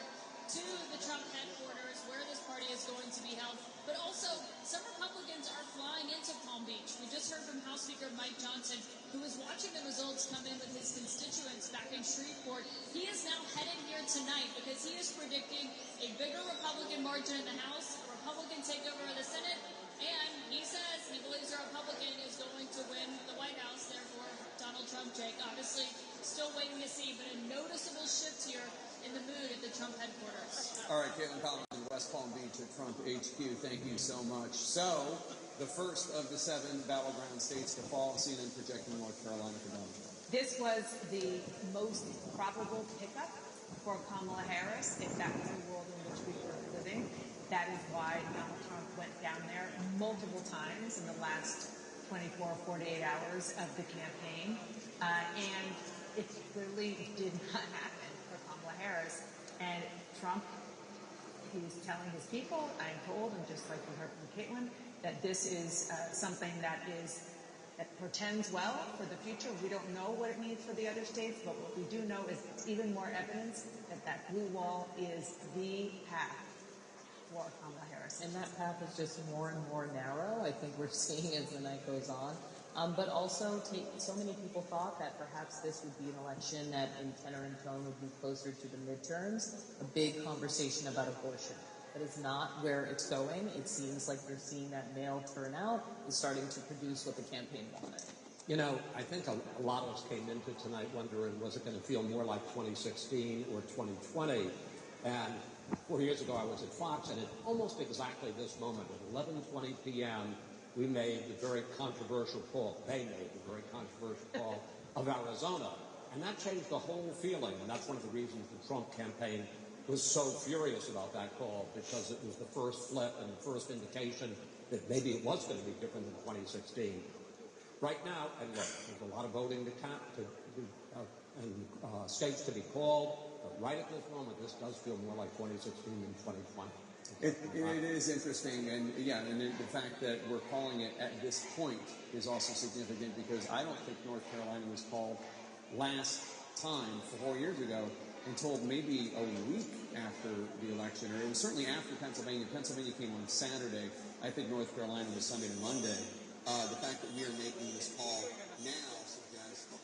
to the Trump headquarters where this party is going to be held. But also, some Republicans are flying into Palm Beach. We just heard from House Speaker Mike Johnson, who is watching the results come in with his constituents back in Shreveport. He is now headed here tonight because he is predicting a bigger Republican margin in the House, a Republican takeover of the Senate, and he says he believes a Republican is going to win the White House, therefore Donald Trump, Jake. Obviously, still waiting to see, but a noticeable shift here in the mood at the Trump headquarters. All right, Caitlin Collins in West Palm Beach at Trump HQ. Thank you so much. So, the first of the 7 battleground states to fall, CNN projecting North Carolina for Donald Trump. This was the most probable pickup for Kamala Harris, if that was the world in which we were living. That is why Donald Trump went down there multiple times in the last 24, 48 hours of the campaign. And it clearly did not happen for Kamala Harris. And Trump, he's telling his people, I'm told, and just like we heard from Caitlin, that this is something that portends well for the future. We don't know what it means for the other states, but what we do know is even more evidence that that blue wall is the path for Kamala Harris. And that path is just more and more narrow. I think we're seeing as the night goes on. But also, so many people thought that perhaps this would be an election that in tenor and tone would be closer to the midterms, a big conversation about abortion. That is not where it's going. It seems like we're seeing that male turnout is starting to produce what the campaign wanted. You know, I think a lot of us came into tonight wondering, was it going to feel more like 2016 or 2020? And 4 years ago, I was at Fox, and at almost exactly this moment, at 11:20 p.m., we made the very controversial call. They made the very controversial call of Arizona. And that changed the whole feeling. And that's one of the reasons the Trump campaign was so furious about that call, because it was the first flip and the first indication that maybe it was going to be different than 2016. Right now, and look, there's a lot of voting to count, and states to be called. But right at this moment, this does feel more like 2016 than 2020. It is interesting, and the fact that we're calling it at this point is also significant, because I don't think North Carolina was called last time 4 years ago until maybe a week after the election, or it was certainly after Pennsylvania. Pennsylvania came on Saturday. I think North Carolina was Sunday to Monday. The fact that we are making this call now suggests that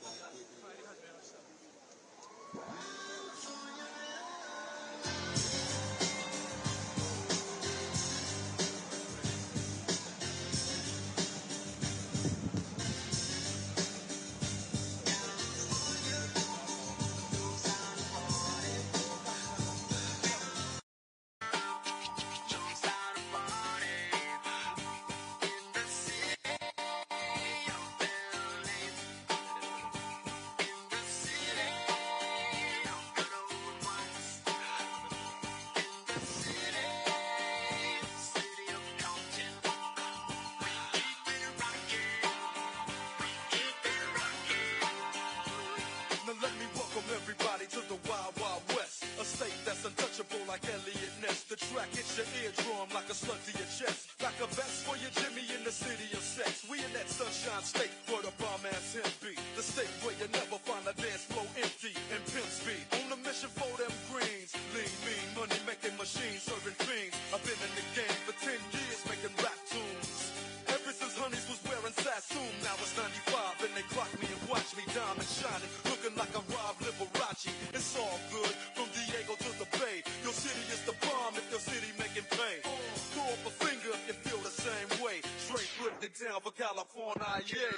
crack hits your eardrum like a slug to your chest. Like a vest for your Jimmy in the city of sex. We in that sunshine state where the bomb ass him be. The state where you never find a dance floor empty and pimp speed. On a mission for them greens. Lean, mean, money making machines serving fiends. I've been in the game for 10 years making rap tunes. Ever since Honeys was wearing Sassoon, now it's 95 and they clock me and watch me diamond shining, looking like a Rob Liberace. It's all good from Diego to the Bay. Your city is the bomb if your city making pay. Throw up a finger if you feel the same way. Straight putting it down for California, yeah.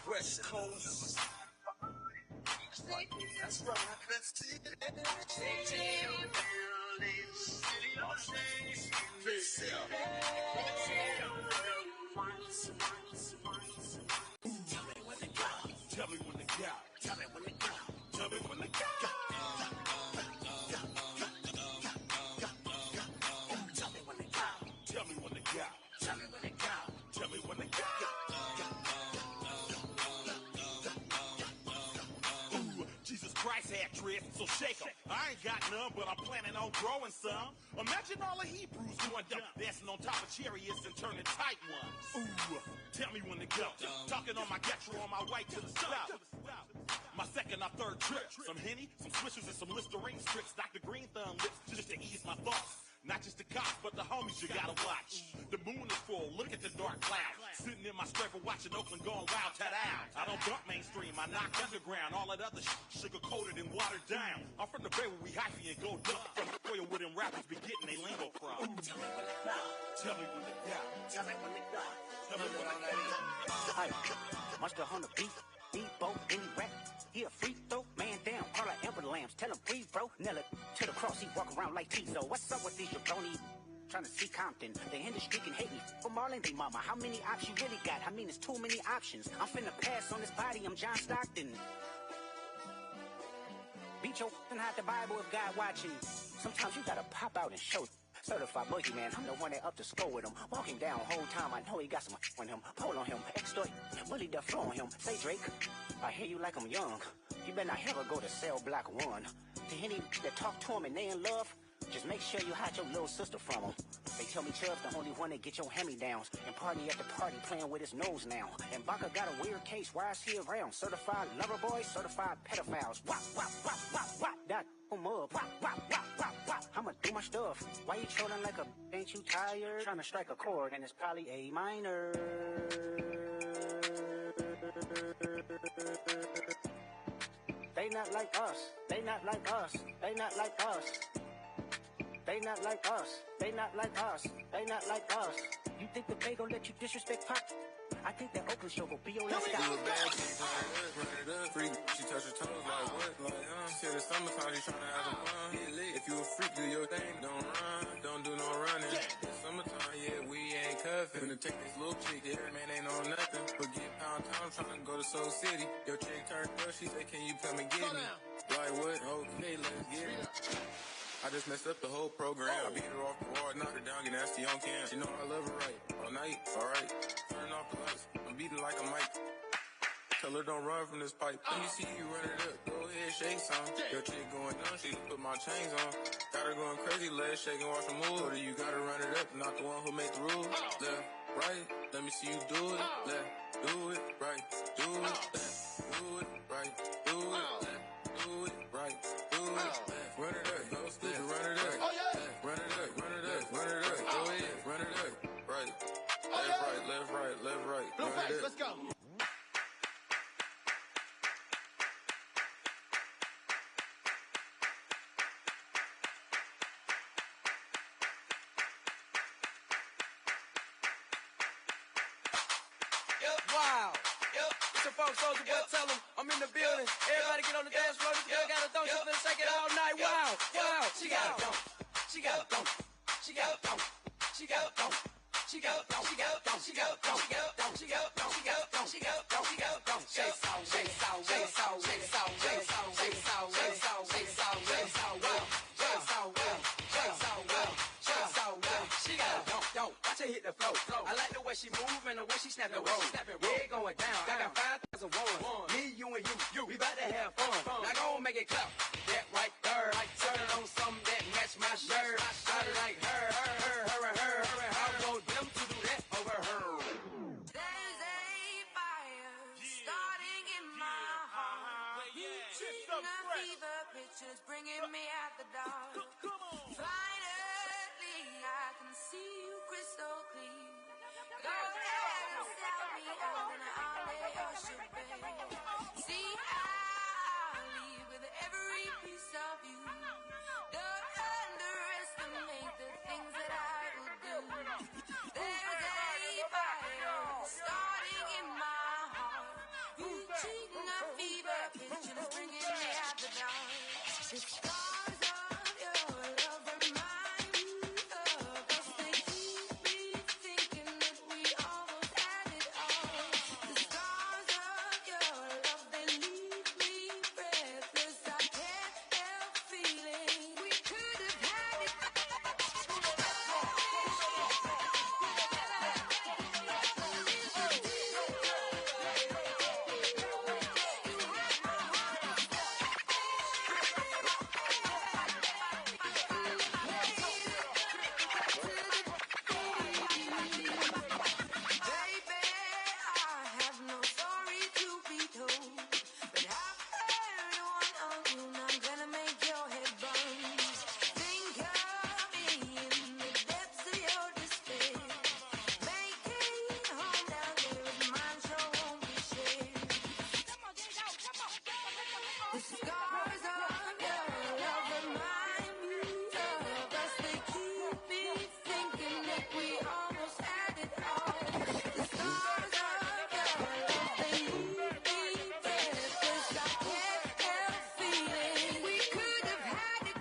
West Coast. That's right. Tell me when to go. Tell me when to go. Tell me when to go. Tell me when to go. Tell me when to go. Tell me when to go. Tell me when to go. Jesus Christ had trips, so shake 'em. I ain't got none, but I'm planning on growing some. Imagine all the Hebrews doing dumb, dancing on top of chariots and turning tight ones. Ooh, tell me when to go. Talking on my Getro on my way to the south. My second or third trip. Some Henny, some Swishers, and some Listerine strips. Dr. Green Thumb lips just to ease my thoughts. Not just the cops, but the homies you gotta watch. The moon is full, look at the dark cloud. Sitting in my scraper watching Oakland going wild, ta-down. I don't dump mainstream, I knock underground. All that other sugar-coated and watered down. I'm from the Bay where we hyphy and go duck. From the oil where them rappers be getting they lingo from. Tell me when to go. Tell me when to go. Tell me when to go. Tell me when to go. Monster on the beat, boat, any rap. He a free throw, man down, call like Amber Lambs. Tell him breathe, bro. Nail it to the cross, he walk around like Tizo. What's up with these jabroni? Trying to see Compton. The industry can hate me. For Marlon, they mama. How many options you really got? I mean, it's too many options. I'm finna pass on this body, I'm John Stockton. Beat your and hide the Bible if God watching. Sometimes you gotta pop out and show. Certified boogeyman, I'm the one that up to score with him. Walking down whole time, I know he got some on him. Pull on him, extort, bully the floor on him. Say Drake, I hear you like I'm young. You better not ever go to cell block 1. To any that talk to him and they in love, just make sure you hide your little sister from him. They tell me Chubb's the only one that get your hand-me-downs. And party at the party playing with his nose now. And Baca got a weird case, why is he around? Certified lover boys, certified pedophiles. Wop, wop, wop, wop, wop. That up. Wop, wop, wop, wop, wop. I'ma do my stuff. Why you trolling like a ain't you tired? Trying to strike a chord and it's probably A minor. They not like us. They not like us. They not like us. They not like us. They not like us. They not like us. You think the Bay gon' let you disrespect Pop? I think that Oakland show will be your last stop. Freak, she touch her toes like what? Like, she said it's summertime, she tryna have some fun. Get lit. If you a freak, do your thing, don't run. Don't do no running. It's summertime, yeah, we ain't cuffin'. Finna take this little chick, yeah, man ain't on nothing. Forget pound town, tryna go to Soul City. Your chick turned up, she said, can you come and get me? Like what? Okay, let's get it. I just messed up the whole program. I beat her off the wall, knocked her down, get nasty on cam. She know I love her right. All night, alright. Turn off the lights, I'm beating like a mic. Tell her don't run from this pipe. Let me see you run it up. Go ahead, shake some. Your chick going down, she put my chains on. Got her going crazy, legs shaking, watch her move. Or you gotta run it up, not the one who made the rules. Left, right, let me see you do it. Left, do it, right, do it. Left, do it, right, do it. Left, do it, right, do it. Left, run it up, go stupid, run it up. Run it up, run it up, run it up. Go ahead, run it up. Right, left, right, left, right, left, right. Blue face, let's go. Wow. It's your folks, Soldier Boy, tell them I'm in the building. Everybody get on the dance floor. This girl got a thong, she's gonna shake it all night. Wow. She got a thong. She got a thong. She got a thong. She got a thong. She got a thong. She got a thong. She got a thong. She got a thong. She got a thong. She got a thong. She got a thong. She got a thong. Shake sound, shake sound, shake sound, shake sound, shake sound, shake sound, shake sound, shake sound, shake sound, well, shake sound, well, shake sound, well, shake sound, well. She got a thong. Watch her hit the flow. I like the way she move and the way she snap and roll. Yeah, going down. I got 5,000 ones. Me, you, and you. We about to have fun. make it clap. That right there, I turn it on something that match my shirt. I like her. I want them to do that over her. There's a fire starting in my heart. Reaching a fever pitch and it's bringing me out the dark. Finally, I can see you crystal clear. Go ahead and sell me out and I'll lay your ship bare. See, I'll leave with every piece of you. Don't underestimate the things that I will do. There's a fire starting in my heart, reaching a fever pitch and it's bringing me out the dark. The scars of your love remind me of us. They keep me thinking that we almost had it all. The scars of your love, they leave me breathless. I can't help feeling we could have had it. Baby, I have no story to be told, but I've heard one of you, and I'm gonna make your head burn. Think of me in the depths of your despair. Making home down there is mine, sure won't be shared. The scars of your love remind me of us. They keep me thinking that we almost had it all. The scars of your love, they leave me breathless. I can't help feeling we could have had it.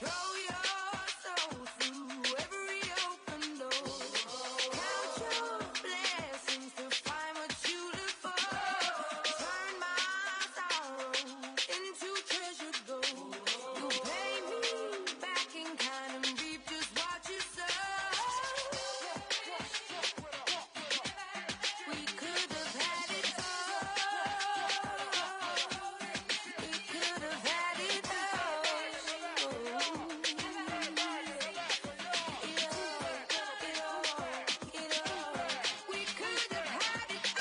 Throw your soul through every open door. Count your blessings to find what you live for. Turn my sorrow into treasured gold. You pay me back in kind and reap just what you sow. We could have had it all. We could have had it all. We could have had it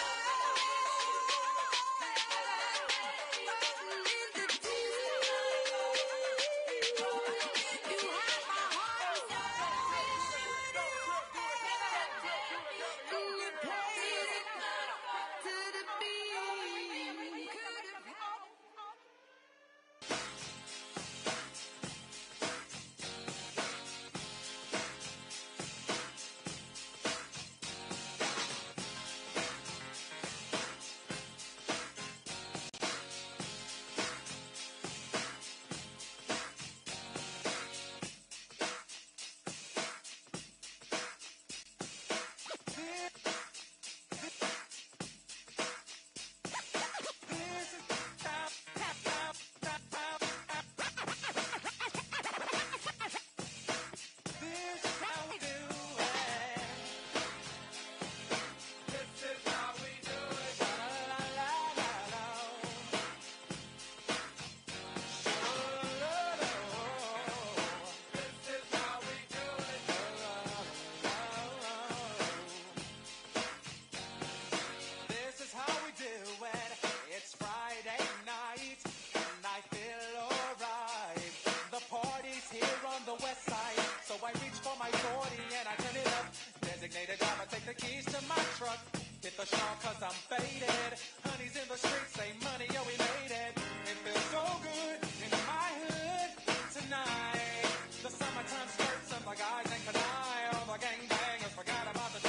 Hit the shawl cause I'm faded. Honey's in the streets, say money, yo, we made it. It feels so good in my hood tonight. The summertime skirts and the guys ain't can I. All the gangbangers forgot about the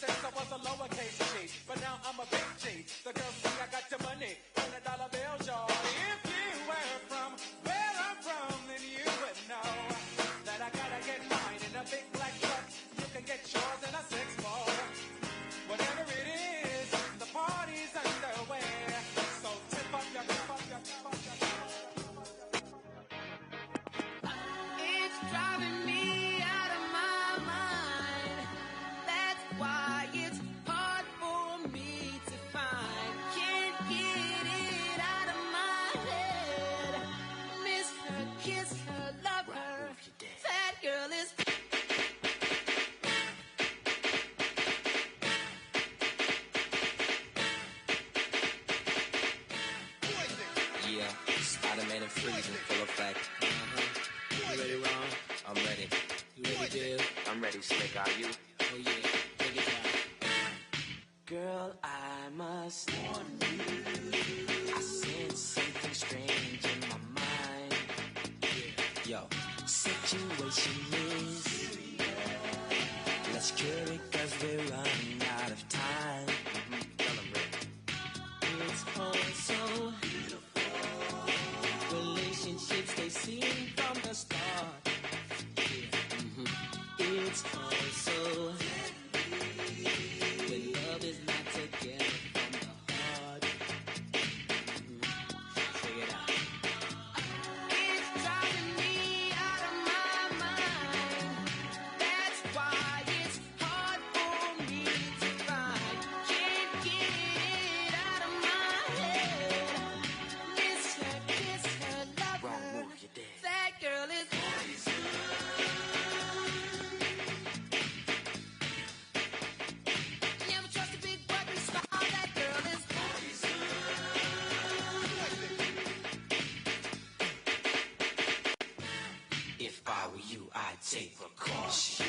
since I was a lowercase G, but now I'm a big G. The girls see I got the money, $100 bills, y'all. If you were from where I'm from, then you would know that I gotta get mine in a big black truck. You can get yours in a 6-4. Whatever it is, the party's underway. So tip up your, tip up your, tip up your, tip up your. It's driving me out of my mind. That's why it's hard for me to find. Can't get it out of my head. Miss her, kiss her, love her. That girl is. Yeah, Spider-Man and freezing, full effect. You ready, Ron? I'm ready. You ready, Dale? I'm ready, Slick. Are you? Oh yeah, take it down. Girl, I must warn you. I sense something strange in my mind. Yo, Situation is, let's cure it 'cause we're running out of time. tell him, Rick. It's all so beautiful. Relationships they seem from the start. It's all so when love is not together from the heart. Check it out. It's driving me out of my mind. That's why it's hard for me to find. Can't get it out of my head. Miss her, kiss her, love Wrong her. move, you're dead. That girl is never trust a big button star. That girl is If I were you, I'd take precaution.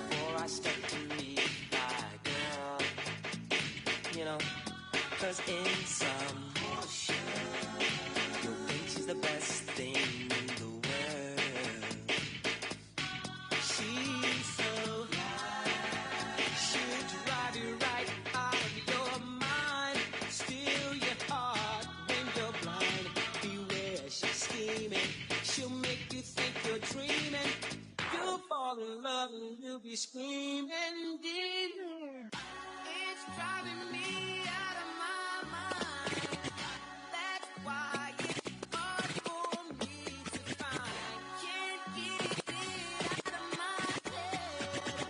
before I step to meet my girl. You know, 'cause in some you'll think she's the best thing in the world. She's so she'll drive you right out of your mind. Steal your heart when you're blind. Beware, she's scheming. She'll make you think you're dreaming. You'll fall in love and you'll be screaming. It's driving me out of my mind. That's why it's hard for me to find. Can't get it out of my head.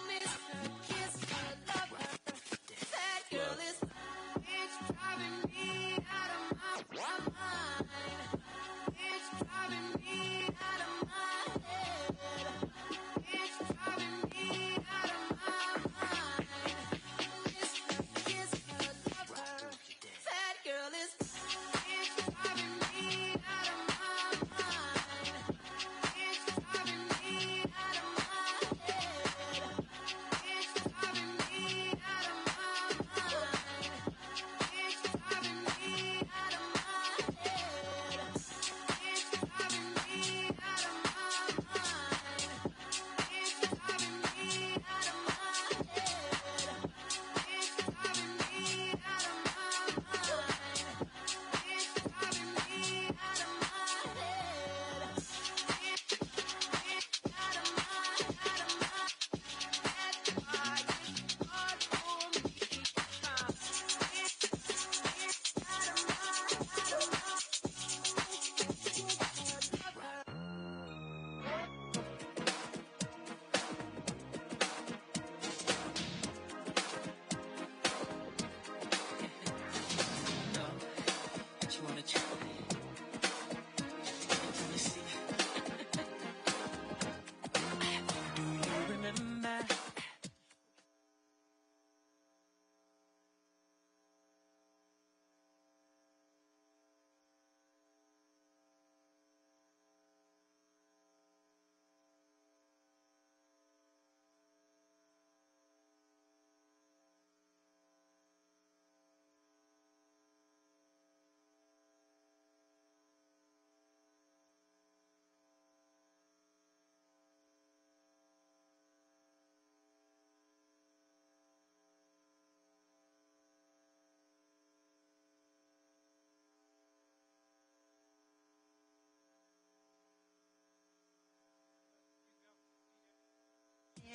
Miss her, kiss her, love her. That girl is. It's driving me out of my mind. It's driving me out of my head. It's driving me out of my mind. Miss her, kiss her, love her. That girl is. It's driving me out of my mind. It's driving me out of my head. It's driving me out of my mind. It's driving me out of my head. It's driving me out of my mind. It's driving me out of my head. It's driving me out of my mind.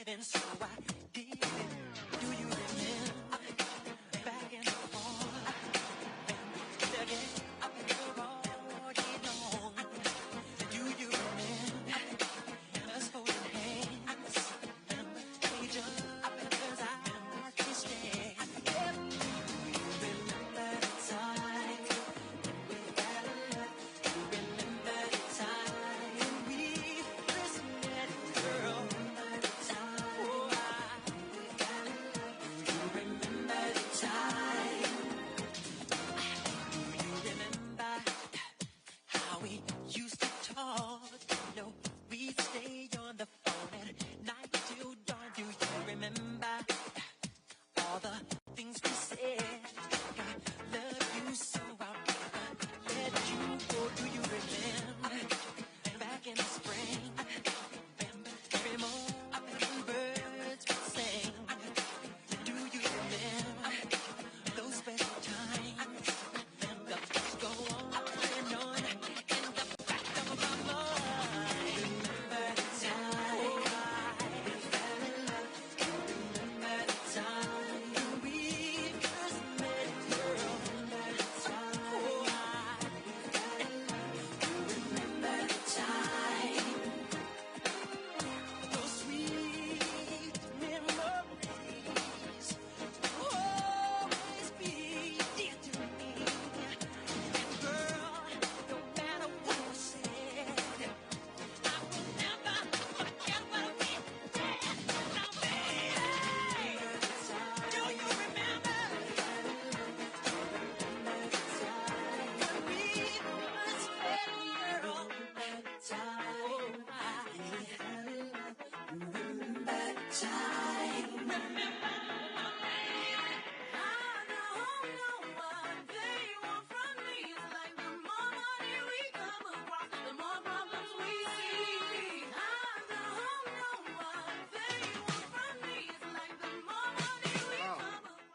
And so I did it. Do you remember back in the fall? The game all day long. Do you remember us holding hands? Each other's I can stand. Remember the time we fell in love. Remember the time we first met, girl. Remember the time. Oh, remember the time. Do you remember how we used to talk? No, we'd stay on the phone at night till dawn. Do you remember all the things we said? Like I love you so I'll never let you go. Do you remember back in the spring? Every morning birds would sing. Do you remember those special times? The thoughts go on and on in the back of my mind. Remember the time we fell in love. Remember the time we first met, girl. Remember the time we fell in love. Remember the time. Those sweet memories will always be dear to me. And girl, no matter what was said, I will never forget what we did. Now, baby, do you remember when we first met, girl? Remember the time. Remember the time. Remember, I know what they want from me. It's like the more money we come across, the more problems we see. I know what they want from me. It's like the more money we come across.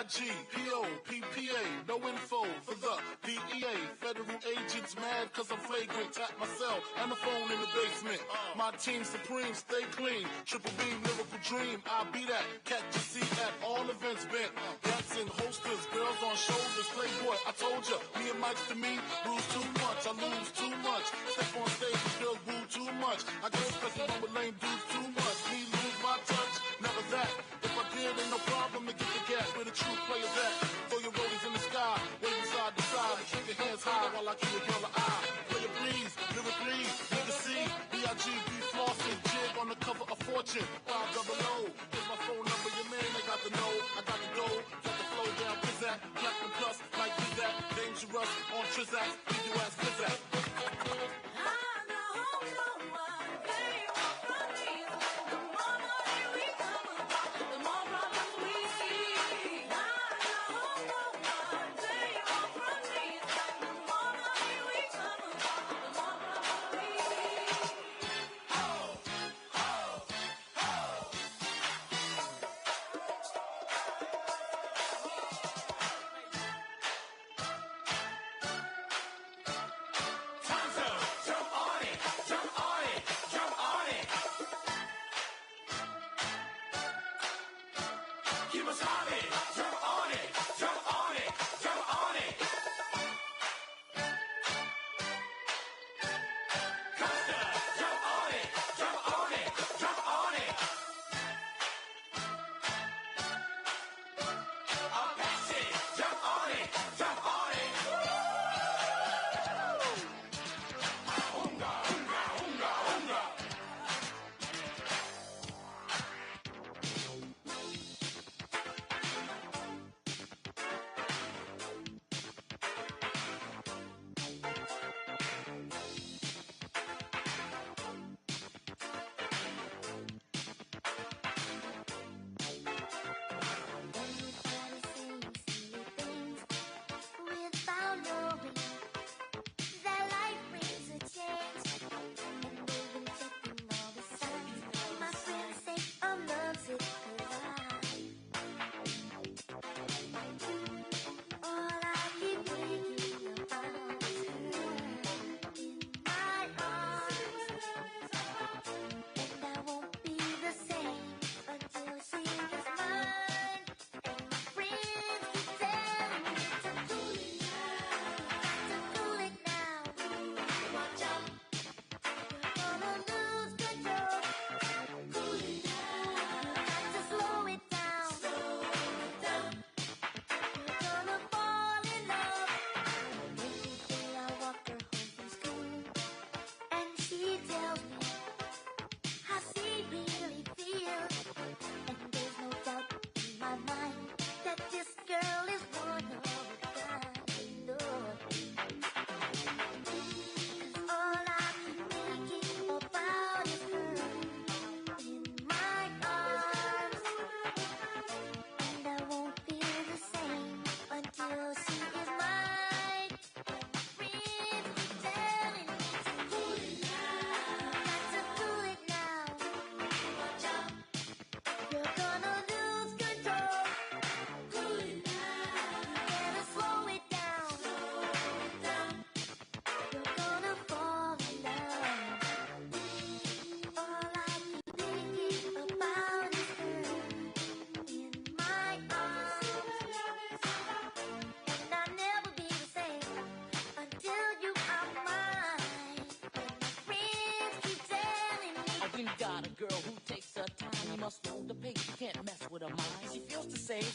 P.O.P.P.A. No info for the DEA. Federal agents mad cause I'm flagrant. Tap my cell and the phone in the basement. My team supreme, stay clean. Triple B, lyrical dream. I'll be that. Catch your seat at all events bent. Dancing holsters, girls on shoulders. Playboy, I told ya. Me and Mike's to me, lose too much. I lose too much. Step on stage, girls boo too much. I go special with lame dudes too much. Me lose my touch. that. If I did, ain't no problem to get the gap. Where the true players at? Throw your rollies in the sky, waving side to side, and keep your hands high while I give your girl an eye. Play it please, lyrically, nigga see, B.I.G.B. flossing, jig on the cover of Fortune, 500. Here's my phone number, your man, they got the know, I got the dough, got the flow down, pizzazz, platinum plus, like that, dangerous, on Trizac, leave your ass pizzazz.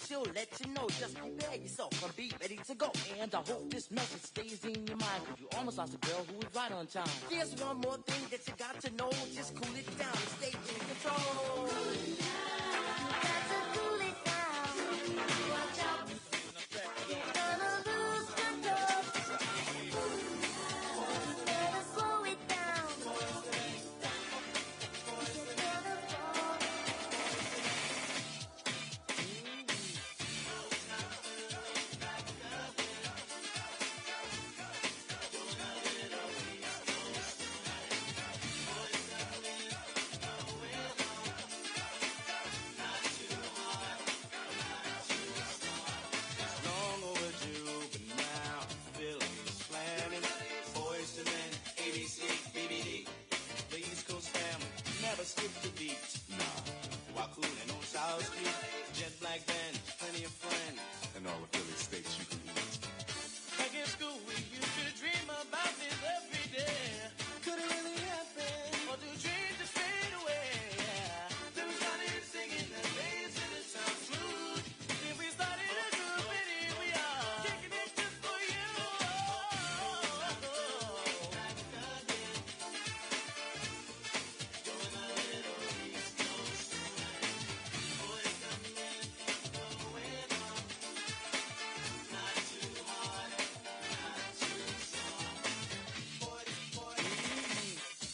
She'll let you know, just prepare yourself and be ready to go. And I hope this message stays in your mind, cause you almost lost a girl who was right on time. There's one more thing that you got to know, just cool it down and stay in control. Cool it down, you got to cool it down. Watch out, you're gonna lose control. Cool it down, you better slow it down. You're gonna fall.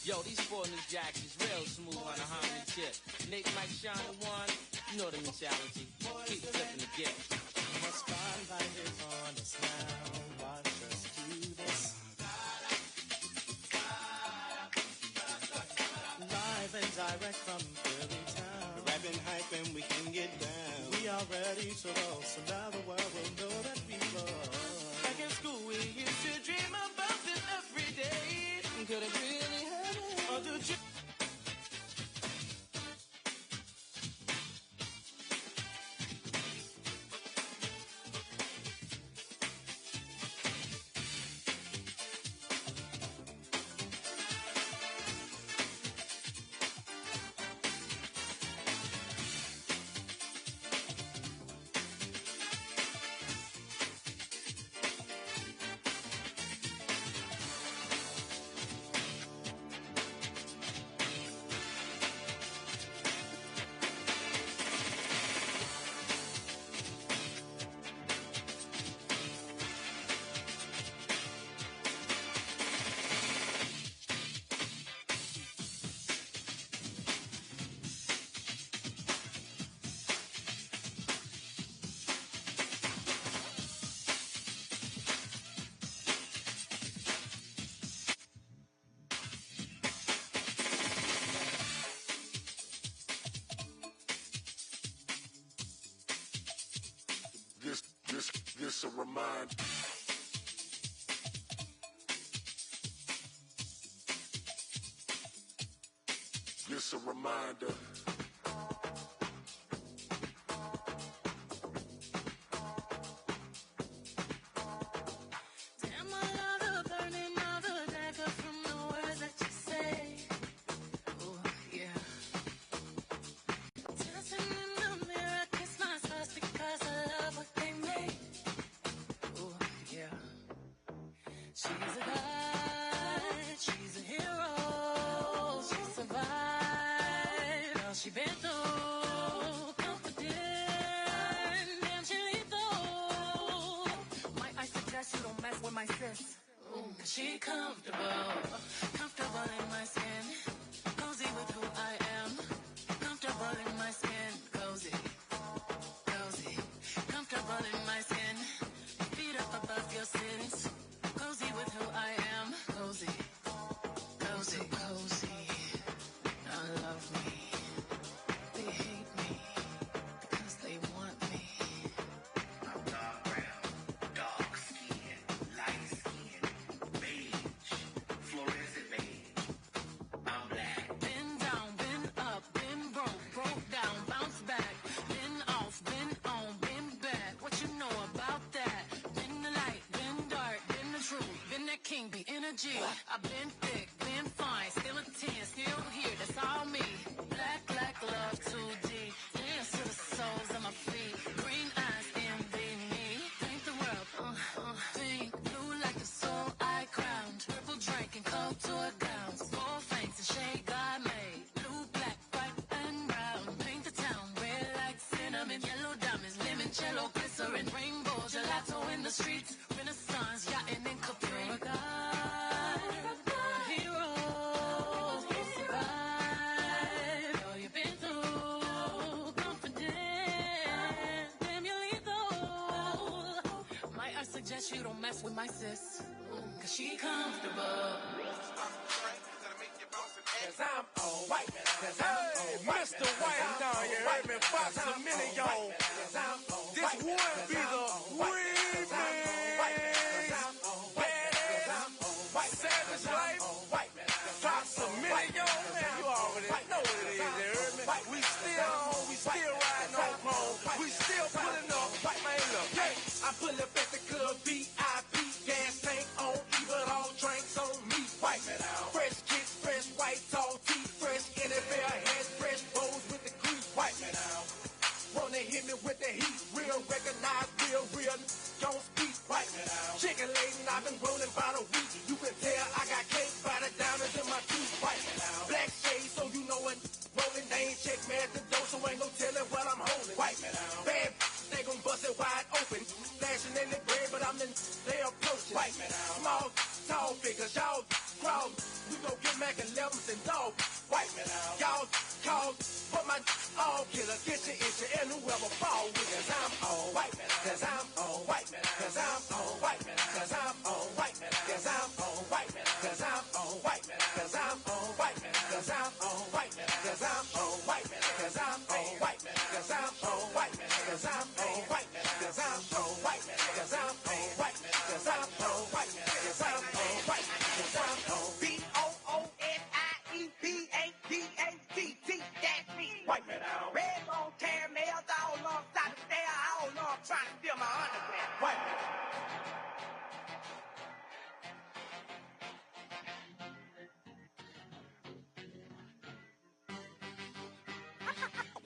Yo, these foreigners jacks is real smooth on the harmony tip. Nick, Mike, Sean, and one, you know the mentality. Keep flipping the gift. The spotlight is on us now. Watch us do this. Live and direct from Philly town. Rapping, hype, and we can get down. We are ready to roll, so now the world will know that we roll. Back in school, we used to dream about this every day. Could it really happen? Or did you? This a reminder. This a reminder. Damn, I love the burning of the dagger from the words that you say. Oh, yeah. Dancing in the mirror, kiss myself because I love what they make. Oh, yeah. She's a god, she's a hero. She survived all she been through. Confident, damn, she lethal. Might I suggest you don't mess with my sis? Cause she comfortable in my skin. Cozy with who I am. Comfortable in my skin. Cozy, comfortable in my skin. Feet up above your sins. Cozy with who I am. Cozy, I love me. They hate me because they want me. I'm dark brown, dark skin, light skin, beige, fluorescent beige. I'm black. Been down, been up, been broke down, bounce back. Been off, been on, been back. What you know about that? Been the light, been dark, been the truth, been that king, be energy. I've been thick, been fine, still a 10, still here, that's all me. Black love 2D, dance to the soles of my feet. Green eyes, envy me. Paint the world, pink, blue like the soul I crowned. Purple drink and cold to a gown. Gold fangs and shade God made. Blue, black, white, and brown. Paint the town red like cinnamon. Yellow diamonds, limoncello, glycerin. Rainbow, gelato in the streets. Renaissance, yachting in Capri. Oh my God, hero. You survived all you've been through. Confident, damn, you're lethal. Might I suggest you don't mess with my sis? Cause she comfortable. Cause I'm all white. Hey, Mr. White, now you heard me, Fox a minute, y'all. This would be the remix. Badass, savage life, Fox a minute, y'all. Man, you already know what it is, you heard me? We still riding on home. We still pulling up. Man, look, yeah, I pull up at the club, VIP, gas tank on, even all drinks on me. White, fresh kicks, fresh white, tall teeth, fresh NFL head, fresh bows with the grease. White, wanna hit me with the heat, real recognize, real, don't speak. White, chicken laden, I've been rolling about a week. You can tell I got cake by the diamonds in my teeth. White, black shades, so you know it. Rolling, they ain't check me at the door, so ain't no telling what I'm holding. White, bad, they gon' bust it wide open. Flashing in the grave, but I'm in, they approaching. White, boss, tall figures, y'all cross. We gon' get Mac and levels and dog. Wipe me out. Y'all cause, put my all killer, get you itchy, and whoever fall with us, I'm on. Wipe me out. Cause I'm on. Wipe me out. Cause I'm on. Wipe me out. Cause I'm on. Wipe me out. Cause I'm on. Wipe me out. Cause I'm on. Wipe me out. Cause I'm on. Wipe me out. Cause I'm on. Wipe me out. Cause I'm on. Wipe me out. Cause I'm on. Wipe me out. Cause I'm on. Wipe me out. Cause I'm on. Wipe me out. Cause I'm on. Wipe me out. Cause I'm on. Wipe me out. Cause I'm on. Wipe me out. Cause I'm on. Wipe me out. Cause I'm on. BOOSIEPADATT, that's me. Wipe me down. Red bone caramels all alongside the stair. I don't know, I'm trying to steal my underwear. Wipe me down.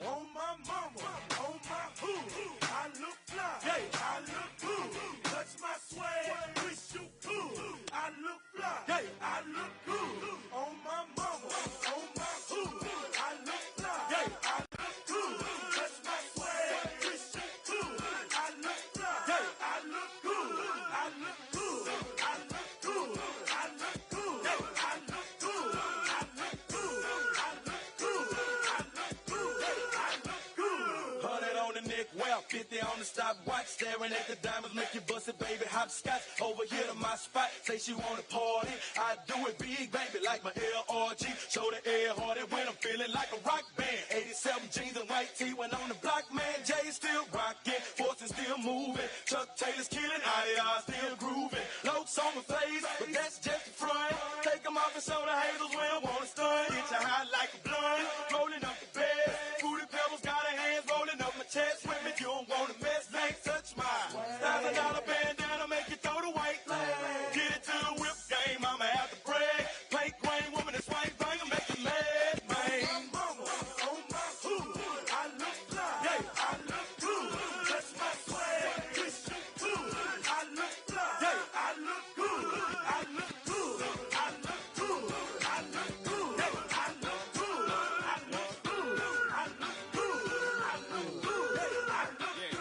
On my mama, on my hood, I look fly, yeah, I look good. Touch my swag, wish you could. I look fly, yeah, I look good. On my mama, on my hood, I look fly, yeah, I look good. Touch my swag, wish you could. I look fly, yeah, I look good. I look good, I look good, I look good, yeah, I look good, I look good, I look good, I look good. 100 on the neck, well, 50 on the stopwatch, staring at the diamonds, make you bust it, baby, hopscotch. Over here to my spot, say she wanna party. I do it big, baby, like my LRG. Show the air hardy when I'm feeling like a rock band. 87 jeans and white tee when on the block, man. Jay's still rocking, Fortune still moving. Chuck Taylor's killing, IR still grooving. Loads on my face, but that's just the front. Take them off and show the haters when I wanna stun. Get you high like a blunt, rolling up the bed. Fruity Pebbles got her hands rolling up my chest with me. You don't wanna mess, ain't touch mine. $1,000 bandana make you throw the white flag. Get it to the whip game, I'ma have to brag. Paint grain woman and swing bang, make you mad, man. On my mama, on my hood, I look fly, yeah, I look good. Touch my swag, wish you could. I look fly, yeah, I look good. I look good, I look good, I look good, yeah, I look good. I look good, I look good, I look good, yeah, I look good.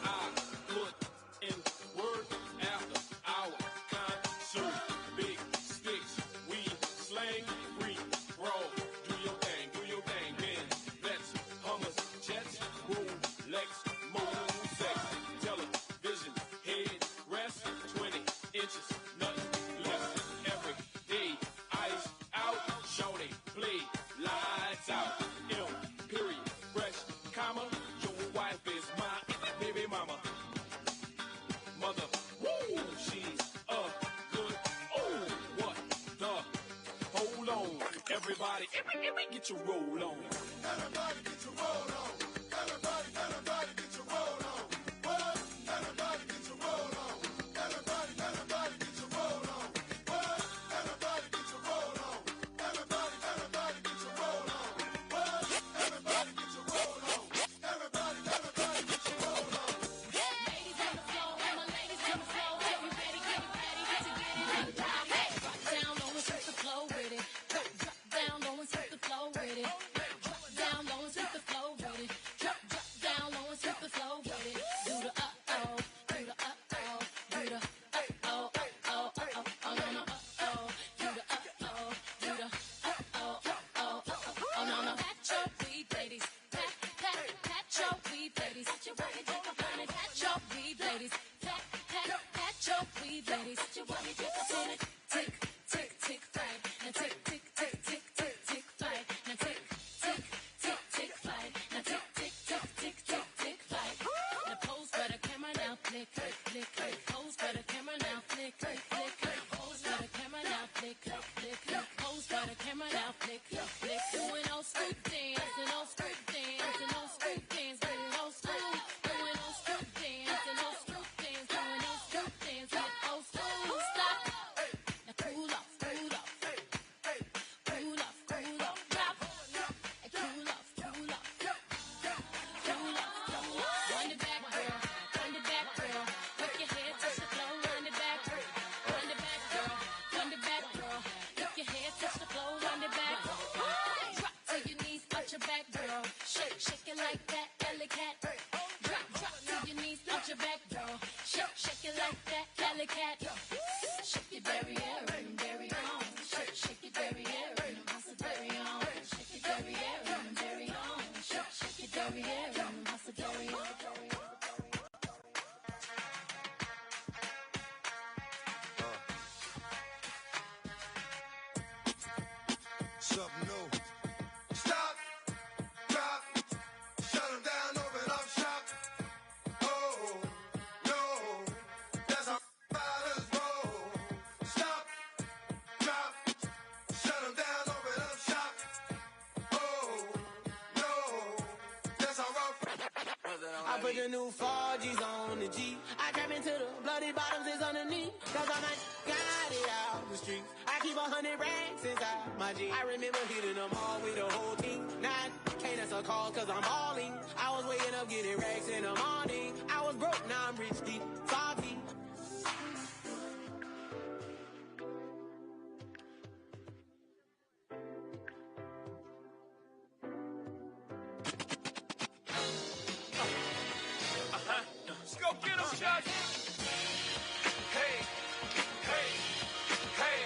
I put in work after hour. Shoot, big sticks, we slang, free, roll. Do your thing, man. Let's hummus, jets, boom, lex, move, sex, television, head, rest, 20 inches, nothing less. Every day, ice out, shorty, play, lights out, period, fresh, comma, your wife is my baby mama. Mother, woo, she's a good, oh, what the, hold on, everybody, get your roll on. Everybody get your roll on. Everybody get your roll on. What? Everybody get your roll on. Everybody get your roll on. What? Everybody get your roll on. Everybody get your roll on. What? Everybody get your roll on. Everybody get your roll on. Ladies on the floor, all my ladies on the floor. Get me ready to get it in the body. Drop down low and sweep the flow with it. Drop down low and sweep the flow with it. Drop down low and sweep the flow with it. Drop down low and sweep the flow with it. Do the uh-oh, do the uh-oh, do the uh-oh, uh-oh, uh-oh, oh no no uh-oh, do the uh-oh, do the uh-oh, uh-oh, uh-oh, oh no no. Pat your weed, ladies. Pat your weed, ladies. Pat your weed, pat your weed, ladies. Pat your weed, ladies. Your body tick, tick, tick, flight. Now tick, tick, tick, tick, tick, tick, flight. Now tick, tick, tick, tick, flight. Now tick, tick, tick, tick, tick, tick, flight. Now pose for the camera, now flick, flick, flick. Pose for the camera, now flick, flick, flick. Pose for the camera, now flick, flick, flick. Pose for the camera, now flick, flick, flick. Doing old school dance and old school dance and old school dance, doing old school. Doing old school dance and old school dance, doing old school dance with old school. Stop. Now cool off, cool off. Cool off, cool off. Drop. Hey, cool off, cool off. Cool off, cool off. Wind it back, girl. Wind it back, girl. Work your head, touch the floor, wind it back. derriere, dairy on. Shake your derriere, hustle dairy on. Shake your derriere, dairy on. Shake your derriere, hustle dairy on. Something new. Stop, drop, shut them down, open up shop. Oh, no, that's how fighters roll. Stop, drop, shut them down, open up shop. Oh, no, that's how rough. I put the new 4Gs on the G. I trap into the bloody bottoms is underneath. Cause I might got it out the street. I keep 100 racks inside my jeans. I remember hitting them all with the whole team. Now can't answer calls cause I'm balling. I was waking up getting racks in the morning. I was broke, now I'm rich deep. Salty. Let's go get him, Chuck. Hey, hey, hey,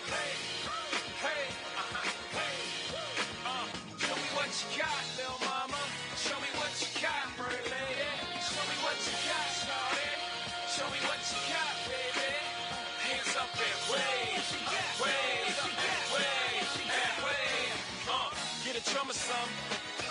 hey, hey, hey. Show me what you got, little mama. Show me what you got, pretty lady. Show me what you got, shawty. Show me what you got, baby. Hands up there, wave, wave, wave, wave. Get a drum or some.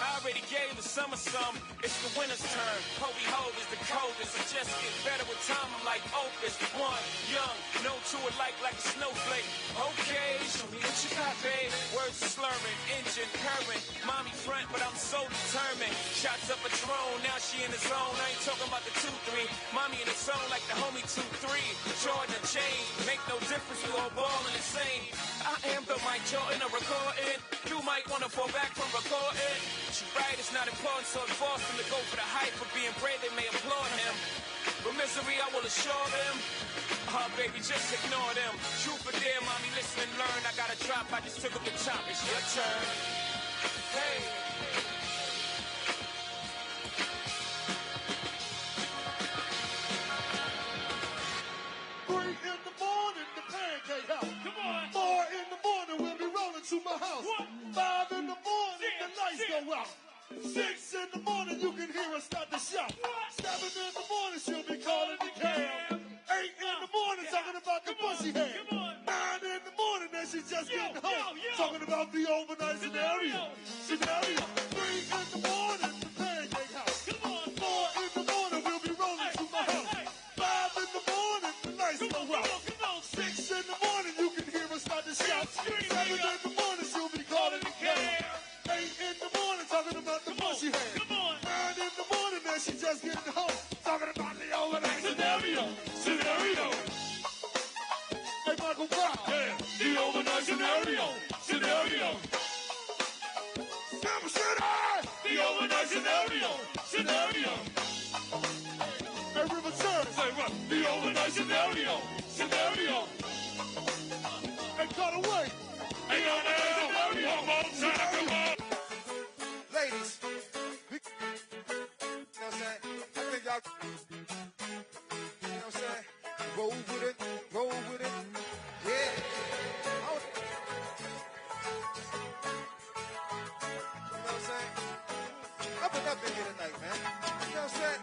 I already gave the summer some. It's the winter's turn. Hobie Ho is the coldest. I just get better with time. I'm like Opus. One, young, no two alike like a snowflake. Okay, show me what you got, babe. Words are slurring, engine purring. Mommy front, but I'm so determined. Shots up a drone, now she in the zone. I ain't talking about the 2-3. Mommy in the zone like the homie 2-3. Jordan the chain, make no difference. We all ballin' the same. I am the Mike Jordan of recording. You might wanna fall back from recording. She right, it's not important, so it's forced him to go for the hype. For being brave, they may applaud him. But misery, I will assure them. Baby, just ignore them. Truth or dare, mommy, listen and learn. I got a drop, I just took up the top. It's your turn. Hey. 3 in the morning, the pancake house. Come on. 4 in the morning, we'll be rolling to my house. 5 in the morning, the lights go out. 6 in the morning, you can hear us start to shout. 7 in the morning, she'll be calling the cab. 8 in the morning, talking about the pussy head. 9 in the morning, then she's just getting home. Talking about the overnight scenario. 3 in the morning, the pancake house. 4 in the morning, we'll be rolling to my house. 5 in the morning, the lights go out. 6 in the morning, you can hear us start to shout. 7 in the morning, she'll be calling the cab. 8 in the morning, talking about the pussy head. 9 in the morning, then she just getting home. Talking about the overnight scenario. Hey, Michael Brown. Yeah, the overnight scenario. Never said I. The overnight scenario. Hey, River Church. Say what? The overnight scenario. Hey, cut away. Hey, overnight scenario. Ladies, you know what I'm saying? I think y'all, you know what I'm saying? Roll with it. Yeah. You know what I'm saying? Up and up in here tonight, man. You know what I'm saying?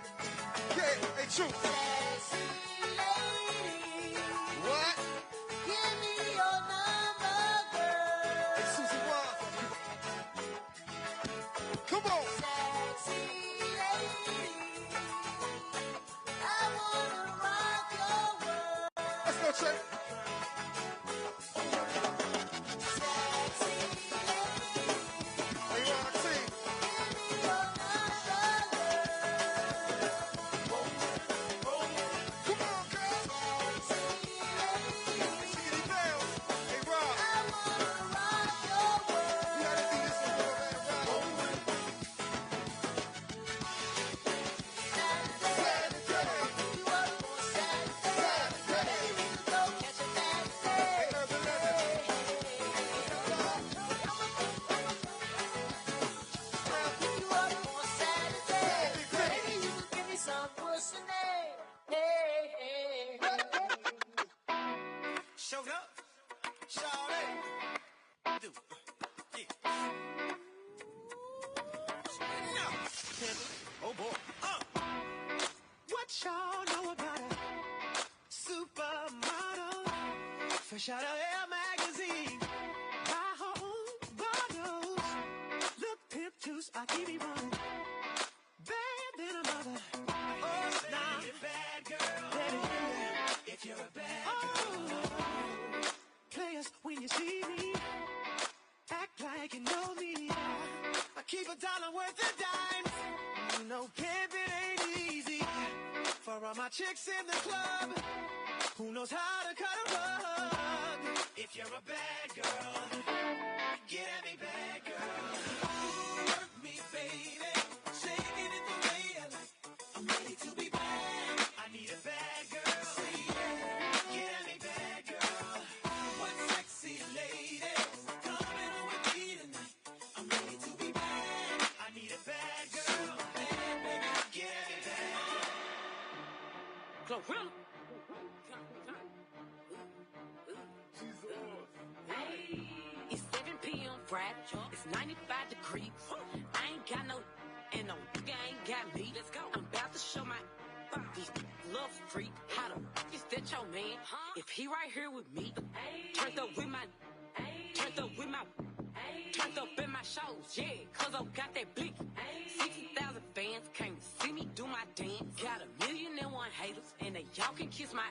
Yeah, hey, true. What? Give me your number, girl. Hey, Susie Wong. Come on. Sexy lady, I wanna rock your world. Let's go, Trey. Sexy lady, Hey, Roxy. give me your number, girl. Come on, girl. Sexy lady, Shiggity down. Hey, Rob. I wanna rock your world. You gotta do this one, man, Rob. Saturday, you up on Saturday. We could go catch showed up. Shawty. Do. Yeah. Oh boy. What y'all know about a supermodel? Fresh out of Air magazine. Buy her own bottles. Look pimp juice, I keep it running. Bad than a mother. Oh, nah. You're a bad girl. Baby, if you're a bad girl. Players, when you see me, act like you know me. I keep $1 worth of dimes. You know pimping ain't easy. For all my chicks in the club, who knows how to cut a rug? If you're a bad girl, get at me, bad girl. Work me, baby. Shaking it the way I like. I'm ready to be bad. I need a bad girl. Say yeah. Get at me, bad girl. What sexy lady coming on with me tonight? I'm ready to be bad. I need a bad girl. Bad, baby. Get at me, bad. Glorilla. It's 7 p.m. Friday. It's 95 degrees. I ain't got no, and no nigga ain't got me. Let's go. I'm about to show my these love freak how to is that your man? If he right here with me, turned up with my, turned up with my, turned up in my shows, yeah, cause I got that blick. 60,000 fans came to see me do my dance. Got 1,000,001 haters, and they y'all can kiss my.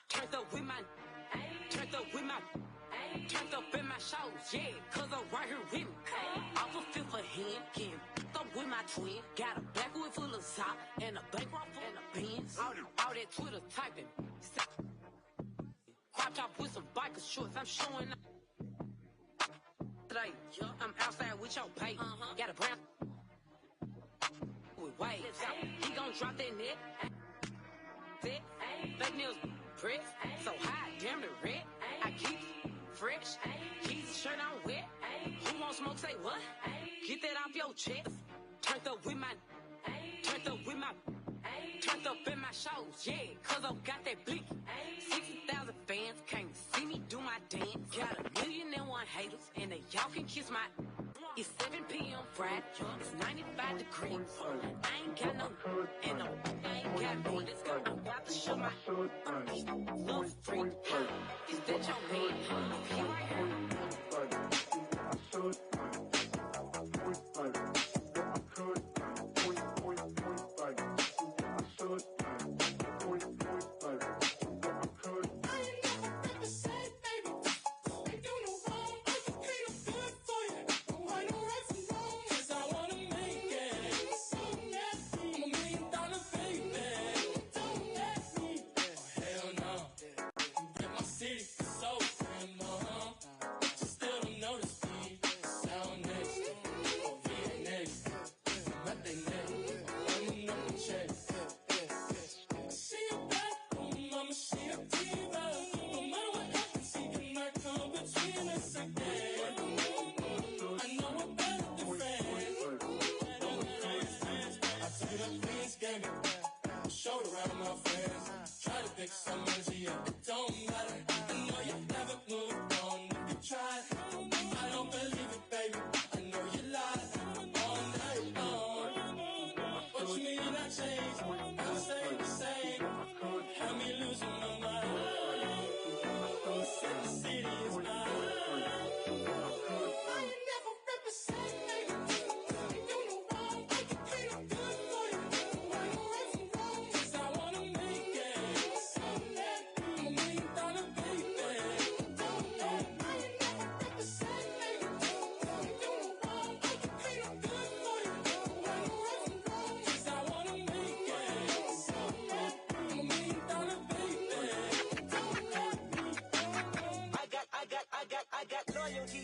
Turned up with my, turned up with my, turned up in my shows, yeah, cause I'm right here with me. Off a fifth of hand, getting up with my twin. Got a backwood full of sock and a bankroll full of beans. All that Twitter typing. Crop top with some biker shorts, I'm showing up. Today, I'm outside with your pay. Got a brown with white. He gon' drop that net. Fake nails press. So hot, damn the red. I keep fresh. Keep the shirt on wet. Who wants smoke? Say what? Get that off your chest. Turned up with my, turned up with my, turned up in my shows, yeah, cause I got that blick. 60,000 fans came to see me do my dance. Got 1,000,001 haters, and they y'all can kiss my. It's 7 p.m. Friday. It's 95 degrees. I ain't got no, and no, I ain't got me. Let's go. I'm about to show my love freak. Is that your man? If he right here.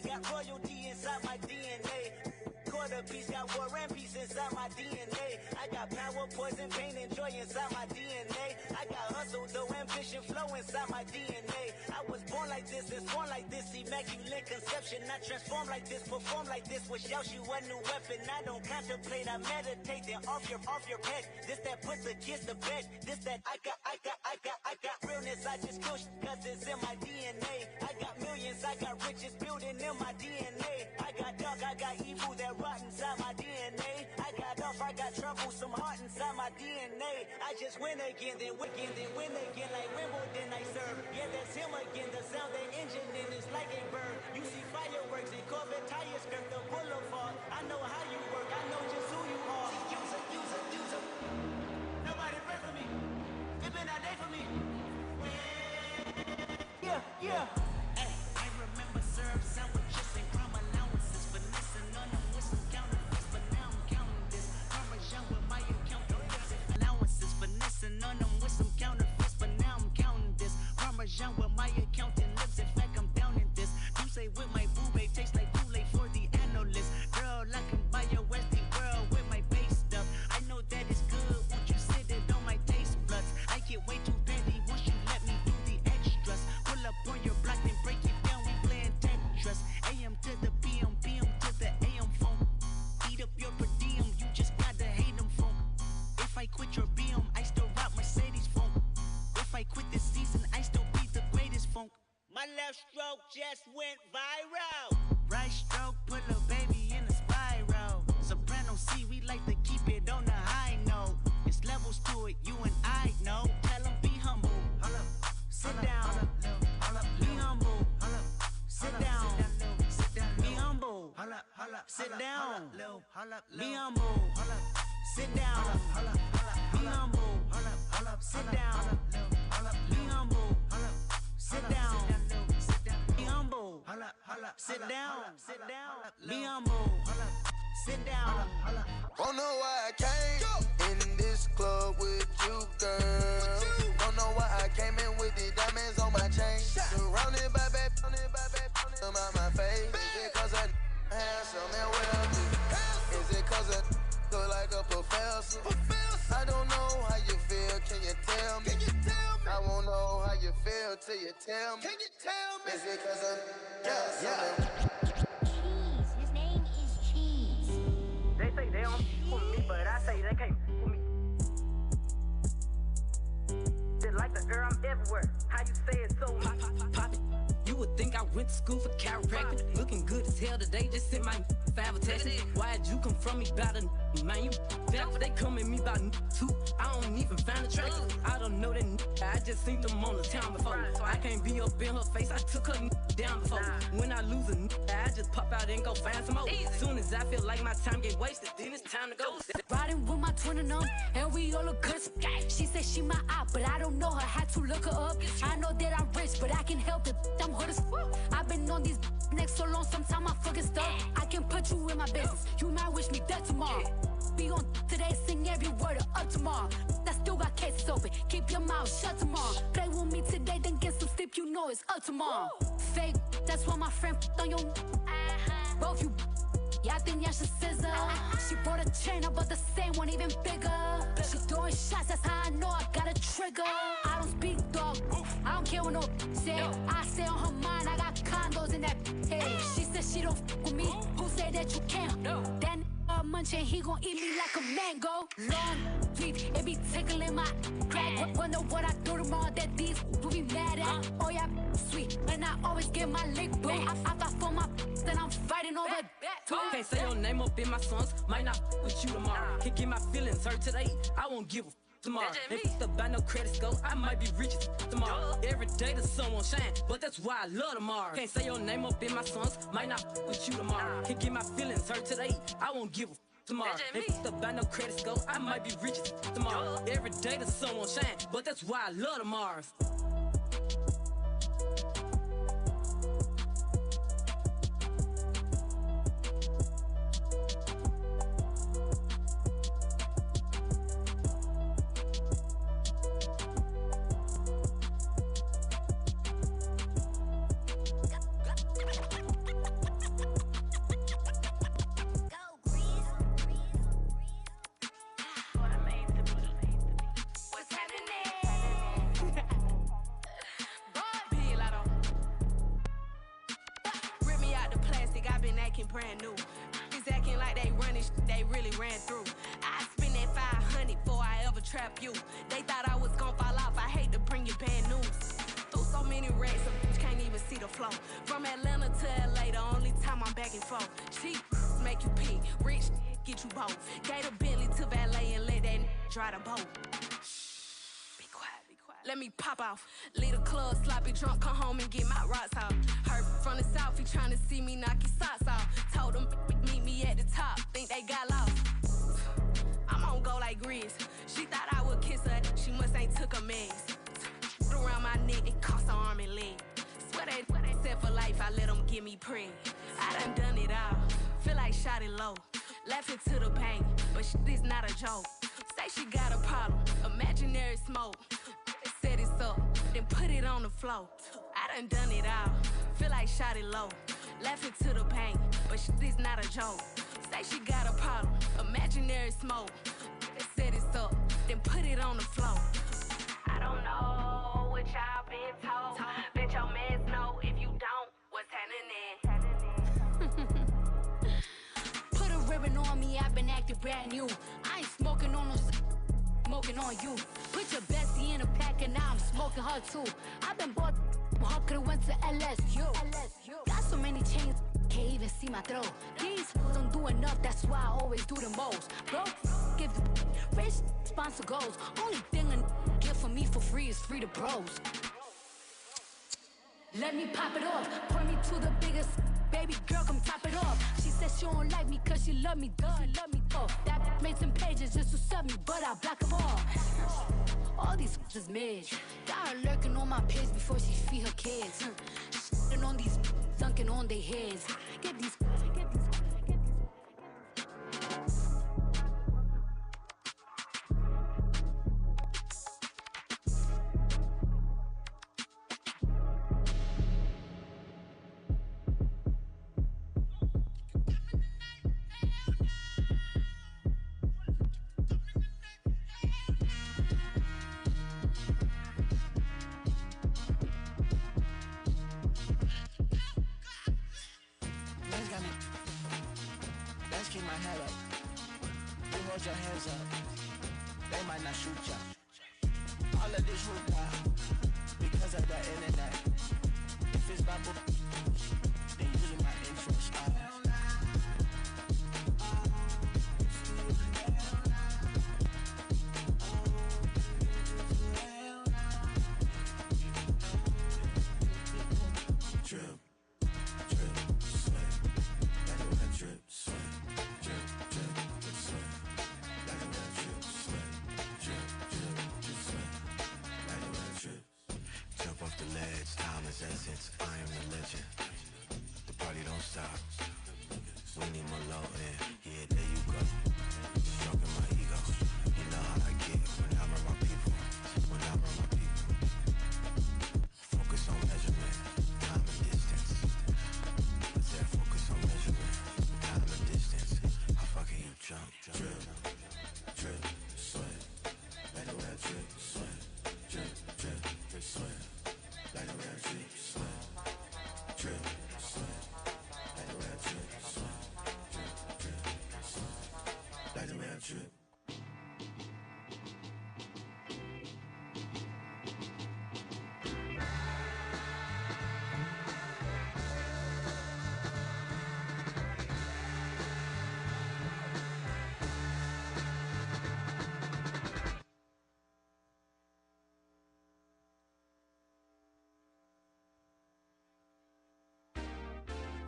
Got royalty inside my DNA. Quarter piece got war and peace inside my DNA. I I got power, poison, pain, and joy inside my DNA. I got hustle, though ambition, flow inside my DNA. I was born like this, and born like this, immaculate conception. I transform like this, perform like this, wish out you a new weapon. I don't contemplate, I meditate, then off your peg. This that puts the kids to bed. This that I got realness. I just push cause it's in my DNA. I got millions, I got riches building in my DNA. I got dark, I got evil that rot inside my DNA. I got off, I got trouble, some heart inside my DNA. I just win again, then win again like Wimbledon I serve. Yeah, that's him again, the sound that engine in is like a bird. You see fireworks and Corvette tires skirt the boulevard. I know how you work, I know just who you are. User. Nobody pray for me. It been a day for me. Yeah. Hey, I remember syrup sandwiches and crumb allowances, finessing on them with some counterfeits, but now I'm counting this. Parmesan with my account allowances, finessing on them with some counterfeits, but now I'm counting this. Parmesan with my accountant lips, in fact I'm down in this. You say with my boo babe tastes like Kool-Aid for the analyst. Girl, I can buy your Westie world with my base stuff. I know that it's good, won't you sit it on my taste buds? I get way too petty once you let me do the extras. Pull up on your block and break it down, we playing Tetris. AM to the PM, PM to the AM phone. Eat up your per diem, you just gotta hate them phone. If I quit your BM, I still rock Mercedes phone. If I quit this season, I still be the greatest funk. My left stroke just went viral. Right stroke put a baby in a spiral. Soprano C, we like to keep it on the high note. It's levels to it, you and I know. Tell them be humble. Sit down. Be humble. Sit down. Be humble. Sit down. Be humble. Sit down. Be humble. Sit down. Be humble. Sit down. Be humble. Sit down. Be humble. Sit down. Don't know why I came in this club with you, girl. Don't know why I came in with the diamonds on my chain. Surrounded by bad, on my face. Is it cause I handsome and wealthy? Is it cause I look like a professor? I don't know how you feel, can you tell me? I won't know how you feel till you tell me. Can you tell me? Is it cause I His name is Cheese. They say they don't for me, but I say they can't for me. Just like the girl, I'm everywhere. How you say it so Pop it. You would think I went to school for chiropractic. Looking good as hell today, just sent my five text. Why'd you come from me about a man? You fat, they come at me about too. I don't even find attractive. I don't know that I just seen them on the town before. I can't be up in her face, I took her down before. When I lose a I just pop out and go find some more. Soon as I feel like my time get wasted, then it's time to go. Riding with my twin and and we all look good. She said she my eye, but I don't know her. Had to look her up. I know that I'm rich, but I can help it. I'm hood as fuck. I've been on these next so long, sometimes I fucking stuck. I can put you in my business. You might wish me dead tomorrow. Be on today, sing every word of tomorrow. I still got cases open. Keep your mouth shut tomorrow. Play with me today, then get some sleep. You know it's up tomorrow. Fake, that's why my friend on your. Both you. Yeah, I think y'all should scissor. She bought a chain, I bought the same one, even bigger. She throwing shots, that's how I know I got a trigger. I don't speak dog, I don't care what no say. I stay on her mind, I got condos in that head. She said she don't f with me, who say that you can't? Then munching, he gon' eat me like a mango. Long teeth, it be tickling my crack. Wonder what I do tomorrow that these will be mad at. Oh yeah, sweet, and I always get my lick boo. I fight for my then I'm fighting over that. Can't say your name up in my songs, might not with you tomorrow. Can't get my feelings hurt today, I won't give a tomorrow. If the buy no credit score, I might be rich tomorrow. Every day the sun won't shine, but that's why I love tomorrow. Can't say your name up in my songs, might not with you tomorrow. Can't get my feelings hurt today, I won't give a tomorrow. If the buy no credit score, I might be rich tomorrow. Every day the sun won't shine, but that's why I love tomorrow. looking brand new. Niggas acting like they running shit they really ran through. I spend that 500 before I ever trap you. They thought I was gon' fall off, I hate to bring you bad news. Through so many racks, a bitch can't even see the flow. From Atlanta to LA, the only time I'm back and forth. Cheap make you pee, rich get you both. Gave a Bentley to valet and let that dry the boat. Be quiet, be quiet. Let me pop off. Leave the club, sloppy drunk, come home and get my rocks off. Heard from the south, he tryna see me knock his socks off. Told them meet me at the top, think they got lost. I'm on go like Grizz. She thought I would kiss her, she must ain't took a mess. Around my neck, it cost her arm and leg. Swear they said for life, I let them get me preg. I done it all, feel like shot it low. Laughing to the pain, but shit is not a joke. Say she got a problem, imaginary smoke. Set it up, then put it on the floor. I done it all, feel like shot it low. Laughing to the pain, but shit is not a joke. Say she got a problem, imaginary smoke. Set it up, then put it on the floor. I don't know what y'all been told. Bet your mans know if you don't, what's happening? Put a ribbon on me, I've been acting brand new. I ain't smoking on no smoking on you. Put your bestie in a pack and now I'm smoking her too. I've been bought, I could've went to LSU. Got so many chains, can't even see my throat. These don't do enough, that's why I always do the most. Bro, give the rich sponsor goals. Only thing a get for me for free is free to bros. Let me pop it off, point me to the biggest. Baby girl, come top it off. She said she don't like me cause she love me, duh. That made some pages just to sub me, but I block them all. All these is mid. Got her lurking on my page before she feed her kids. And on these dunking on their heads. Get these. Let's keep my head up. You hold your hands up. They might not shoot ya. All of this hoopla because of the internet. If it's about then using my interest. Essence, I am the legend. The party don't stop. We need more low end. Yeah, there you go. Stroking my ego. You know how I get when I'm around my people. When I'm around my people. Focus on measurement, time and distance. I said focus on measurement, time and distance. How far can you jump? Drip, drip, sweat. Like the way I drip, sweat. Drip, drip, drip, sweat. Like the way I drip, sweat, drip, sweat. Like the way I drip, sweat, drip, drip, sweat. Like the way I drip.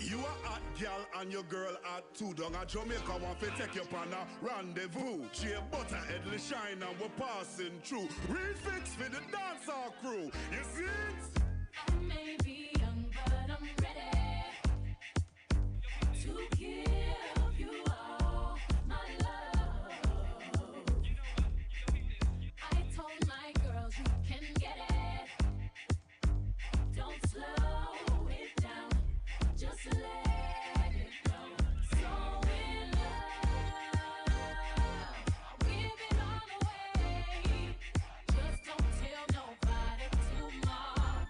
You a hot gal and your girl hot too. Down a Jamaica want to take you on a rendezvous. Chia Butterheadly shine and we're passing through. Refix for the dancehall crew. You see it? I may be young, but I'm ready to give you all my love. I told my girls you can get it. Don't slow it down, just let it go. So in love, give it all away. Just don't tell nobody tomorrow.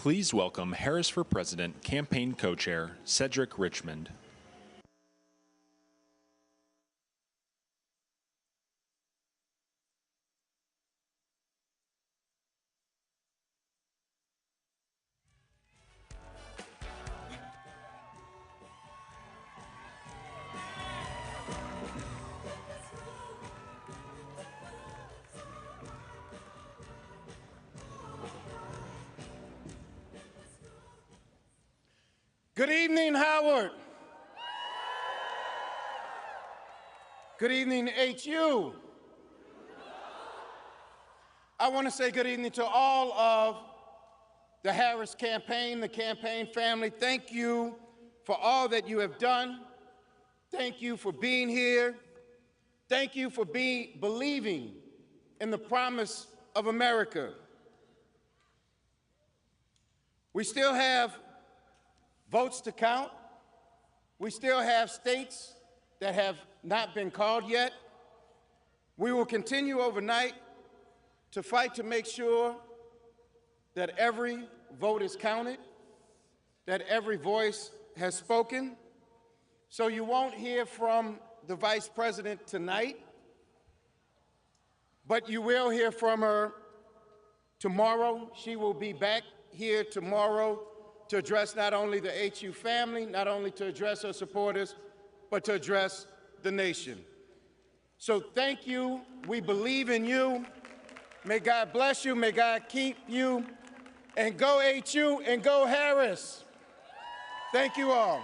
Please welcome Harris for President campaign co-chair Cedric Richmond. Good evening, Howard. Good evening, HU. I want to say good evening to all of the Harris campaign, the campaign family. Thank you for all that you have done. Thank you for being here. Thank you for believing in the promise of America. We still have votes to count. We still have states that have not been called yet. We will continue overnight to fight to make sure that every vote is counted, that every voice has spoken. So you won't hear from the Vice President tonight, but you will hear from her tomorrow. She will be back here tomorrow to address not only the HU family, not only to address her supporters, but to address the nation. So thank you. We believe in you. May God bless you. May God keep you. And go HU and go Harris. Thank you all.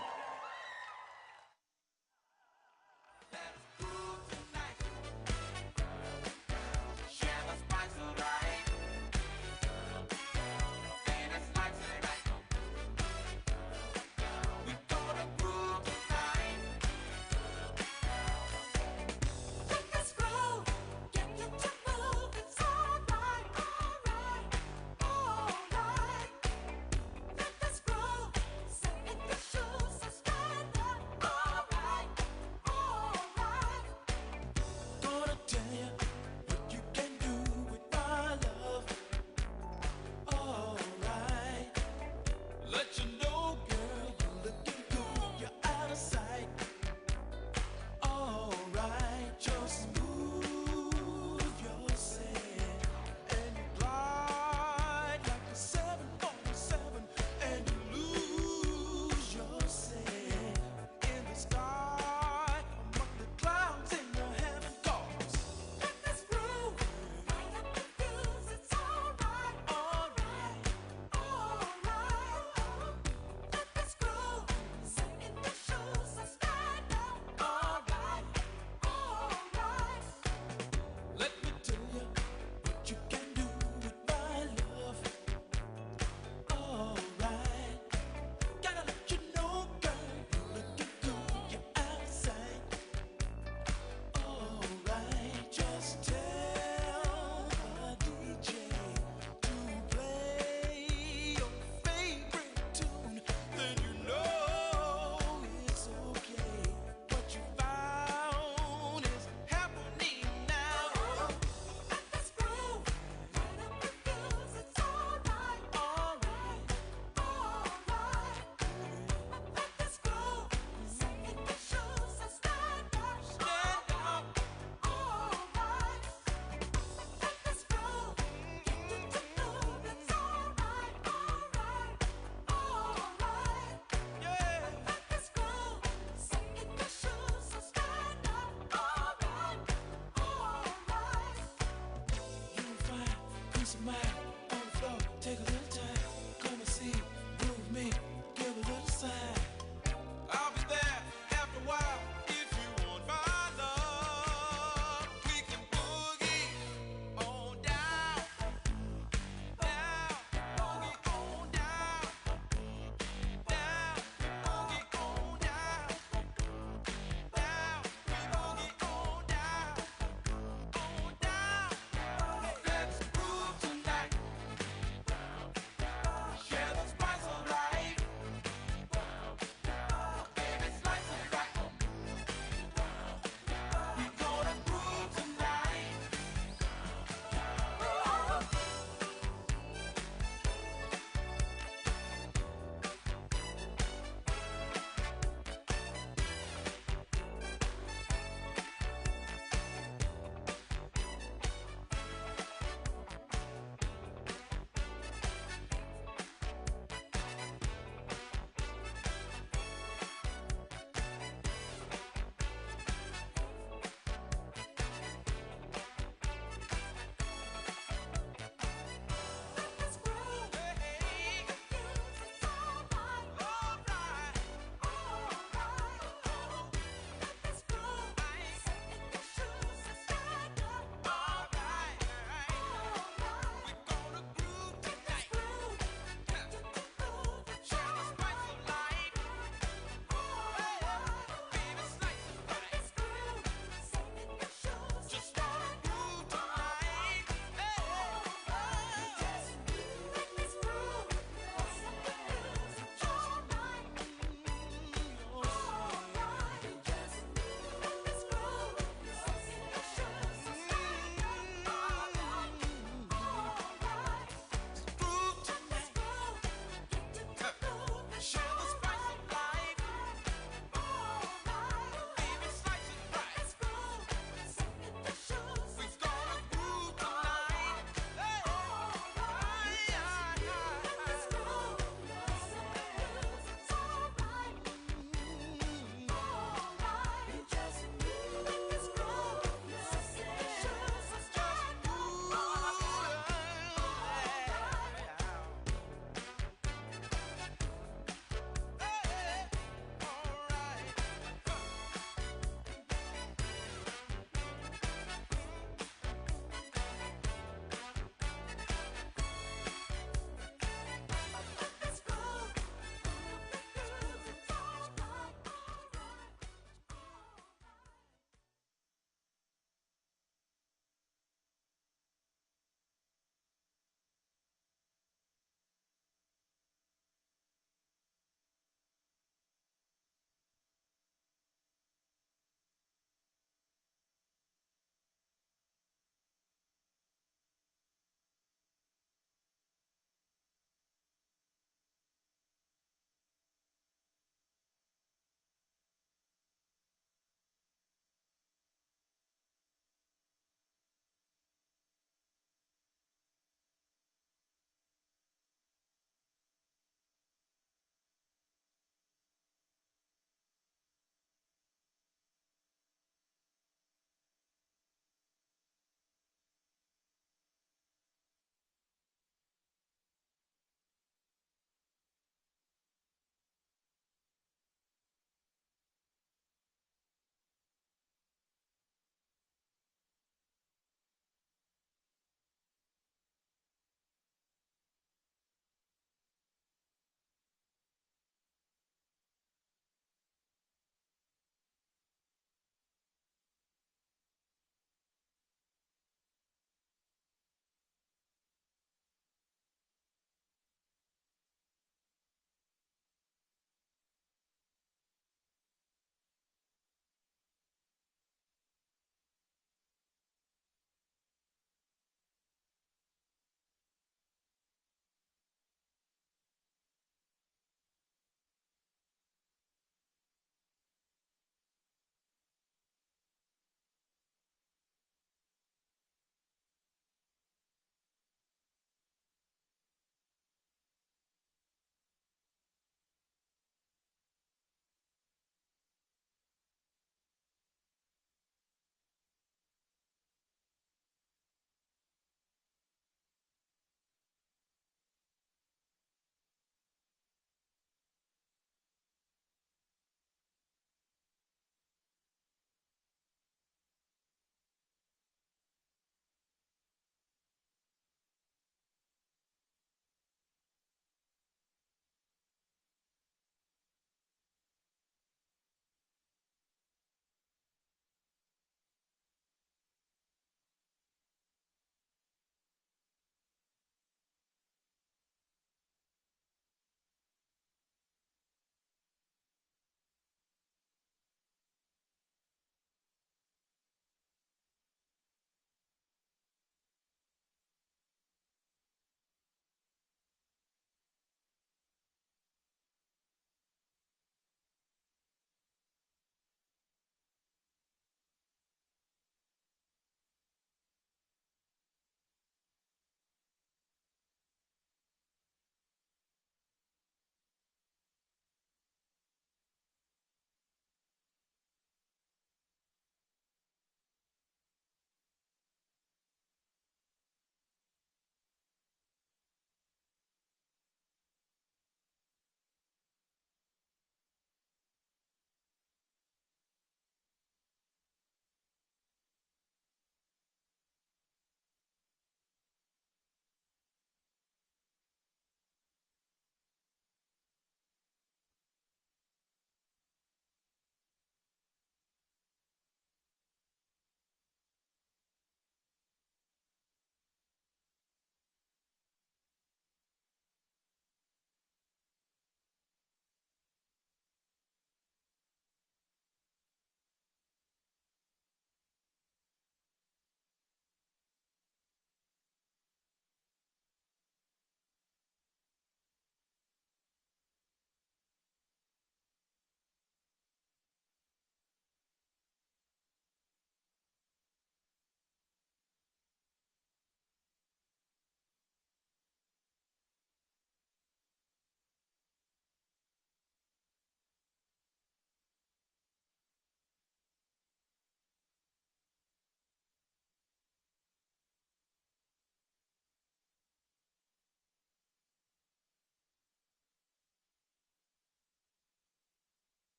Take a look.